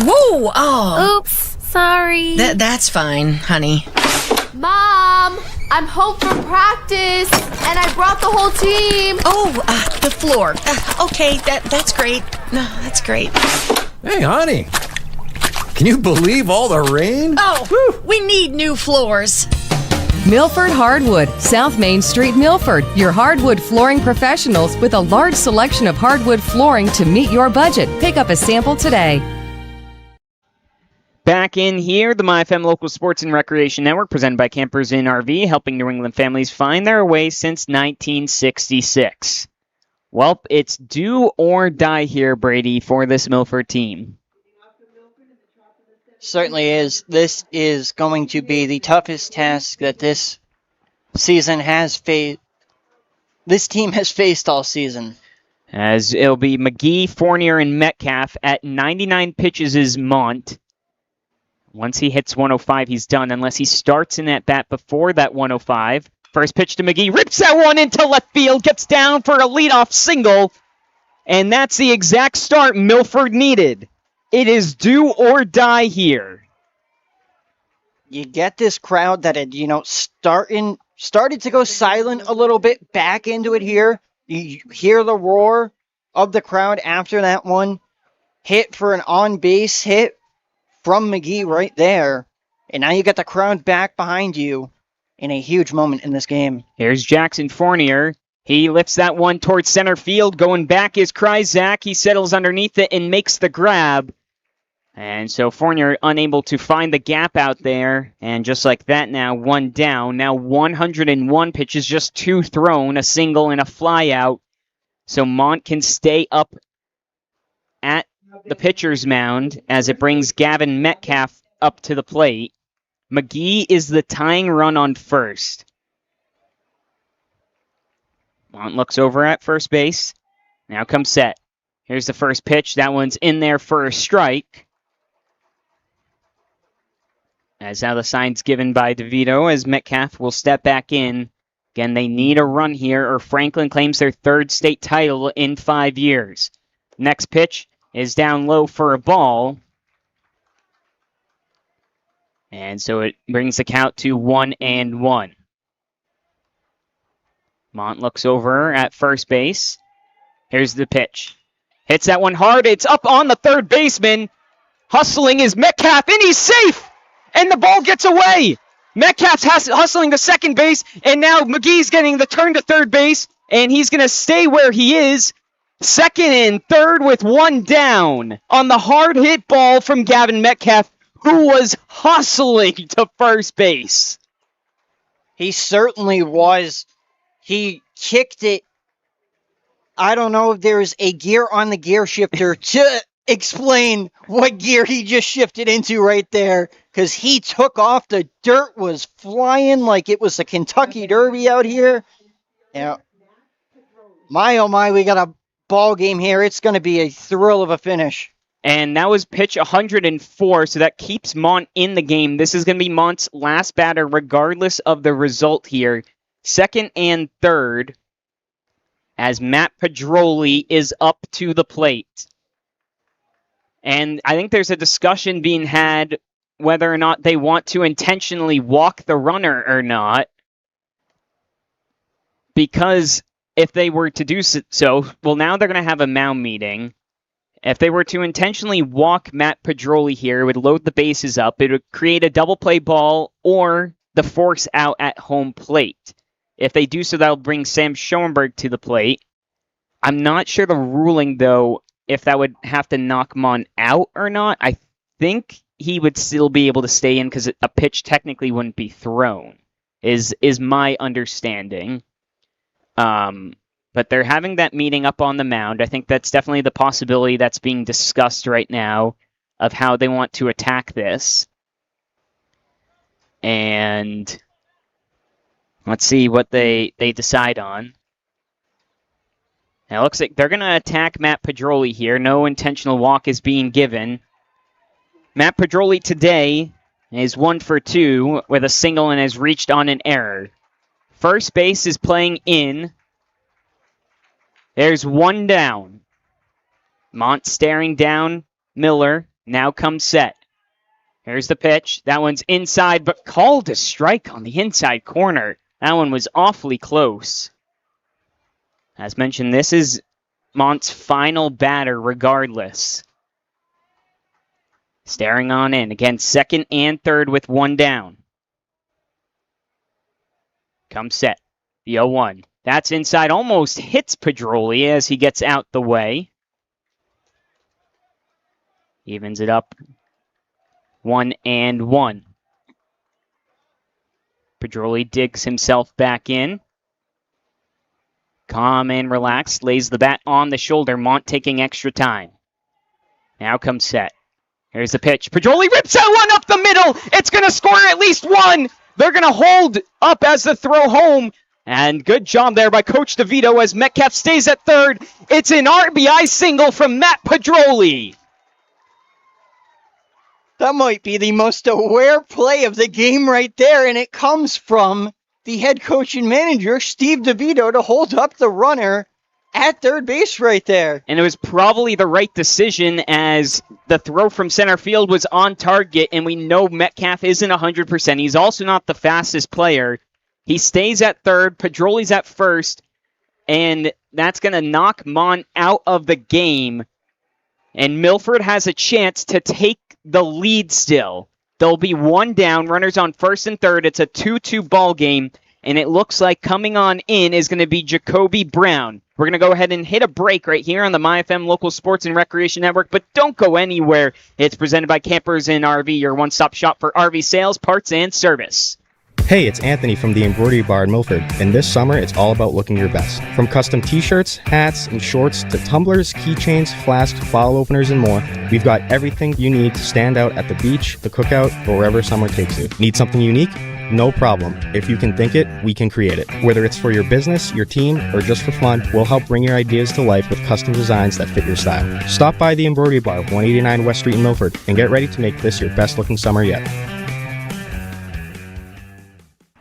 Whoa! Oh. Oops, sorry. That's fine, honey. Mom, I'm home from practice, and I brought the whole team. Oh, the floor. Okay, that's great. No, that's great. Hey, honey. Can you believe all the rain? Oh, we need new floors. Milford Hardwood, South Main Street, Milford. Your hardwood flooring professionals with a large selection of hardwood flooring to meet your budget. Pick up a sample today. Back in here, the MyFM Local Sports and Recreation Network, presented by Campers Inn RV, helping New England families find their way since 1966. Well, it's do or die here, Brady, for this Milford team. Certainly is. This is going to be the toughest task that this season has faced. This team has faced all season. As it'll be McGee, Fournier, and Metcalf. At 99 pitches is Mont. Once he hits 105, he's done, unless he starts in that bat before that 105. First pitch to McGee, rips that one into left field, gets down for a leadoff single, and that's the exact start Milford needed. It is do or die here. You get this crowd that had, started to go silent a little bit, back into it here. You hear the roar of the crowd after that one. Hit for an on-base hit from McGee right there. And now you got the crowd back behind you in a huge moment in this game. Here's Jackson Fournier. He lifts that one towards center field. Going back is Kryzak. He settles underneath it and makes the grab. And so Fournier unable to find the gap out there. And just like that now, one down. Now 101 pitches, just 2 thrown, a single and a fly out. So Mont can stay up at the pitcher's mound as it brings Gavin Metcalf up to the plate. McGee is the tying run on first. Mont looks over at first base. Now comes set. Here's the first pitch. That one's in there for a strike. As now the sign's given by DeVito as Metcalf will step back in. Again, they need a run here or Franklin claims their 3rd state title in 5 years. Next pitch is down low for a ball. And so it brings the count to 1-1. Mont looks over at first base. Here's the pitch. Hits that one hard. It's up on the third baseman. Hustling is Metcalf, and he's safe! And the ball gets away! Metcalf's hustling to second base, and now McGee's getting the turn to third base, and he's going to stay where he is. Second and third with one down on the hard hit ball from Gavin Metcalf, who was hustling to first base. He certainly was. He kicked it. I don't know if there's a gear on the gear shifter to explain what gear he just shifted into right there, because he took off. The dirt was flying like it was the Kentucky Derby out here. Yeah. My, oh my, we got a ball game here. It's going to be a thrill of a finish. And that was pitch 104, so that keeps Mont in the game. This is going to be Mont's last batter, regardless of the result here. Second and third, as Matt Pedroli is up to the plate. And I think there's a discussion being had whether or not they want to intentionally walk the runner or not. Because if they were to do so, well, now they're going to have a mound meeting. If they were to intentionally walk Matt Pedroli here, it would load the bases up. It would create a double play ball or the force out at home plate. If they do so, that'll bring Sam Schoenberg to the plate. I'm not sure the ruling, though, if that would have to knock Mon out or not. I think he would still be able to stay in because a pitch technically wouldn't be thrown, is my understanding. But they're having that meeting up on the mound. I think that's definitely the possibility that's being discussed right now of how they want to attack this. And let's see what they decide on. Now, it looks like they're going to attack Matt Pedroli here. No intentional walk is being given. Matt Pedroli today is 1 for 2 with a single and has reached on an error. First base is playing in. There's one down. Mont staring down Miller. Now comes set. Here's the pitch. That one's inside, but called a strike on the inside corner. That one was awfully close. As mentioned, this is Mont's final batter regardless. Staring on in. Again, second and third with one down. Comes set. The 0-1. That's inside. Almost hits Pedroli as he gets out the way. Evens it up. 1-1. Pedroli digs himself back in. Calm and relaxed. Lays the bat on the shoulder. Mont taking extra time. Now comes set. Here's the pitch. Pedroli rips that one up the middle. It's going to score at least one. They're going to hold up as the throw home. And good job there by Coach DeVito as Metcalf stays at third. It's an RBI single from Matt Pedroli. That might be the most aware play of the game right there, and it comes from the head coach and manager, Steve DeVito, to hold up the runner at third base right there. And it was probably the right decision as the throw from center field was on target, and we know Metcalf isn't 100%. He's also not the fastest player. He stays at third, Pedroli's at first, and that's going to knock Mon out of the game. And Milford has a chance to take the lead still. There'll be one down, runners on first and third. It's a 2-2 ball game, and it looks like coming on in is going to be Jacoby Brown. We're going to go ahead and hit a break right here on the MyFM Local Sports and Recreation Network, but don't go anywhere. It's presented by Campers Inn RV, your one-stop shop for RV sales, parts, and service. Hey, it's Anthony from the Embroidery Bar in Milford, and this summer it's all about looking your best. From custom t-shirts, hats, and shorts to tumblers, keychains, flasks, bottle openers, and more, we've got everything you need to stand out at the beach, the cookout, or wherever summer takes you. Need something unique? No problem. If you can think it, we can create it. Whether it's for your business, your team, or just for fun, we'll help bring your ideas to life with custom designs that fit your style. Stop by the Embroidery Bar, 189 West Street in Milford, and get ready to make this your best looking summer yet.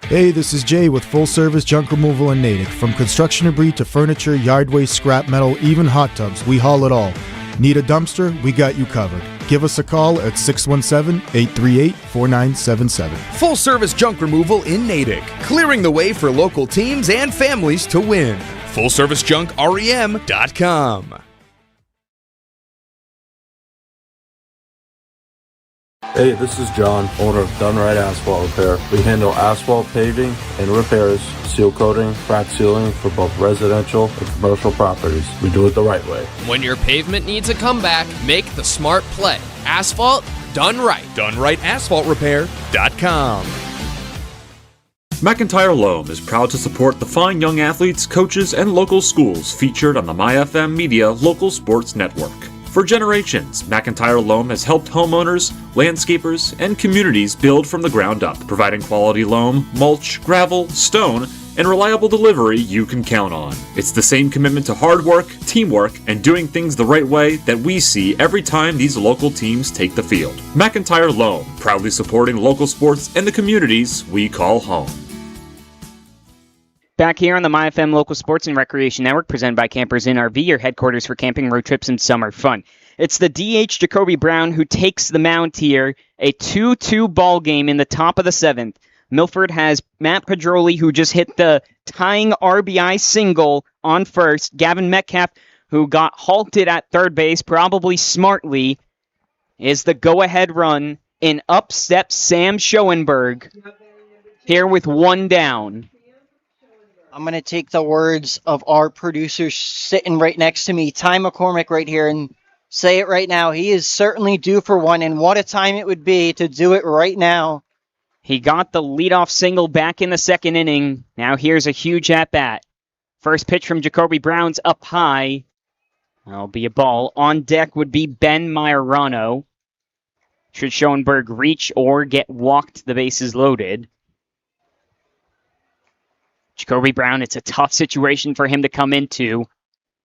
Hey, this is Jay with Full Service Junk Removal in Natick. From construction debris to furniture, yard waste, scrap metal, even hot tubs, we haul it all. Need a dumpster? We got you covered. Give us a call at 617-838-4977. Full service junk removal in Natick, clearing the way for local teams and families to win. FullServiceJunkREM.com. Hey, this is John, owner of Done Right Asphalt Repair. We handle asphalt paving and repairs, seal coating, crack sealing for both residential and commercial properties. We do it the right way. When your pavement needs a comeback, make the smart play. Asphalt done right. DoneRightAsphaltRepair.com. McIntyre Loam is proud to support the fine young athletes, coaches, and local schools featured on the MyFM Media Local Sports Network. For generations, McIntyre Loam has helped homeowners, landscapers, and communities build from the ground up, providing quality loam, mulch, gravel, stone, and reliable delivery you can count on. It's the same commitment to hard work, teamwork, and doing things the right way that we see every time these local teams take the field. McIntyre Loam, proudly supporting local sports and the communities we call home. Back here on the MyFM Local Sports and Recreation Network, presented by Campers Inn RV, your headquarters for camping, road trips, and summer fun. It's the DH Jacoby Brown who takes the mound here. A 2-2 ball game in the top of the seventh. Milford has Matt Pedroli, who just hit the tying RBI single on first. Gavin Metcalf, who got halted at third base, probably smartly, is the go-ahead run. And up steps Sam Schoenberg here with one down. I'm going to take the words of our producer sitting right next to me, Ty McCormick, right here, and say it right now. He is certainly due for one, and what a time it would be to do it right now. He got the leadoff single back in the second inning. Now here's a huge at-bat. First pitch from Jacoby Brown's up high. That'll be a ball. On deck would be Ben Majorano. Should Schoenberg reach or get walked, the bases loaded. Jacoby Brown, it's a tough situation for him to come into.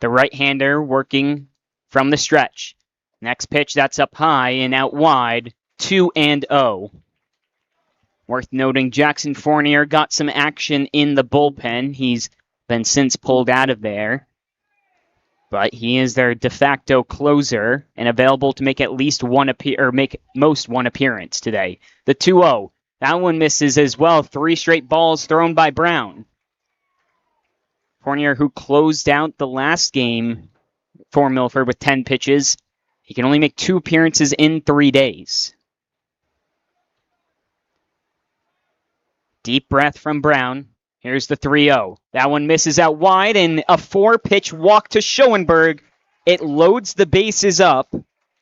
The right-hander working from the stretch. Next pitch, that's up high and out wide. 2-0. Worth noting, Jackson Fournier got some action in the bullpen. He's been since pulled out of there. But he is their de facto closer and available to make at least make most one appearance today. The 2-0. That one misses as well. 3 straight balls thrown by Brown. Fournier, who closed out the last game for Milford with 10 pitches. He can only make 2 appearances in 3 days. Deep breath from Brown. Here's the 3-0. That one misses out wide, and a 4-pitch walk to Schoenberg. It loads the bases up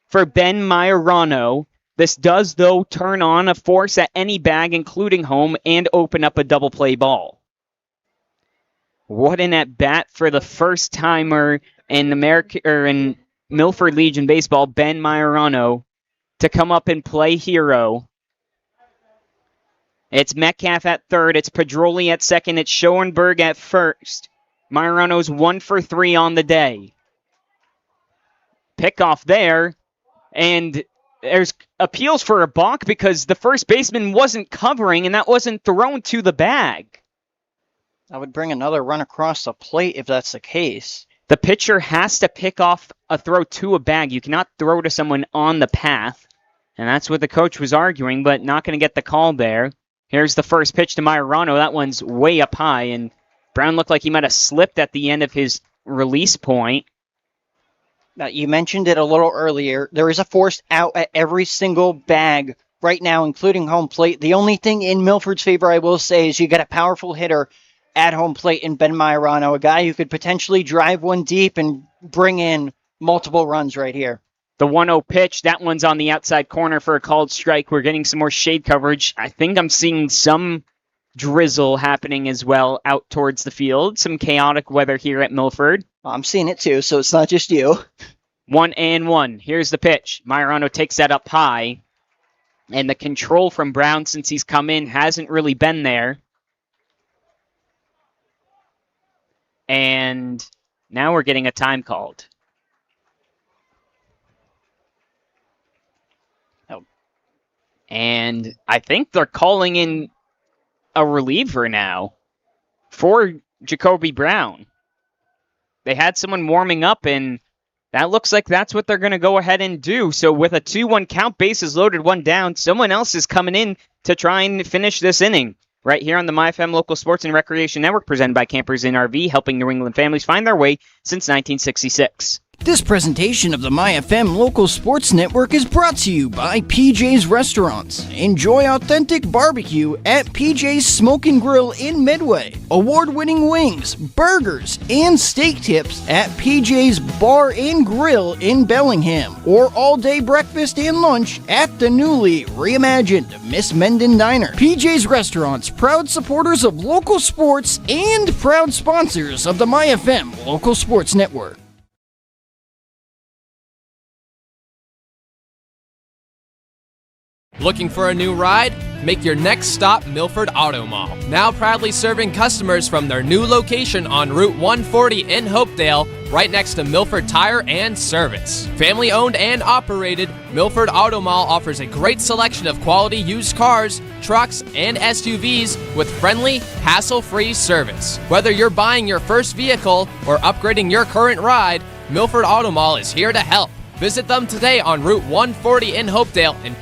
for Ben Majorano. This does, though, turn on a force at any bag, including home, and open up a double play ball. What an at-bat for the first-timer in Milford Legion Baseball, Ben Majorano, to come up and play hero. It's Metcalf at third. It's Pedroli at second. It's Schoenberg at first. Majorano's 1 for 3 on the day. Pickoff there. And there's appeals for a balk because the first baseman wasn't covering and that wasn't thrown to the bag. I would bring another run across the plate if that's the case. The pitcher has to pick off a throw to a bag. You cannot throw to someone on the path. And that's what the coach was arguing, but not going to get the call there. Here's the first pitch to Majorano. That one's way up high, and Brown looked like he might have slipped at the end of his release point. Now, you mentioned it a little earlier. There is a forced out at every single bag right now, including home plate. The only thing in Milford's favor, I will say, is you got a powerful hitter at home plate in Ben Majorano, a guy who could potentially drive one deep and bring in multiple runs right here. The 1-0 pitch, that one's on the outside corner for a called strike. We're getting some more shade coverage. I think I'm seeing some drizzle happening as well out towards the field. Some chaotic weather here at Milford. I'm seeing it too, so it's not just you. 1-1. Here's the pitch. Majorano takes that up high. And the control from Brown since he's come in hasn't really been there. And now we're getting a time called. And I think they're calling in a reliever now for Jacoby Brown. They had someone warming up, and that looks like that's what they're going to go ahead and do. So with a 2-1 count, bases loaded, 1 down, someone else is coming in to try and finish this inning. Right here on the MyFM Local Sports and Recreation Network, presented by Campers Inn RV, helping New England families find their way since 1966. This presentation of the MyFM Local Sports Network is brought to you by PJ's Restaurants. Enjoy authentic barbecue at PJ's Smoke and Grill in Midway. Award-winning wings, burgers, and steak tips at PJ's Bar and Grill in Bellingham. Or all-day breakfast and lunch at the newly reimagined Miss Menden Diner. PJ's Restaurants, proud supporters of local sports and proud sponsors of the MyFM Local Sports Network. Looking for a new ride? Make your next stop Milford Auto Mall. Now proudly serving customers from their new location on Route 140 in Hopedale, right next to Milford Tire and Service. Family owned and operated, Milford Auto Mall offers a great selection of quality used cars, trucks, and SUVs with friendly, hassle-free service. Whether you're buying your first vehicle or upgrading your current ride, Milford Auto Mall is here to help. Visit them today on Route 140 in Hopedale and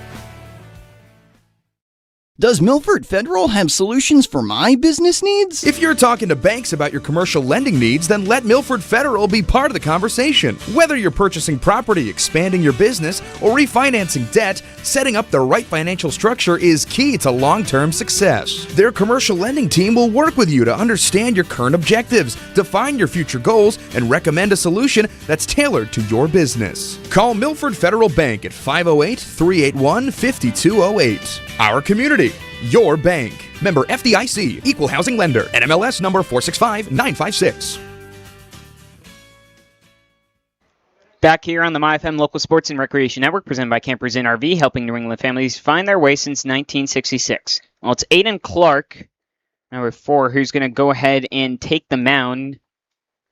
Does Milford Federal have solutions for my business needs? If you're talking to banks about your commercial lending needs, then let Milford Federal be part of the conversation. Whether you're purchasing property, expanding your business, or refinancing debt, setting up the right financial structure is key to long-term success. Their commercial lending team will work with you to understand your current objectives, define your future goals, and recommend a solution that's tailored to your business. Call Milford Federal Bank at 508-381-5208. Our community, your bank. Member FDIC, Equal Housing Lender, NMLS number 465956. Back here on the MyFM Local Sports and Recreation Network, presented by Campers Inn RV, helping New England families find their way since 1966. Well, it's Aiden Clark, number 4, who's going to go ahead and take the mound.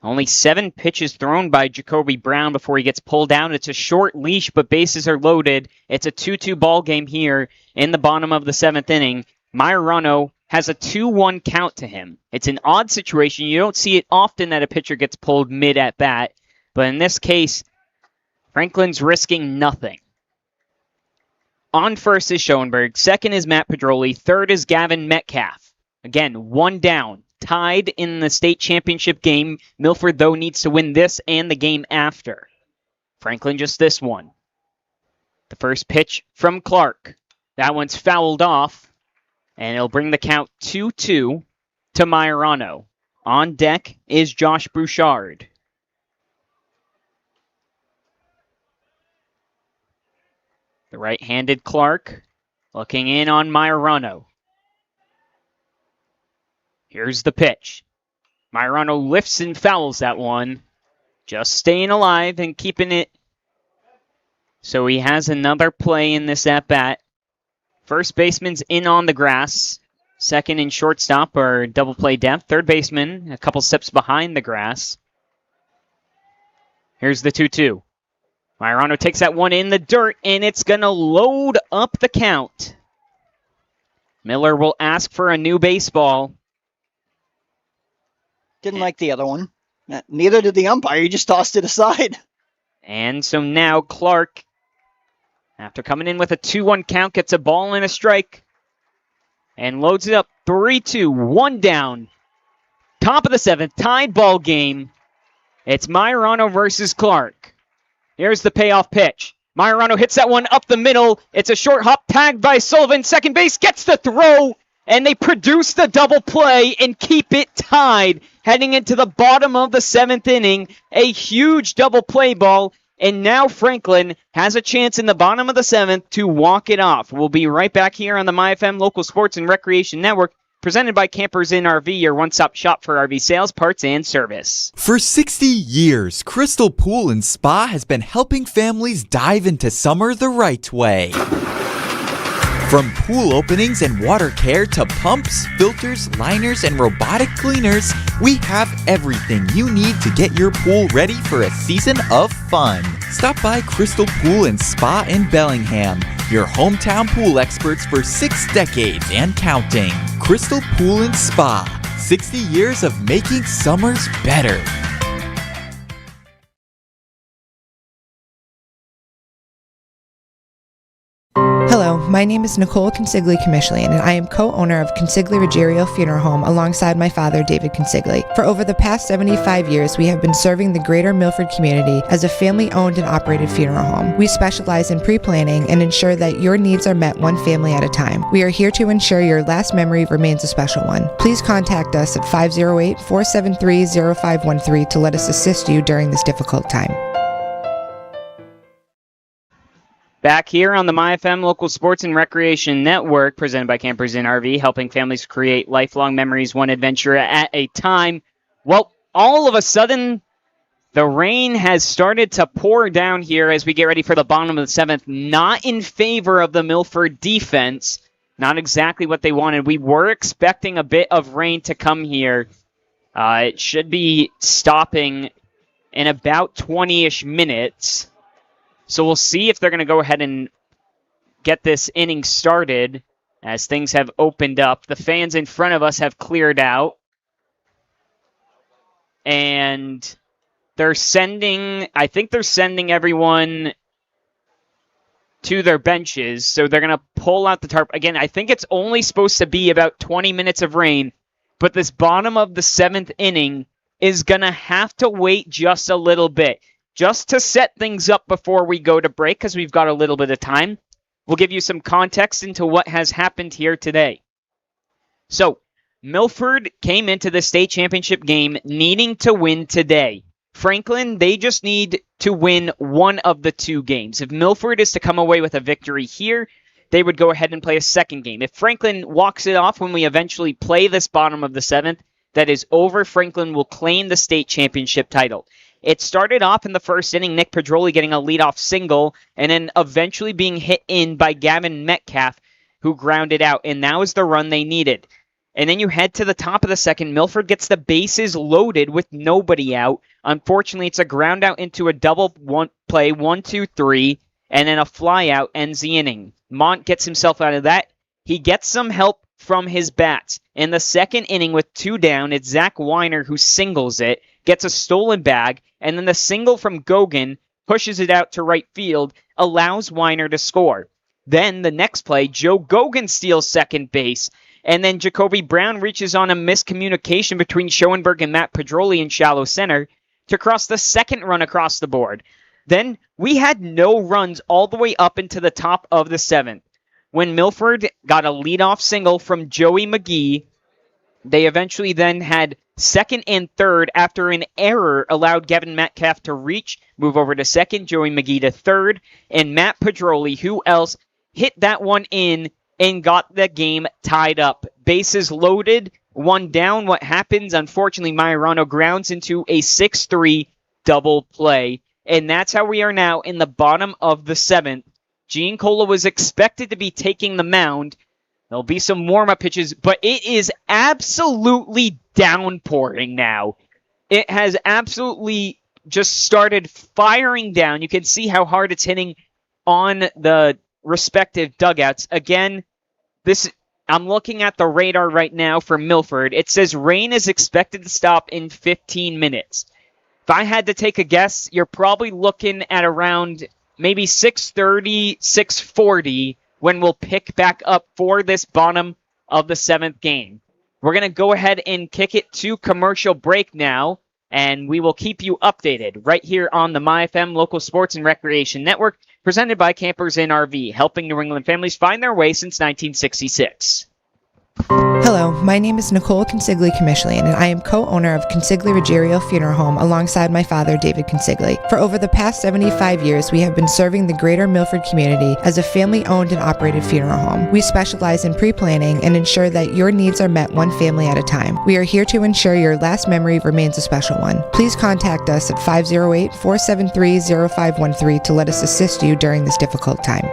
Only 7 pitches thrown by Jacoby Brown before he gets pulled down. It's a short leash, but bases are loaded. It's a 2-2 ball game here in the bottom of the 7th inning. Majorano has a 2-1 count to him. It's an odd situation. You don't see it often that a pitcher gets pulled mid at bat, but in this case, Franklin's risking nothing. On first is Schoenberg. Second is Matt Pedroli. Third is Gavin Metcalf. Again, 1 down. Tied in the state championship game. Milford, though, needs to win this and the game after. Franklin just this one. The first pitch from Clark. That one's fouled off, and it'll bring the count 2-2 to Majorano. On deck is Josh Bouchard. The right-handed Clark looking in on Majorano. Here's the pitch. Majorano lifts and fouls that one. Just staying alive and keeping it. So he has another play in this at-bat. First baseman's in on the grass. Second and shortstop are double play depth. Third baseman a couple steps behind the grass. Here's the 2-2. Majorano takes that one in the dirt, and it's going to load up the count. Miller will ask for a new baseball. Didn't like the other one. Neither did the umpire. He just tossed it aside. And so now Clark, after coming in with a 2-1 count, gets a ball and a strike. And loads it up 3-2, 1 down. Top of the 7th, tied ball game. It's Majorano versus Clark. Here's the payoff pitch. Majorano hits that one up the middle. It's a short hop tagged by Sullivan. Second base gets the throw. And they produce the double play and keep it tied heading into the bottom of the 7th inning. A huge double play ball. And now Franklin has a chance in the bottom of the 7th to walk it off. We'll be right back here on the MyFM Local Sports and Recreation Network, presented by Campers Inn RV, your one-stop shop for RV sales, parts, and service. For 60 years, Crystal Pool and Spa has been helping families dive into summer the right way. From pool openings and water care to pumps, filters, liners, and robotic cleaners, we have everything you need to get your pool ready for a season of fun. Stop by Crystal Pool and Spa in Bellingham, your hometown pool experts for 6 decades and counting. Crystal Pool and Spa, 60 years of making summers better. Hello, my name is Nicole Consigli Commischlian, and I am co-owner of Consigli Ruggiero Funeral Home alongside my father, David Consigli. For over the past 75 years, we have been serving the greater Milford community as a family-owned and operated funeral home. We specialize in pre-planning and ensure that your needs are met one family at a time. We are here to ensure your last memory remains a special one. Please contact us at 508-473-0513 to let us assist you during this difficult time. Back here on the MyFM Local Sports and Recreation Network, presented by Campers Inn RV, helping families create lifelong memories one adventure at a time. Well, all of a sudden, the rain has started to pour down here as we get ready for the bottom of the 7th. Not in favor of the Milford defense. Not exactly what they wanted. We were expecting a bit of rain to come here. It should be stopping in about 20-ish minutes. So we'll see if they're going to go ahead and get this inning started as things have opened up. The fans in front of us have cleared out. And I think they're sending everyone to their benches. So they're going to pull out the tarp. Again, I think it's only supposed to be about 20 minutes of rain, but this bottom of the 7th inning is going to have to wait just a little bit, just to set things up before we go to break, because we've got a little bit of time. We'll give you some context into what has happened here today. So, Milford came into the state championship game needing to win today. Franklin, they just need to win one of the 2 games. If Milford is to come away with a victory here, they would go ahead and play a second game. If Franklin walks it off when we eventually play this bottom of the 7th, that is over. Franklin will claim the state championship title. It started off in the first inning, Nick Pedroli getting a leadoff single, and then eventually being hit in by Gavin Metcalf, who grounded out, and that was the run they needed. And then you head to the top of the second. Milford gets the bases loaded with nobody out. Unfortunately, it's a ground out into a double play, 1-2-3, and then a fly out ends the inning. Mont gets himself out of that. He gets some help from his bats. In the second inning with 2 down, it's Zach Weiner who singles it, gets a stolen bag, and then the single from Gogan pushes it out to right field, allows Weiner to score. Then the next play, Joe Gogan steals second base, and then Jacoby Brown reaches on a miscommunication between Schoenberg and Matt Pedroli in shallow center to cross the second run across the board. Then we had no runs all the way up into the top of the 7th. When Milford got a leadoff single from Joey McGee, they eventually then had second and third after an error allowed Gavin Metcalf to reach, move over to second, Joey McGee to third, and Matt Pedroli, who else, hit that one in and got the game tied up. Bases loaded, 1 down. What happens? Unfortunately, Majorano grounds into a 6-3 double play, and that's how we are now in the bottom of the 7th. Giancola was expected to be taking the mound. There'll be some warm-up pitches, but it is absolutely downpouring now. It has absolutely just started firing down. You can see how hard it's hitting on the respective dugouts. Again, I'm looking at the radar right now for Milford. It says rain is expected to stop in 15 minutes. If I had to take a guess, you're probably looking at around maybe 6:30, 6:40 when we'll pick back up for this bottom of the 7th game. We're going to go ahead and kick it to commercial break now, and we will keep you updated right here on the MyFM Local Sports and Recreation Network, presented by Campers Inn RV, helping New England families find their way since 1966. Hello, my name is Nicole Consigli Commischlian, and I am co-owner of Consigli Ruggiero Funeral Home alongside my father, David Consigli. For over the past 75 years, we have been serving the greater Milford community as a family-owned and operated funeral home. We specialize in pre-planning and ensure that your needs are met one family at a time. We are here to ensure your last memory remains a special one. Please contact us at 508-473-0513 to let us assist you during this difficult time.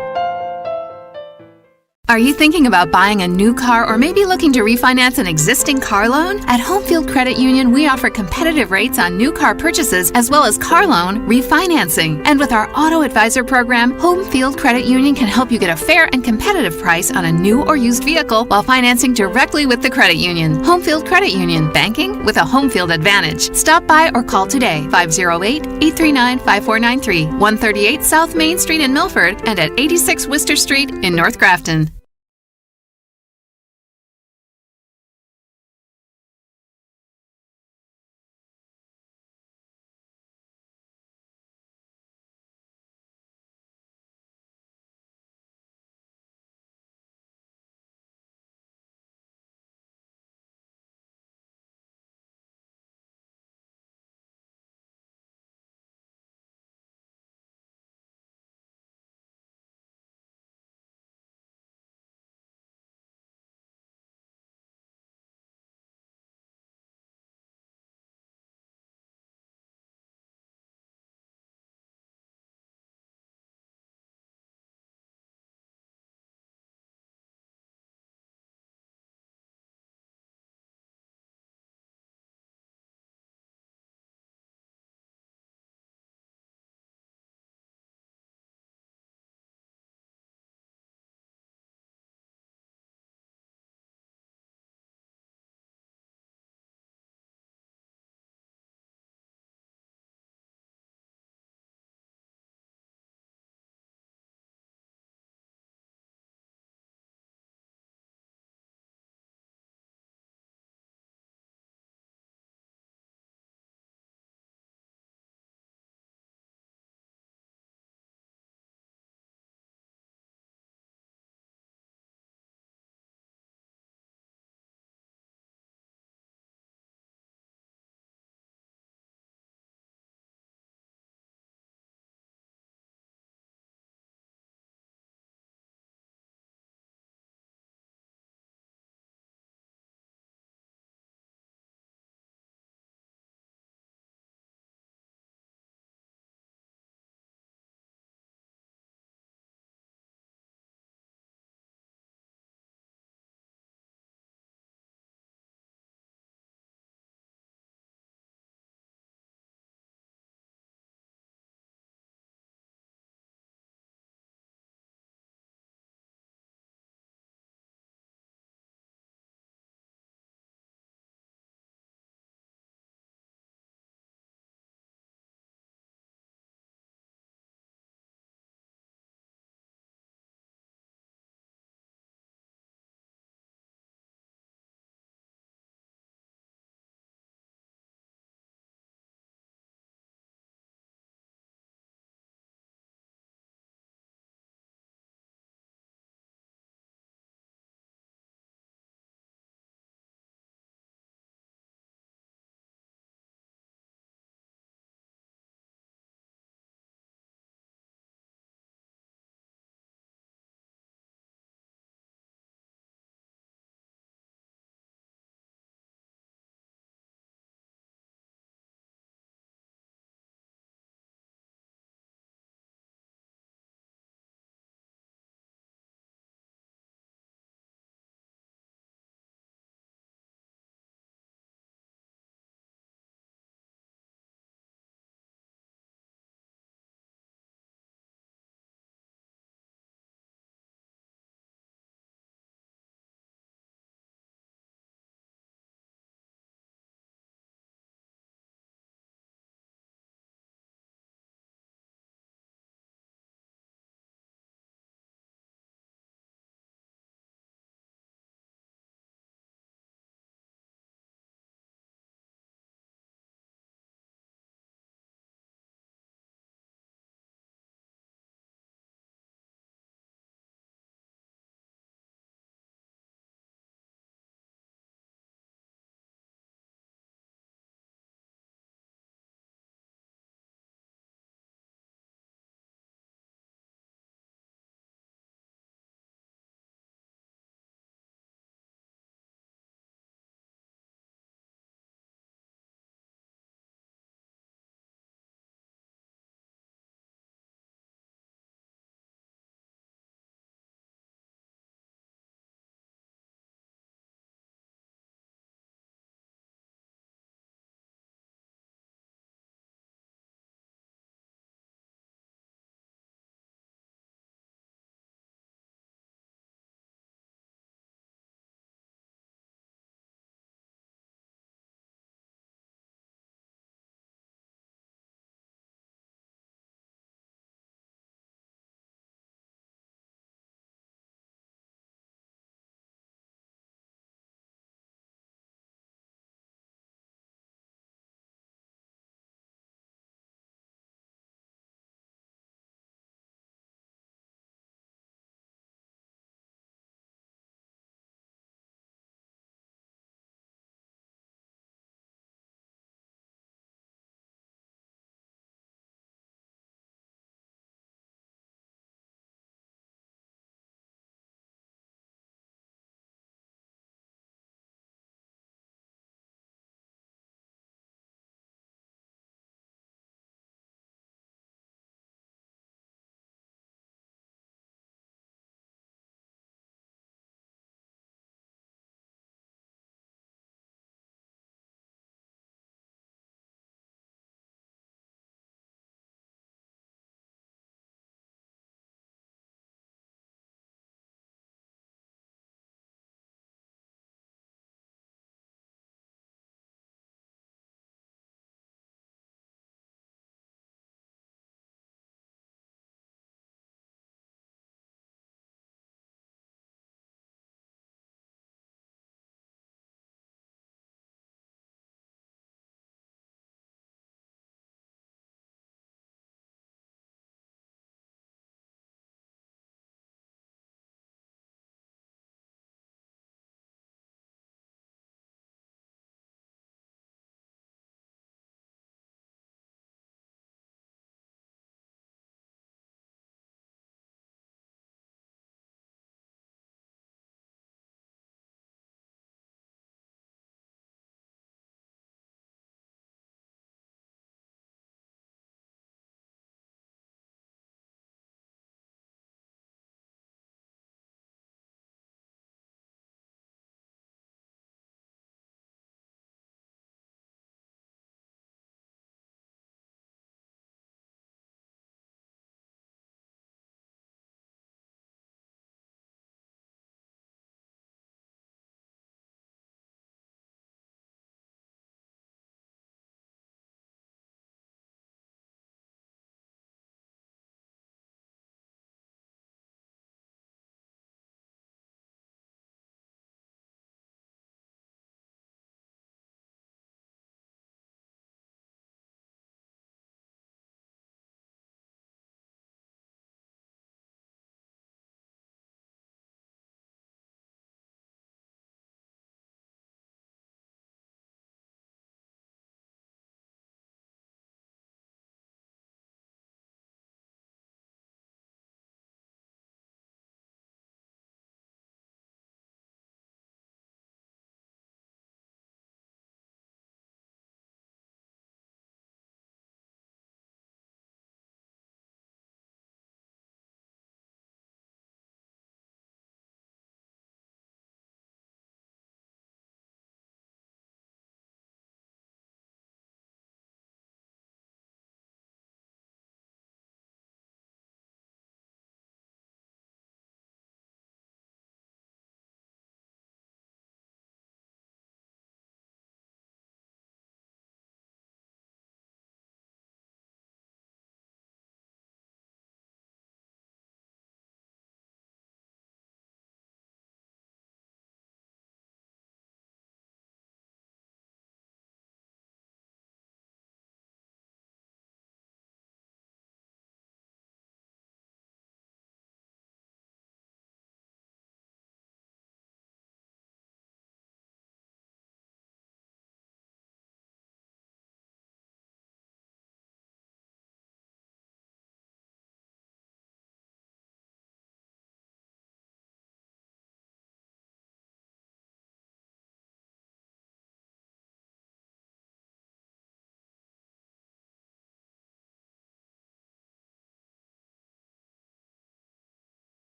Are you thinking about buying a new car or maybe looking to refinance an existing car loan? At Homefield Credit Union, we offer competitive rates on new car purchases as well as car loan refinancing. And with our Auto Advisor program, Homefield Credit Union can help you get a fair and competitive price on a new or used vehicle while financing directly with the credit union. Homefield Credit Union, banking with a Homefield advantage. Stop by or call today, 508-839-5493, 138 South Main Street in Milford and at 86 Worcester Street in North Grafton.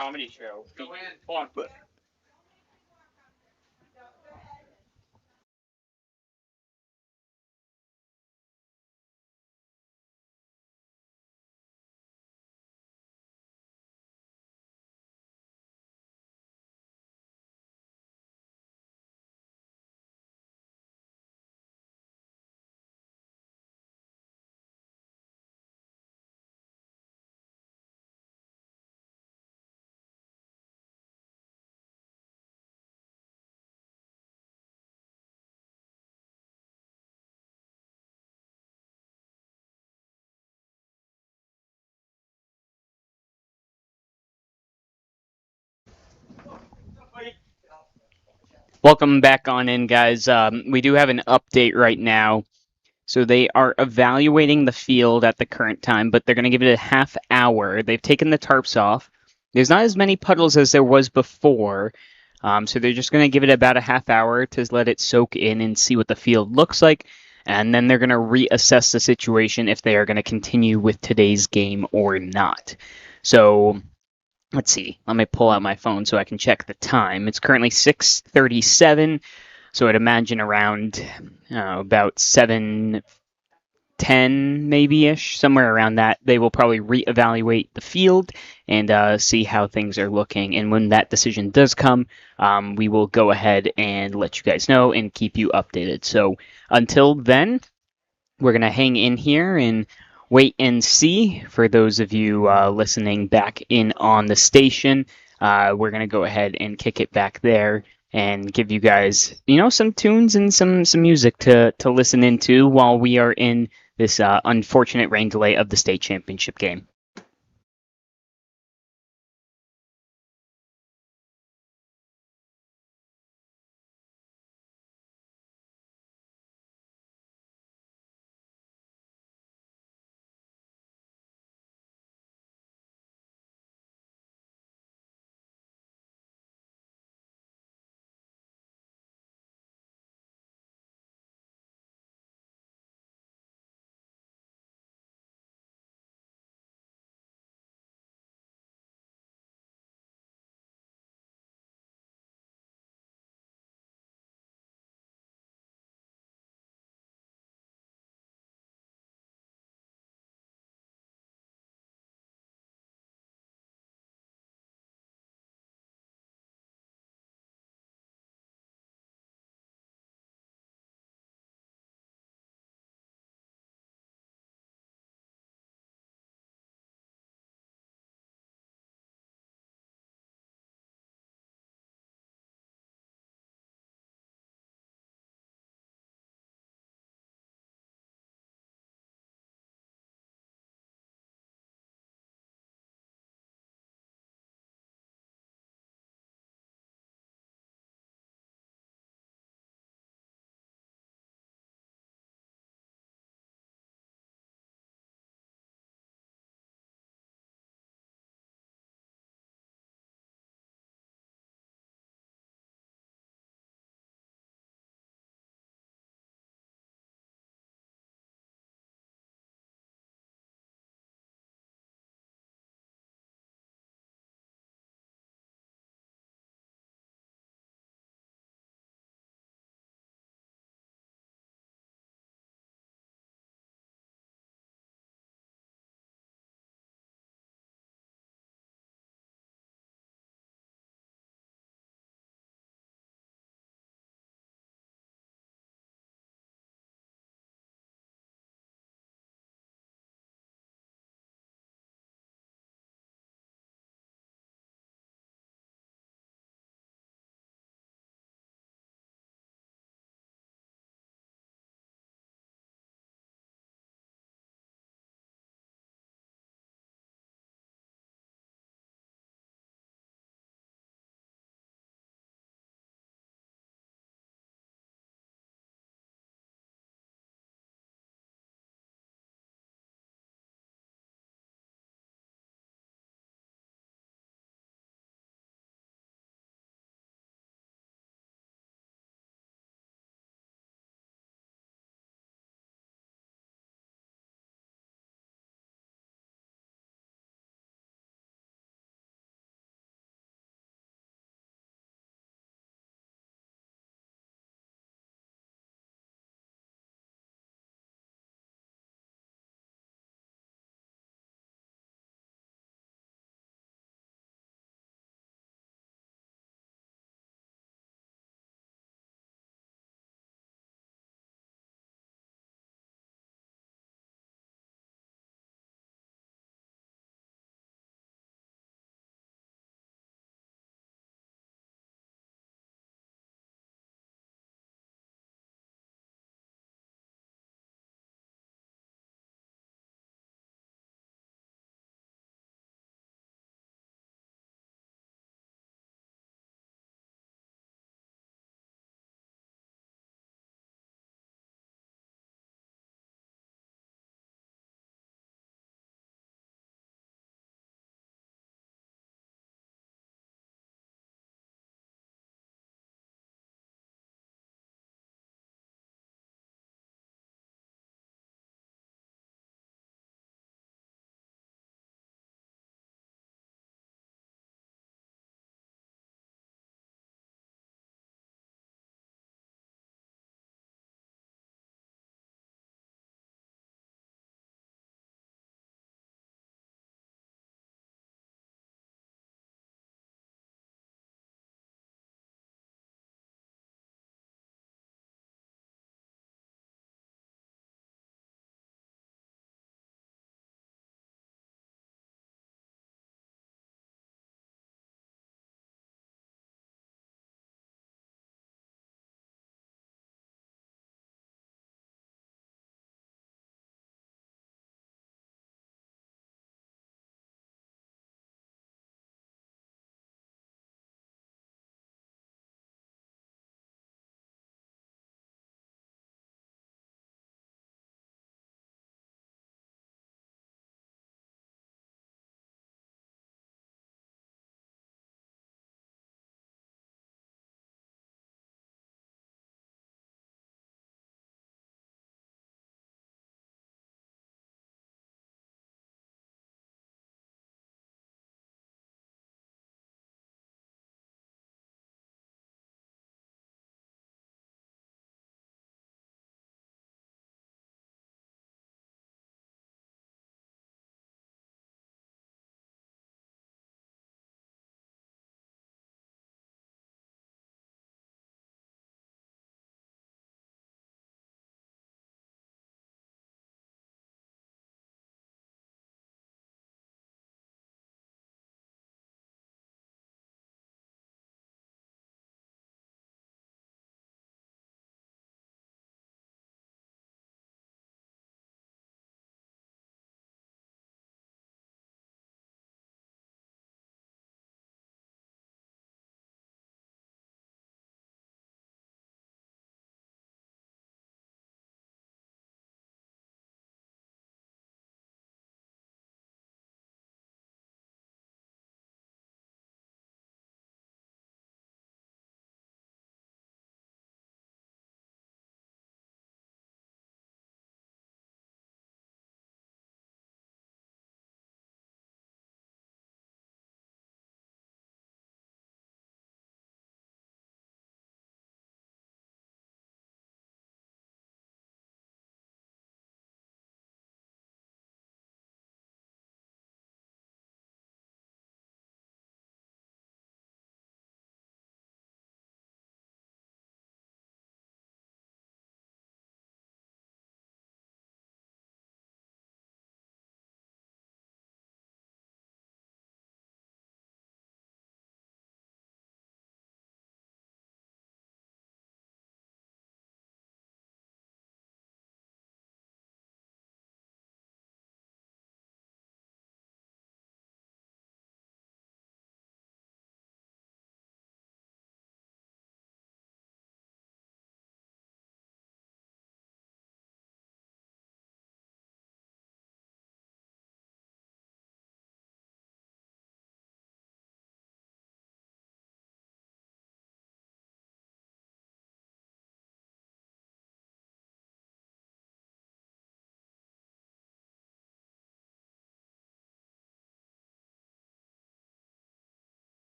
comedy show. Go on. Welcome back on in, guys. We do have an update right now. So they are evaluating the field at the current time, but they're going to give it a half hour. They've taken the tarps off. There's not as many puddles as there was before, so they're just going to give it about a half hour to let it soak in and see what the field looks like, and then they're going to reassess the situation if they are going to continue with today's game or not. So let's see. Let me pull out my phone so I can check the time. It's currently 6:37, so I'd imagine around about 7:10 maybe-ish, somewhere around that. They will probably reevaluate the field and see how things are looking. And when that decision does come, we will go ahead and let you guys know and keep you updated. So until then, we're going to hang in here and wait and see. For those of you listening back in on the station, we're going to go ahead and kick it back there and give you guys, some tunes and some music to listen into while we are in this unfortunate rain delay of the state championship game.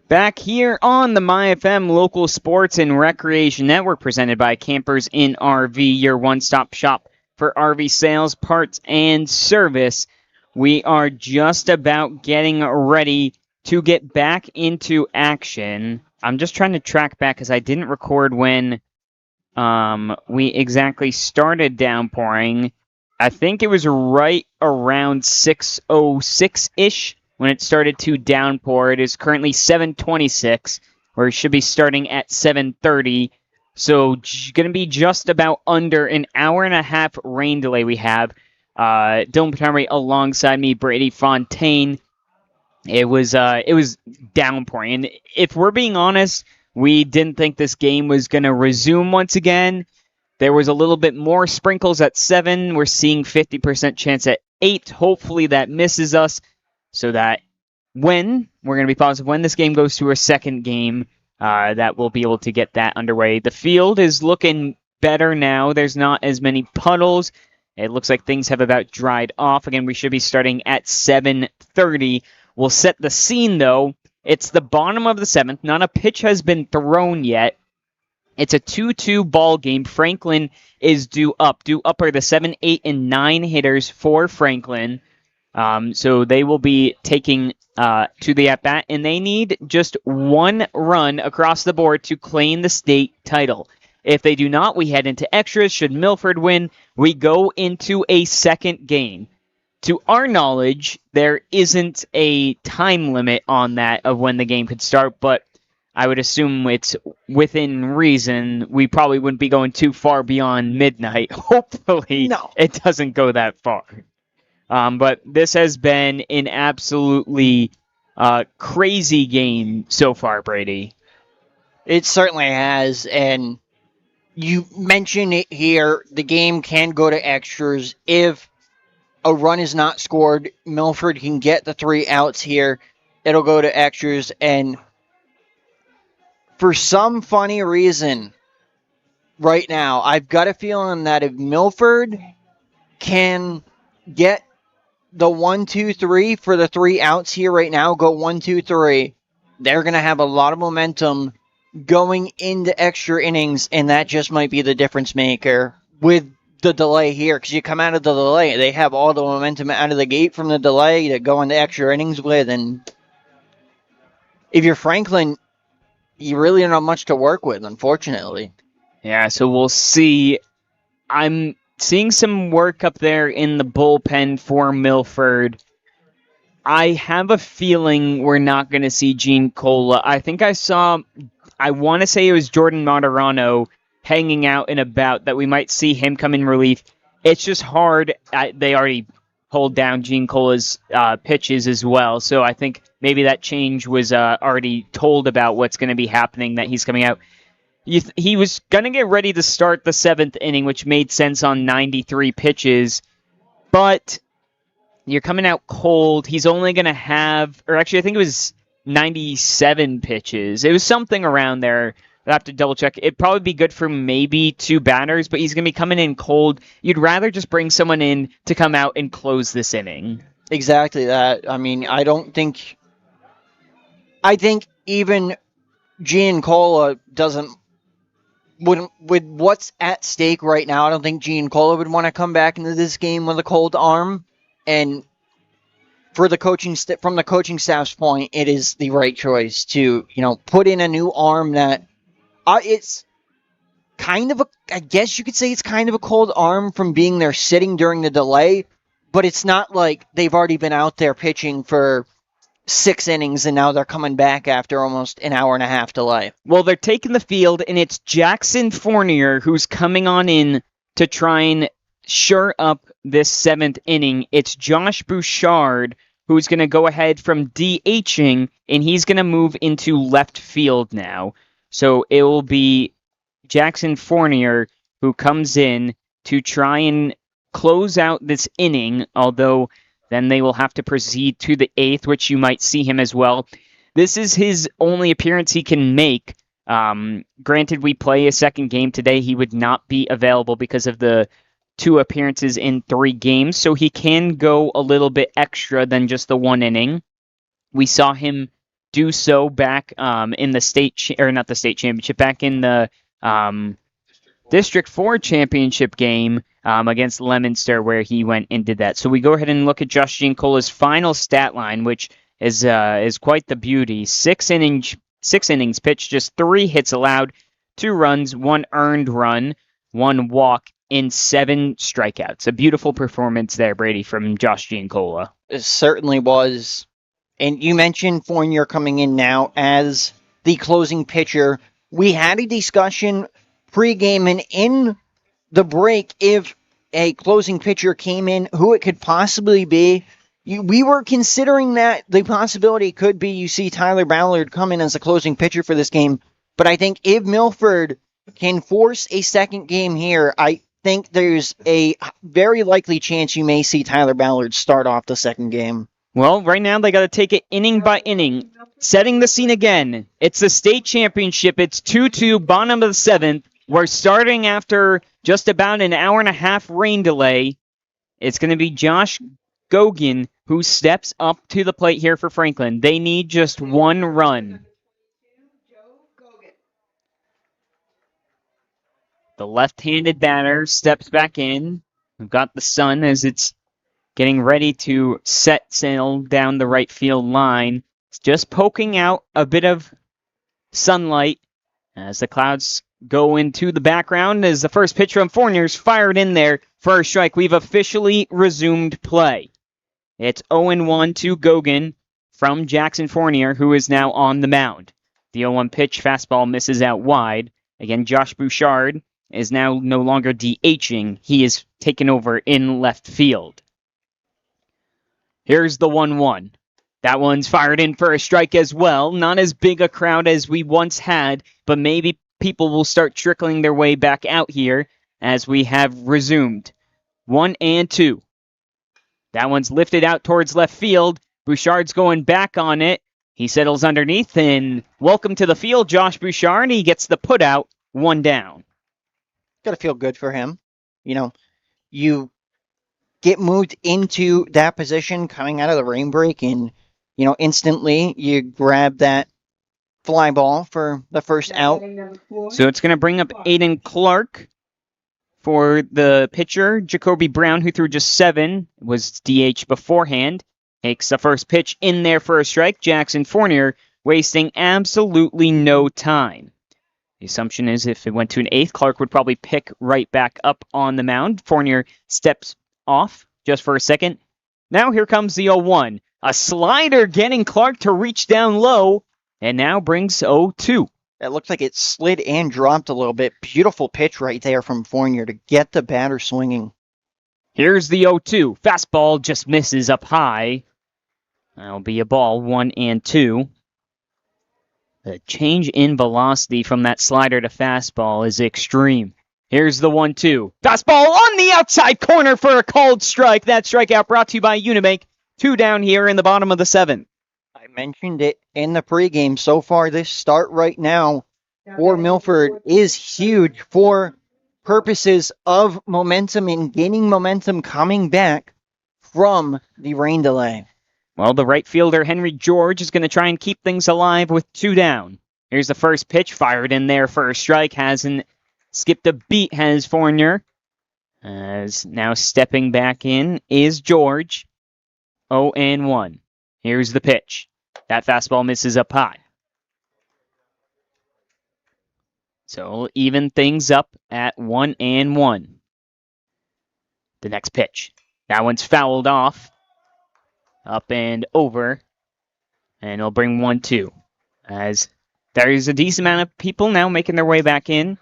Back here on the MyFM Local Sports and Recreation Network, presented by Campers in RV, your one-stop shop for RV sales, parts, and service. We are just about getting ready to get back into action. I'm just trying to track back because I didn't record when we exactly started downpouring. I think it was right around 6:06-ish when it started to downpour. It is currently 7:26, where it should be starting at 7:30. So going to be just about under an hour and a half rain delay we have. Dylan Patari alongside me, Brady Fontaine. It was downpouring. And if we're being honest, we didn't think this game was going to resume once again. There was a little bit more sprinkles at 7. We're seeing 50% chance at 8. Hopefully that misses us so that when, we're going to be positive, when this game goes to a second game, that we'll be able to get that underway. The field is looking better now. There's not as many puddles. It looks like things have about dried off. Again, we should be starting at 7:30. We'll set the scene, though. It's the bottom of the 7th. Not a pitch has been thrown yet. It's a 2-2 ball game. Franklin is due up. Due up are the 7, 8, and 9 hitters for Franklin. So they will be taking to the at-bat, and they need just one run across the board to claim the state title. If they do not, we head into extras. Should Milford win, we go into a second game. To our knowledge, there isn't a time limit on that of when the game could start, but I would assume it's within reason. We probably wouldn't be going too far beyond midnight. Hopefully, it doesn't go that far. But this has been an absolutely crazy game so far, Brady. It certainly has, and you mentioned it here. The game can go to extras. If a run is not scored, Milford can get the 3 outs here. It'll go to extras, and for some funny reason, right now, I've got a feeling that if Milford can get the 1-2-3 for the 3 outs here right now, go 1-2-3, they're going to have a lot of momentum going into extra innings, and that just might be the difference maker with the delay here, because you come out of the delay, they have all the momentum out of the gate from the delay to go into extra innings with, and if you're Franklin, you really don't have much to work with, unfortunately. Yeah, so we'll see. I'm seeing some work up there in the bullpen for Milford. I have a feeling we're not going to see Gene Cola. I think I want to say it was Jordan Materano hanging out and about, that we might see him come in relief. It's just hard. They already hold down Gene Cola's pitches as well, so I think maybe that change was already told about what's going to be happening, that he's coming out. He was going to get ready to start the 7th inning, which made sense on 93 pitches, but you're coming out cold. He's only going to have, or actually I think it was 97 pitches. It was something around there. I'll have to double check. It'd probably be good for maybe 2 batters, but he's going to be coming in cold. You'd rather just bring someone in to come out and close this inning. Exactly that. I mean, I think even Giancola wouldn't, with what's at stake right now, I don't think Giancola would want to come back into this game with a cold arm. And for the from the coaching staff's point, it is the right choice to, put in a new arm that it's kind of I guess you could say it's kind of a cold arm from being there sitting during the delay, but it's not like they've already been out there pitching for 6 innings and now they're coming back after almost an hour and a half delay. Well, they're taking the field, and it's Jackson Fournier who's coming on in to try and shore up this 7th inning. It's Josh Bouchard who's going to go ahead from DHing, and he's going to move into left field now. So it will be Jackson Fournier who comes in to try and close out this inning, although then they will have to proceed to the 8th, which you might see him as well. This is his only appearance he can make. Granted, we play a second game today. He would not be available because of the 2 appearances in 3 games, so he can go a little bit extra than just the 1 inning. We saw him do so back in the not the state championship, back in the District 4 championship game against Leominster, where he went and did that. So we go ahead and look at Josh Giancola's final stat line, which is quite the beauty. 6 innings pitched, just 3 hits allowed, 2 runs, 1 earned run, 1 walk, and 7 strikeouts. A beautiful performance there, Brady, from Josh Giancola. It certainly was. And you mentioned Fournier coming in now as the closing pitcher. We had a discussion pregame and in the break if a closing pitcher came in, who it could possibly be. We were considering that the possibility could be you see Tyler Ballard come in as a closing pitcher for this game. But I think if Milford can force a second game here, I think there's a very likely chance you may see Tyler Ballard start off the second game. Well, right now they got to take it inning by inning. Setting the scene again. It's the state championship. It's 2-2, bottom of the 7th. We're starting after just about an hour and a half rain delay. It's going to be Josh Gogan who steps up to the plate here for Franklin. They need just 1 run. The left-handed batter steps back in. We've got the sun as it's getting ready to set sail down the right field line. It's just poking out a bit of sunlight as the clouds go into the background as the first pitch from Fournier's fired in there for a strike. We've officially resumed play. It's 0-1 to Gogan from Jackson Fournier, who is now on the mound. The 0-1 pitch, fastball misses out wide. Again, Josh Bouchard is now no longer DHing. He is taken over in left field. Here's the 1-1. That one's fired in for a strike as well. Not as big a crowd as we once had, but maybe people will start trickling their way back out here as we have resumed. 1-2. That one's lifted out towards left field. Bouchard's going back on it. He settles underneath, and welcome to the field, Josh Bouchard. He gets the put out, 1 down. Got to feel good for him. You get moved into that position coming out of the rain break, and instantly you grab that fly ball for the first out. So it's going to bring up Aiden Clark for the pitcher. Jacoby Brown, who threw just 7, was DH beforehand. Takes the first pitch in there for a strike. Jackson Fournier wasting absolutely no time. The assumption is if it went to an 8th, Clark would probably pick right back up on the mound. Fournier steps off just for a second. Now here comes the 0-1. A slider getting Clark to reach down low, and now brings 0-2. It looked like it slid and dropped a little bit. Beautiful pitch right there from Fournier to get the batter swinging. Here's the 0-2. Fastball just misses up high. That'll be a ball, 1-2. The change in velocity from that slider to fastball is extreme. Here's the 1-2. Fastball on the outside corner for a called strike. That strikeout brought to you by Unibank. 2 down here in the bottom of the 7th. I mentioned it in the pregame. So far, this start right now for Milford is huge for purposes of momentum and gaining momentum coming back from the rain delay. Well, the right fielder, Henry George, is going to try and keep things alive with 2 down. Here's the first pitch, fired in there for a strike. Hasn't skipped a beat, has Fournier. As now stepping back in is George. 0-1. Here's the pitch. That fastball misses up high. So we'll even things up at 1-1. The next pitch. That one's fouled off. Up and over. And it'll bring 1-2. As there's a decent amount of people now making their way back in.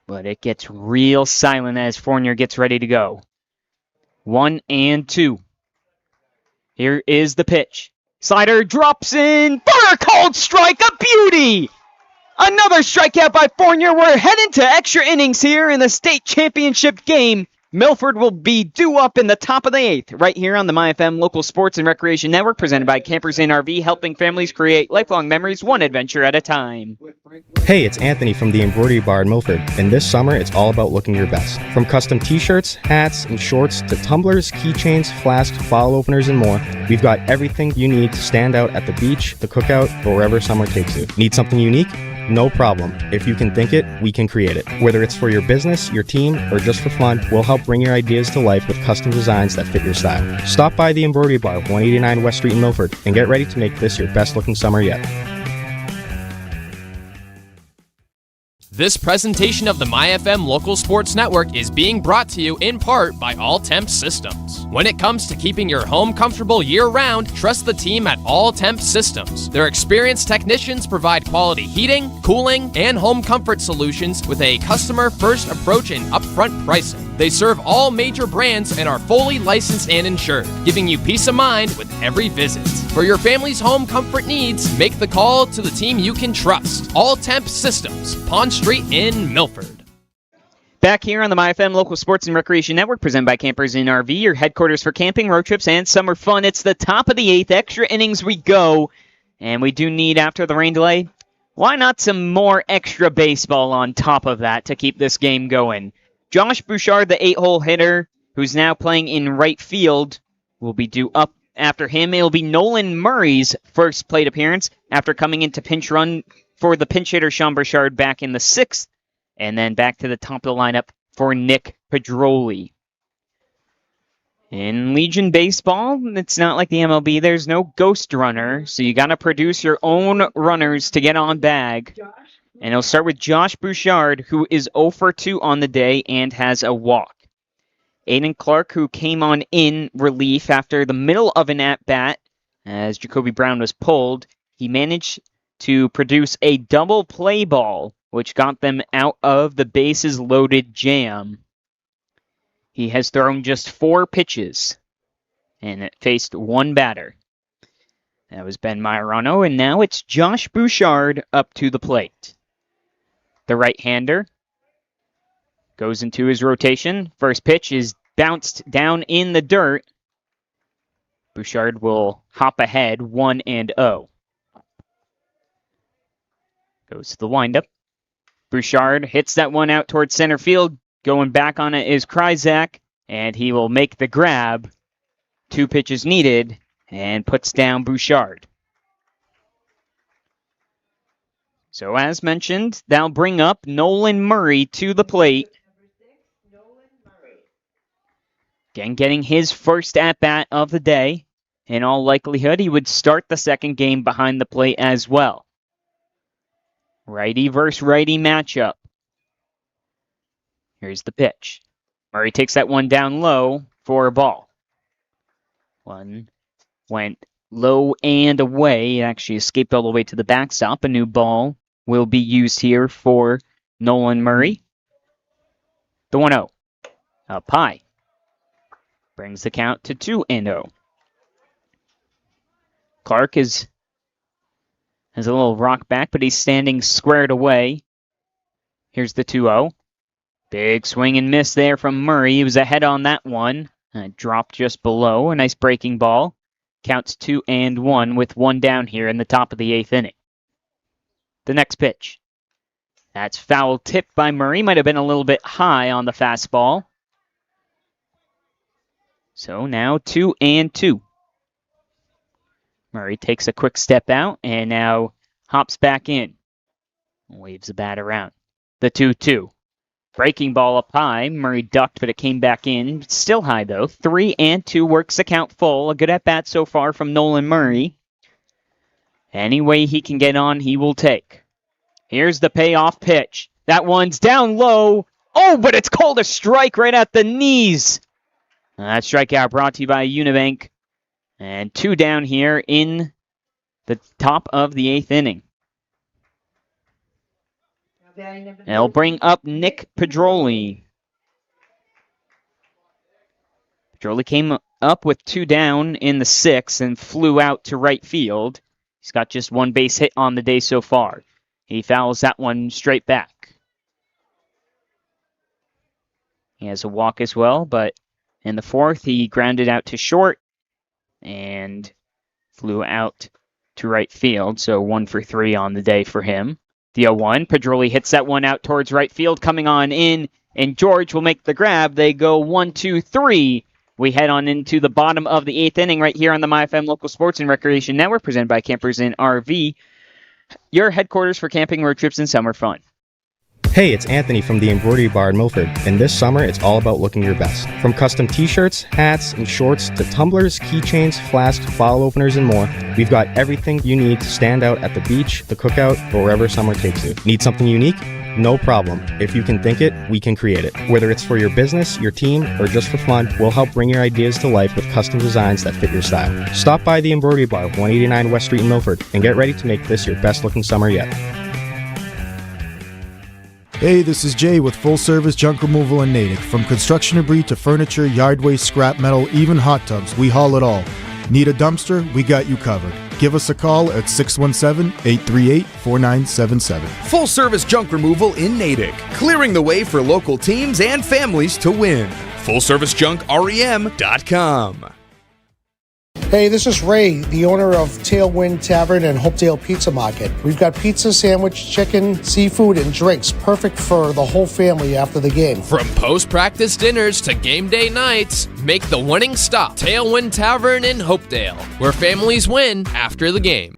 But it gets real silent as Fournier gets ready to go. 1-2. Here is the pitch. Slider drops in for a called strike. A beauty! Another strikeout by Fournier. We're heading to extra innings here in the state championship game. Milford will be due up in the top of the 8th, right here on the MyFM Local Sports and Recreation Network, presented by Campers Inn RV, helping families create lifelong memories one adventure at a time. Hey, it's Anthony from the Embroidery Bar in Milford, and this summer it's all about looking your best. From custom t-shirts, hats, and shorts to tumblers, keychains, flasks, bottle openers, and more, we've got everything you need to stand out at the beach, the cookout, or wherever summer takes you. Need something unique? No problem. If you can think it, we can create it. Whether it's for your business, your team, or just for fun, we'll help bring your ideas to life with custom designs that fit your style. Stop by the Embroidery Bar, 189 West Street in Milford, and get ready to make this your best looking summer yet. This presentation of the MyFM Local Sports Network is being brought to you in part by All Temp Systems. When it comes to keeping your home comfortable year-round, trust the team at All Temp Systems. Their experienced technicians provide quality heating, cooling, and home comfort solutions with a customer-first approach and upfront pricing. They serve all major brands and are fully licensed and insured, giving you peace of mind with every visit. For your family's home comfort needs, make the call to the team you can trust. All Temp Systems, Pond Street in Milford. Back here on the MyFM Local Sports and Recreation Network, presented by Campers Inn RV, your headquarters for camping, road trips, and summer fun. It's the top of the 8th. Extra innings we go. And we do need, after the rain delay, why not some more extra baseball on top of that to keep this game going? Josh Bouchard, the 8-hole hitter, who's now playing in right field, will be due up after him. It'll be Nolan Murray's first plate appearance after coming into pinch run for the pinch hitter Sean Bouchard back in the 6th, and then back to the top of the lineup for Nick Pedroli. In Legion Baseball, it's not like the MLB. There's no ghost runner, so you got to produce your own runners to get on bag. And it'll start with Josh Bouchard, who is 0 for 2 on the day and has a walk. Aiden Clark, who came on in relief after the middle of an at-bat, as Jacoby Brown was pulled, he managed to produce a double play ball, which got them out of the bases loaded jam. He has thrown just 4 pitches, and it faced one batter. That was Ben Majorano, and now it's Josh Bouchard up to the plate. The right-hander goes into his rotation. First pitch is bounced down in the dirt. Bouchard will hop ahead 1-0. Goes to the windup. Bouchard hits that one out towards center field. Going back on it is Kryzak, and he will make the grab. 2 pitches needed, and puts down Bouchard. So as mentioned, that'll bring up Nolan Murray to the plate. Again, getting his first at-bat of the day. In all likelihood, he would start the second game behind the plate as well. Righty versus righty matchup. Here's the pitch. Murray takes that one down low for a ball. One went low and away. It actually escaped all the way to the backstop. A new ball will be used here for Nolan Murray. The 1-0. Up high. Brings the count to 2-0. Clark has a little rock back, but he's standing squared away. Here's the 2-0. Big swing and miss there from Murray. He was ahead on that one. Dropped just below. A nice breaking ball. Counts 2-1 with 1 down here in the top of the 8th inning. The next pitch. That's foul tipped by Murray. Might have been a little bit high on the fastball. So now 2-2. Murray takes a quick step out and now hops back in. Waves the bat around. The 2-2. Breaking ball up high. Murray ducked, but it came back in. Still high, though. 3-2 works the count full. A good at-bat so far from Nolan Murray. Any way he can get on, he will take. Here's the payoff pitch. That one's down low. Oh, but it's called a strike right at the knees. That strikeout brought to you by Unibank. And 2 down here in the top of the 8th inning. They'll bring up Nick Pedroli. Pedroli came up with 2 down in the 6th and flew out to right field. He's got just 1 base hit on the day so far. He fouls that one straight back. He has a walk as well, but in the fourth, he grounded out to short and flew out to right field. So 1 for 3 on the day for him. The 0-1, Pedroli hits that one out towards right field, coming on in, and George will make the grab. They go 1, 2, 3. We head on into the bottom of the 8th inning right here on the MyFM Local Sports and Recreation Network, presented by Campers Inn RV, your headquarters for camping, road trips, and summer fun. Hey, it's Anthony from the Embroidery Bar in Milford, and this summer it's all about looking your best. From custom t-shirts, hats, and shorts to tumblers, keychains, flasks, bottle openers, and more, we've got everything you need to stand out at the beach, the cookout, or wherever summer takes you. Need something unique? No problem. If you can think it, we can create it. Whether it's for your business, your team, or just for fun, we'll help bring your ideas to life with custom designs that fit your style. Stop by the Embroidery Bar, 189 West Street in Milford, and get ready to make this your best looking summer yet. Hey, this is Jay with Full Service Junk Removal in Natick. From construction debris to furniture, yard waste, scrap metal, even hot tubs, we haul it all. Need a dumpster? We got you covered. Give us a call at 617-838-4977. Full service junk removal in Natick, clearing the way for local teams and families to win. FullServiceJunkREM.com. Hey, this is Ray, the owner of Tailwind Tavern and Hopedale Pizza Market. We've got pizza, sandwich, chicken, seafood, and drinks perfect for the whole family after the game. From post-practice dinners to game day nights, make the winning stop Tailwind Tavern in Hopedale, where families win after the game.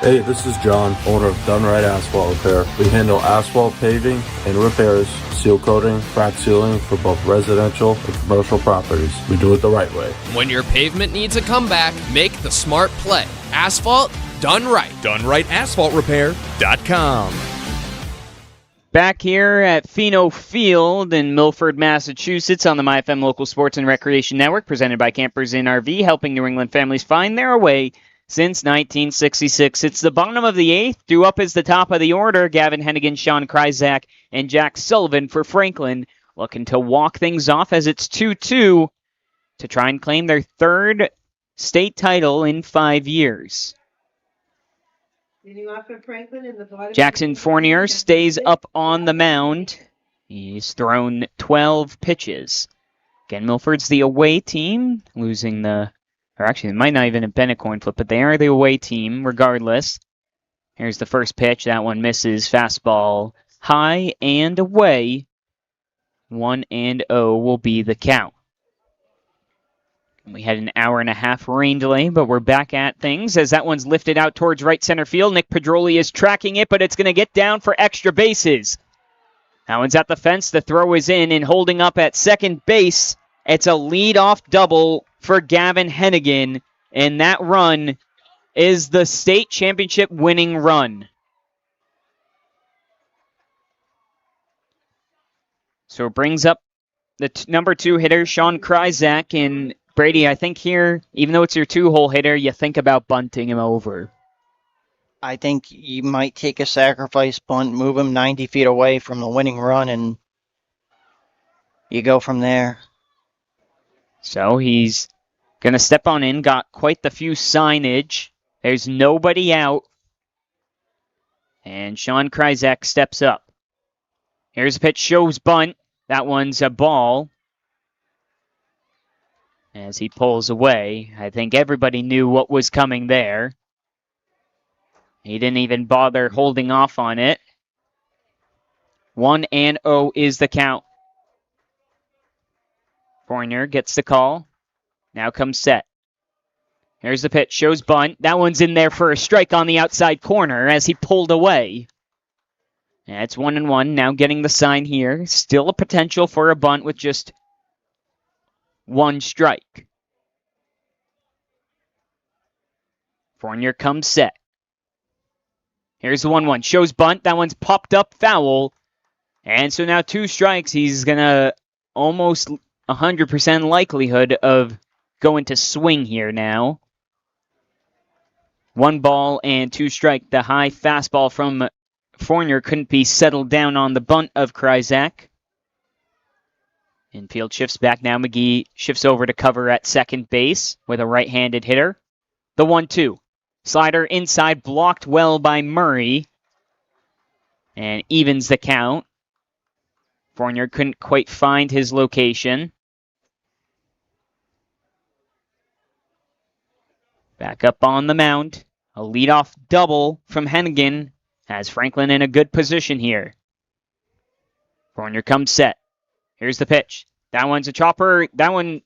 Hey, this is John, owner of Done Right Asphalt Repair. We handle asphalt paving and repairs, seal coating, crack sealing for both residential and commercial properties. We do it the right way. When your pavement needs a comeback, make the smart play. Asphalt done right. DoneRightAsphaltRepair.com. Back here at Pheno Field in Milford, Massachusetts on the MyFM Local Sports and Recreation Network, presented by Campers Inn RV, helping New England families find their way since 1966. It's the bottom of the 8th. Due up is the top of the order. Gavin Hennigan, Sean Kryzak, and Jack Sullivan for Franklin, looking to walk things off as it's 2-2 to try and claim their third state title in 5 years. Jackson Fournier stays up on the mound. He's thrown 12 pitches. Again, Milford's the away team, losing the... Or actually, it might not even have been a coin flip, but they are the away team regardless. Here's the first pitch. That one misses. Fastball high and away. 1-0 will be the count. We had an hour and a half rain delay, but we're back at things as that one's lifted out towards right center field. Nick Pedroli is tracking it, but it's going to get down for extra bases. That one's at the fence. The throw is in, and holding up at second base, it's a leadoff double for Gavin Hennigan, and that run is the state championship winning run. So it brings up the number 2 hitter, Sean Kryzak, and Brady, I think here, even though it's your 2-hole hitter, you think about bunting him over. I think you might take a sacrifice bunt, move him 90 feet away from the winning run, and you go from there. So he's going to step on in, got quite the few signage. There's nobody out. And Sean Kryzak steps up. Here's a pitch, shows bunt. That one's a ball. As he pulls away, I think everybody knew what was coming there. He didn't even bother holding off on it. 1-0 is the count. Fournier gets the call. Now comes set. Here's the pitch. Shows bunt. That one's in there for a strike on the outside corner as he pulled away. And it's 1-1. Now getting the sign here. Still a potential for a bunt with just one strike. Fournier comes set. Here's the 1-1. Shows bunt. That one's popped up foul. And so now 2 strikes. He's going to almost 100% likelihood of going to swing here now. 1 ball and 2 strike. The high fastball from Fournier couldn't be settled down on the bunt of Kryzak. Infield shifts back now. McGee shifts over to cover at second base with a right-handed hitter. The 1-2. Slider inside, blocked well by Murray. And evens the count. Fournier couldn't quite find his location. Back up on the mound. A leadoff double from Hennigan has Franklin in a good position here. Fournier comes set. Here's the pitch. That one's a chopper. That one,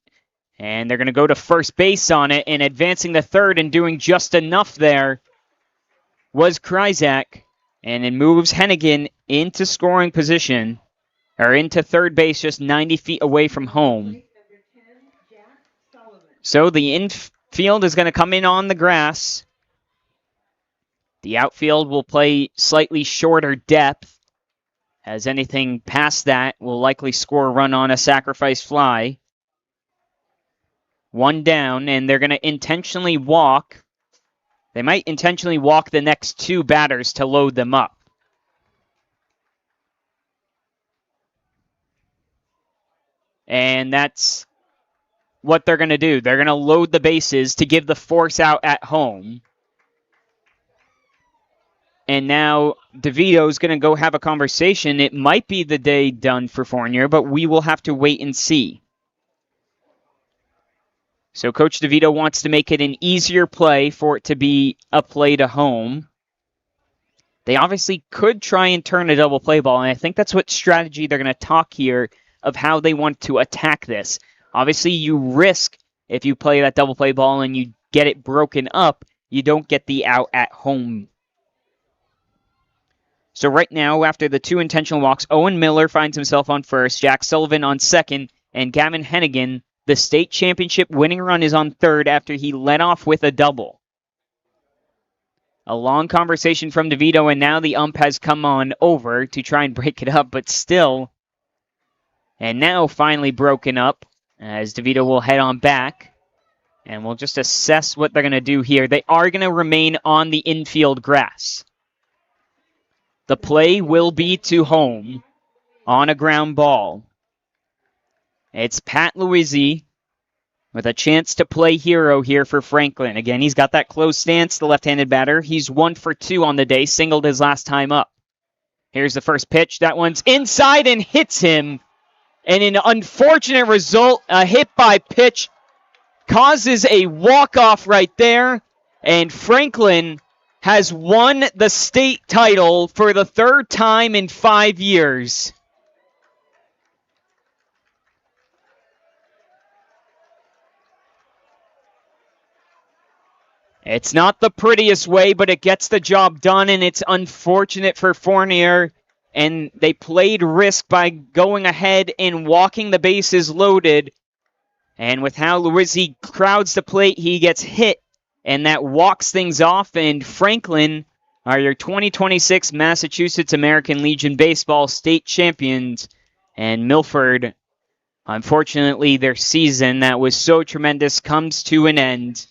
and they're going to go to first base on it, and advancing the third and doing just enough there was Kryzak, and it moves Hennigan into scoring position, or into third base just 90 feet away from home. So the infield is going to come in on the grass. The outfield will play slightly shorter depth, as anything past that will likely score a run on a sacrifice fly. One down, and they're going to intentionally walk. They might intentionally walk the next two batters to load them up. And that's what they're going to do. They're going to load the bases to give the force out at home. And now DeVito's going to go have a conversation. It might be the day done for Fournier, but we will have to wait and see. So Coach DeVito wants to make it an easier play for it to be a play to home. They obviously could try and turn a double play ball, and I think that's what strategy they're going to talk here of how they want to attack this. Obviously, you risk if you play that double play ball and you get it broken up, you don't get the out at home. So right now, after the two intentional walks, Owen Miller finds himself on first, Jack Sullivan on second, and Gavin Hennigan, the state championship winning run, is on third after he led off with a double. A long conversation from DeVito, and now the ump has come on over to try and break it up, but still, and now finally broken up, as DeVito will head on back, and we'll just assess what they're going to do here. They are going to remain on the infield grass. The play will be to home on a ground ball. It's Pat Louisi with a chance to play hero here for Franklin. Again, he's got that close stance, the left-handed batter. He's 1 for 2 on the day, singled his last time up. Here's the first pitch. That one's inside and hits him. And an unfortunate result, a hit by pitch, causes a walk-off right there. And Franklin has won the state title for the third time in 5 years. It's not the prettiest way, but it gets the job done, and it's unfortunate for Fournier. And they played risk by going ahead and walking the bases loaded. And with how Louisi crowds the plate, he gets hit. And that walks things off, and Franklin are your 2026 Massachusetts American Legion Baseball state champions. And Milford, unfortunately, their season that was so tremendous comes to an end.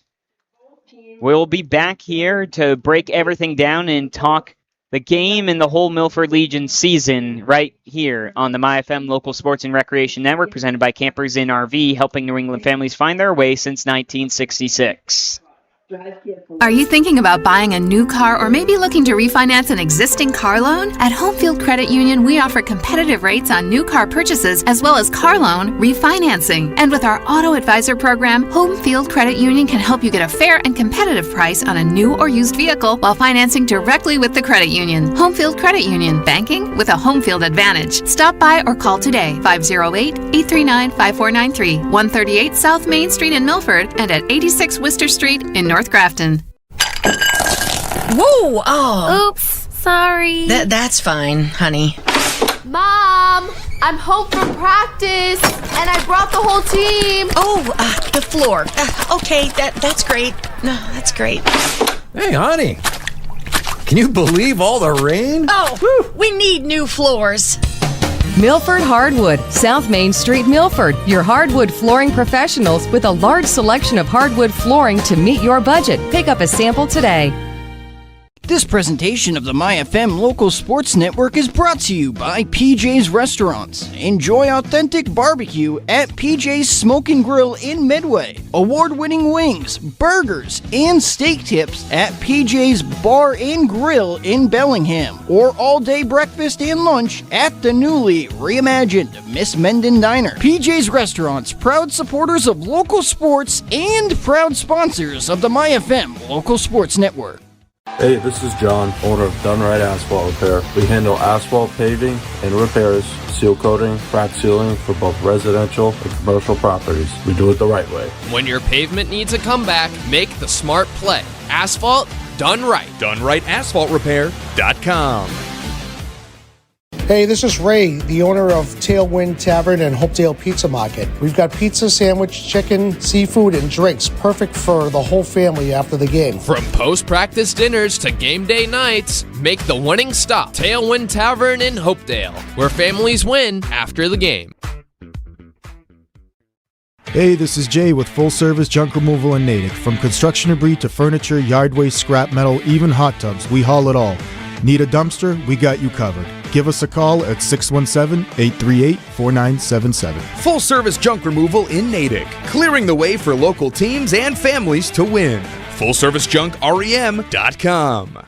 We'll be back here to break everything down and talk the game and the whole Milford Legion season right here on the MyFM Local Sports and Recreation Network, presented by Campers Inn RV, helping New England families find their way since 1966. Are you thinking about buying a new car or maybe looking to refinance an existing car loan? At Homefield Credit Union, we offer competitive rates on new car purchases as well as car loan refinancing. And with our Auto Advisor program, Homefield Credit Union can help you get a fair and competitive price on a new or used vehicle while financing directly with the credit union. Homefield Credit Union, banking with a Homefield advantage. Stop by or call today, 508-839-5493, 138 South Main Street in Milford, and at 86 Worcester Street in North Grafton. Whoa! Oh. Oops, sorry. That's fine, honey. Mom, I'm home from practice, and I brought the whole team. Oh, the floor. Okay, that's great. No, that's great. Hey, honey. Can you believe all the rain? Oh, we need new floors. Milford Hardwood, South Main Street, Milford. Your hardwood flooring professionals with a large selection of hardwood flooring to meet your budget. Pick up a sample today. This presentation of the MyFM Local Sports Network is brought to you by PJ's Restaurants. Enjoy authentic barbecue at PJ's Smoke and Grill in Midway. Award-winning wings, burgers, and steak tips at PJ's Bar and Grill in Bellingham. Or all-day breakfast and lunch at the newly reimagined Miss Menden Diner. PJ's Restaurants, proud supporters of local sports and proud sponsors of the MyFM Local Sports Network. Hey, this is John, owner of Done Right Asphalt Repair. We handle asphalt paving and repairs, seal coating, crack sealing for both residential and commercial properties. We do it the right way. When your pavement needs a comeback, make the smart play. Asphalt done right. DoneRightAsphaltRepair.com. Hey, this is Ray, the owner of Tailwind Tavern and Hopedale Pizza Market. We've got pizza, sandwich, chicken, seafood, and drinks perfect for the whole family after the game. From post-practice dinners to game day nights, make the winning stop. Tailwind Tavern in Hopedale, where families win after the game. Hey, this is Jay with Full Service Junk Removal in Natick. From construction debris to furniture, yard waste, scrap metal, even hot tubs, we haul it all. Need a dumpster? We got you covered. Give us a call at 617-838-4977. Full service junk removal in Natick, clearing the way for local teams and families to win. FullServiceJunkREM.com.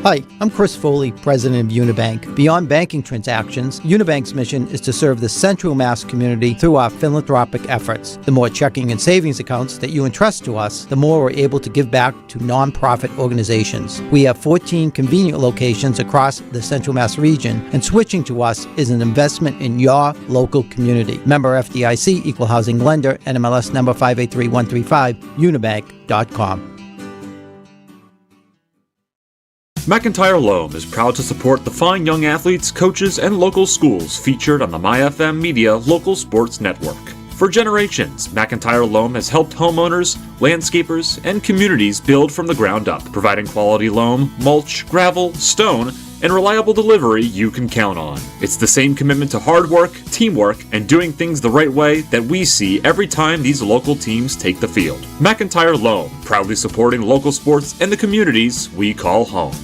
Hi, I'm Chris Foley, president of Unibank. Beyond banking transactions, Unibank's mission is to serve the Central Mass community through our philanthropic efforts. The more checking and savings accounts that you entrust to us, the more we're able to give back to nonprofit organizations. We have 14 convenient locations across the Central Mass region, and switching to us is an investment in your local community. Member FDIC, Equal Housing Lender, NMLS number 583135, unibank.com. McIntyre Loam is proud to support the fine young athletes, coaches, and local schools featured on the MyFM Media Local Sports Network. For generations, McIntyre Loam has helped homeowners, landscapers, and communities build from the ground up, providing quality loam, mulch, gravel, stone, and reliable delivery you can count on. It's the same commitment to hard work, teamwork, and doing things the right way that we see every time these local teams take the field. McIntyre Loam, proudly supporting local sports and the communities we call home.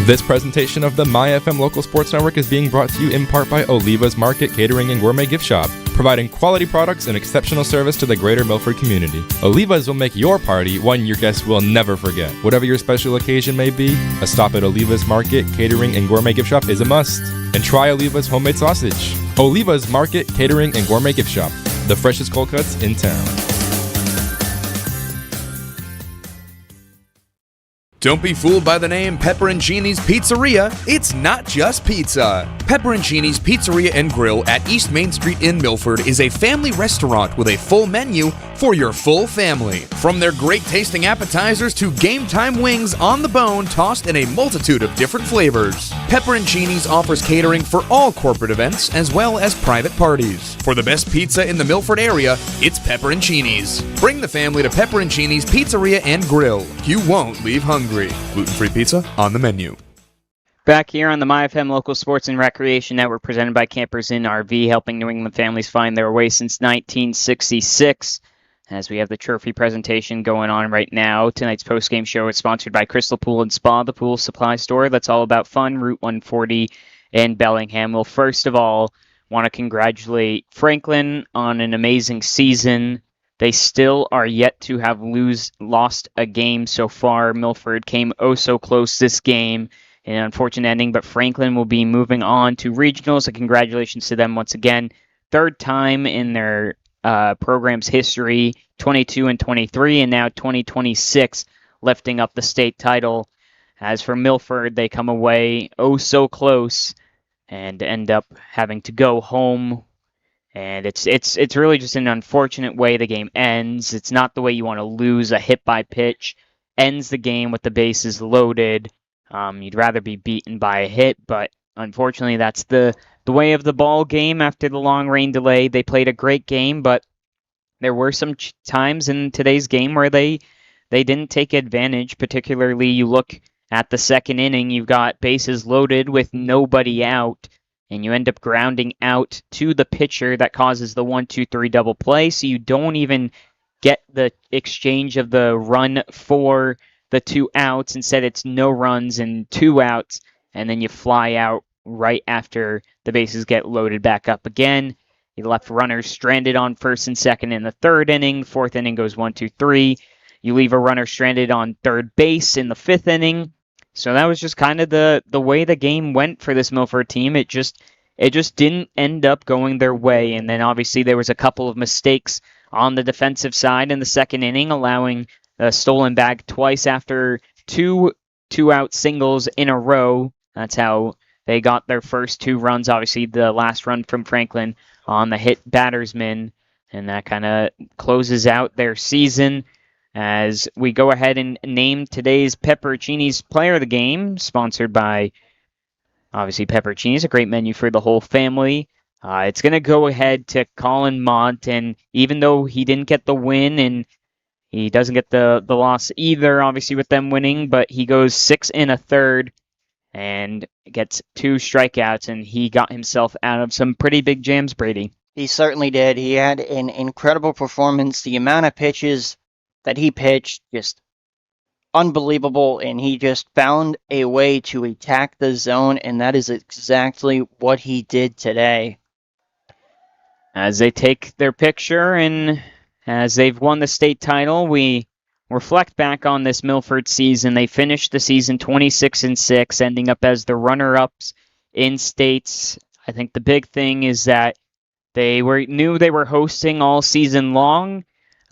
This presentation of the MyFM Local Sports Network is being brought to you in part by Oliva's Market, Catering, and Gourmet Gift Shop, providing quality products and exceptional service to the greater Milford community. Oliva's will make your party one your guests will never forget. Whatever your special occasion may be, a stop at Oliva's Market, Catering, and Gourmet Gift Shop is a must. And try Oliva's homemade sausage. Oliva's Market, Catering, and Gourmet Gift Shop, the freshest cold cuts in town. Don't be fooled by the name Pepperoncini's Pizzeria. It's not just pizza. Pepperoncini's Pizzeria and Grill at East Main Street in Milford is a family restaurant with a full menu for your full family. From their great tasting appetizers to game time wings on the bone tossed in a multitude of different flavors. Pepperoncini's offers catering for all corporate events as well as private parties. For the best pizza in the Milford area, it's Pepperoncini's. Bring the family to Pepperoncini's Pizzeria and Grill. You won't leave hungry. Gluten-free pizza on the menu. Back here on the MyFM Local Sports and Recreation Network, presented by Campers Inn RV, helping New England families find their way since 1966. As we have the trophy presentation going on right now, tonight's post-game show is sponsored by Crystal Pool and Spa, the pool supply store that's all about fun, Route 140 in Bellingham. We'll first of all want to congratulate Franklin on an amazing season. They still are yet to have lost a game so far. Milford came oh so close this game in an unfortunate ending, but Franklin will be moving on to regionals, and congratulations to them once again. Third time in their program's history, 22 and 23, and now 2026, lifting up the state title. As for Milford, they come away oh so close and end up having to go home. And it's really just an unfortunate way the game ends. It's not the way you want to lose. A hit by pitch ends the game with the bases loaded. You'd rather be beaten by a hit, but unfortunately that's the way of the ball game after the long rain delay. They played a great game, but there were some times in today's game where they didn't take advantage. Particularly, you look at the second inning, you've got bases loaded with nobody out, and you end up grounding out to the pitcher that causes the 1-2-3 double play, so you don't even get the exchange of the run for the 2 outs. Instead, it's no runs and 2 outs, and then you fly out right after the bases get loaded back up again. You left runners stranded on first and second in the 3rd inning. 4th inning goes 1, 2, 3. You leave a runner stranded on 3rd base in the 5th inning. So that was just kind of the way the game went for this Milford team. It just didn't end up going their way. And then obviously there was a couple of mistakes on the defensive side in the 2nd inning, allowing a stolen bag twice after 2 2-out singles in a row. That's how they got their first 2 runs. Obviously the last run from Franklin on the hit battersman. And that kind of closes out their season. As we go ahead and name today's Pepperoncini's Player of the Game, sponsored by, obviously, Pepperoncini's, a great menu for the whole family. It's going to go ahead to Colin Mont, and even though he didn't get the win, and he doesn't get the loss either, obviously, with them winning, but he goes 6 1/3 and gets 2 strikeouts, and he got himself out of some pretty big jams, Brady. He certainly did. He had an incredible performance. The amount of pitches that he pitched, just unbelievable, and he just found a way to attack the zone, and that is exactly what he did today. As they take their picture and as they've won the state title, we reflect back on this Milford season. They finished the season 26-6, ending up as the runner-ups in states. I think the big thing is that they knew they were hosting all season long.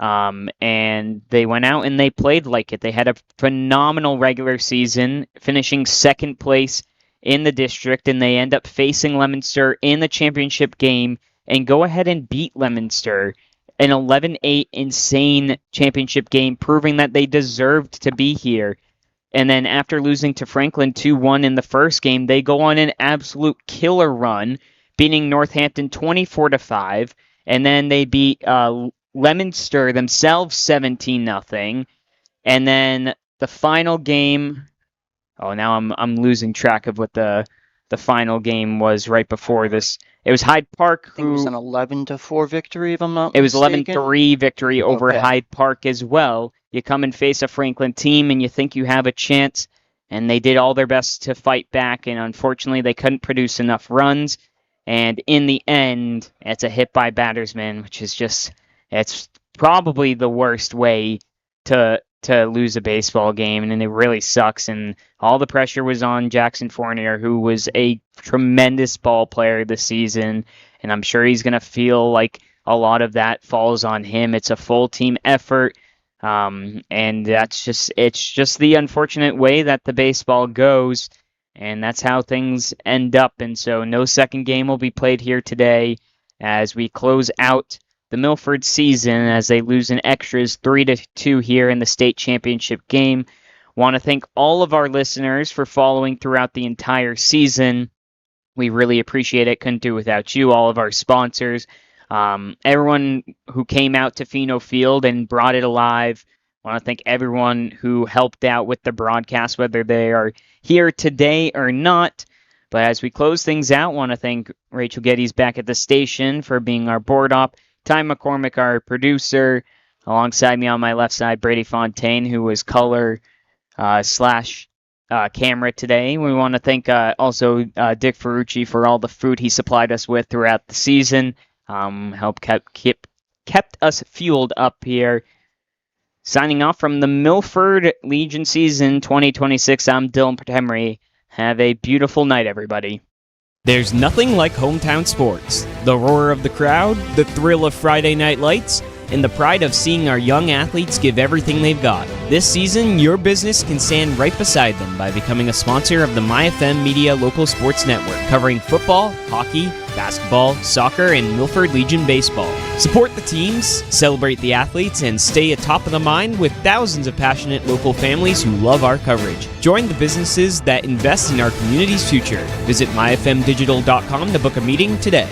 And they went out and they played like it. They had a phenomenal regular season, finishing 2nd place in the district, and they end up facing Leominster in the championship game and go ahead and beat Leominster. An 11-8 insane championship game, proving that they deserved to be here. And then after losing to Franklin 2-1 in the first game, they go on an absolute killer run, beating Northampton 24-5, and then they beat Leominster themselves 17-0, and then the final game. Oh, now I'm losing track of what the final game was right before this. It was Hyde Park. I think it was an 11-4 victory, if I'm not It was mistaken. 11-3 victory over Hyde Park as well. You come and face a Franklin team, and you think you have a chance, and they did all their best to fight back, and unfortunately they couldn't produce enough runs. And in the end, it's a hit by battersman, which is just. It's probably the worst way to lose a baseball game, and it really sucks. And all the pressure was on Jackson Fournier, who was a tremendous ball player this season, and I'm sure he's going to feel like a lot of that falls on him. It's a full team effort, and it's just the unfortunate way that the baseball goes, and that's how things end up. And so no second game will be played here today as we close out the Milford season as they lose in extras 3-2 here in the state championship game. Want to thank all of our listeners for following throughout the entire season. We really appreciate it. Couldn't do without you, all of our sponsors. Everyone who came out to Pheno Field and brought it alive. Want to thank everyone who helped out with the broadcast, whether they are here today or not. But as we close things out, want to thank Rachel Geddes back at the station for being our board op. Ty McCormick, our producer, alongside me on my left side, Brady Fontaine, who was color slash camera today. We want to thank also Dick Ferrucci for all the food he supplied us with throughout the season. Kept us fueled up here. Signing off from the Milford Legion season 2026, I'm Dylan Pretemery. Have a beautiful night, everybody. There's nothing like hometown sports. The roar of the crowd, the thrill of Friday night lights, and the pride of seeing our young athletes give everything they've got. This season, your business can stand right beside them by becoming a sponsor of the MyFM Media Local Sports Network, covering football, hockey, basketball, soccer, and Milford Legion baseball. Support the teams, celebrate the athletes, and stay atop of the mind with thousands of passionate local families who love our coverage. Join the businesses that invest in our community's future. Visit myfmdigital.com to book a meeting today.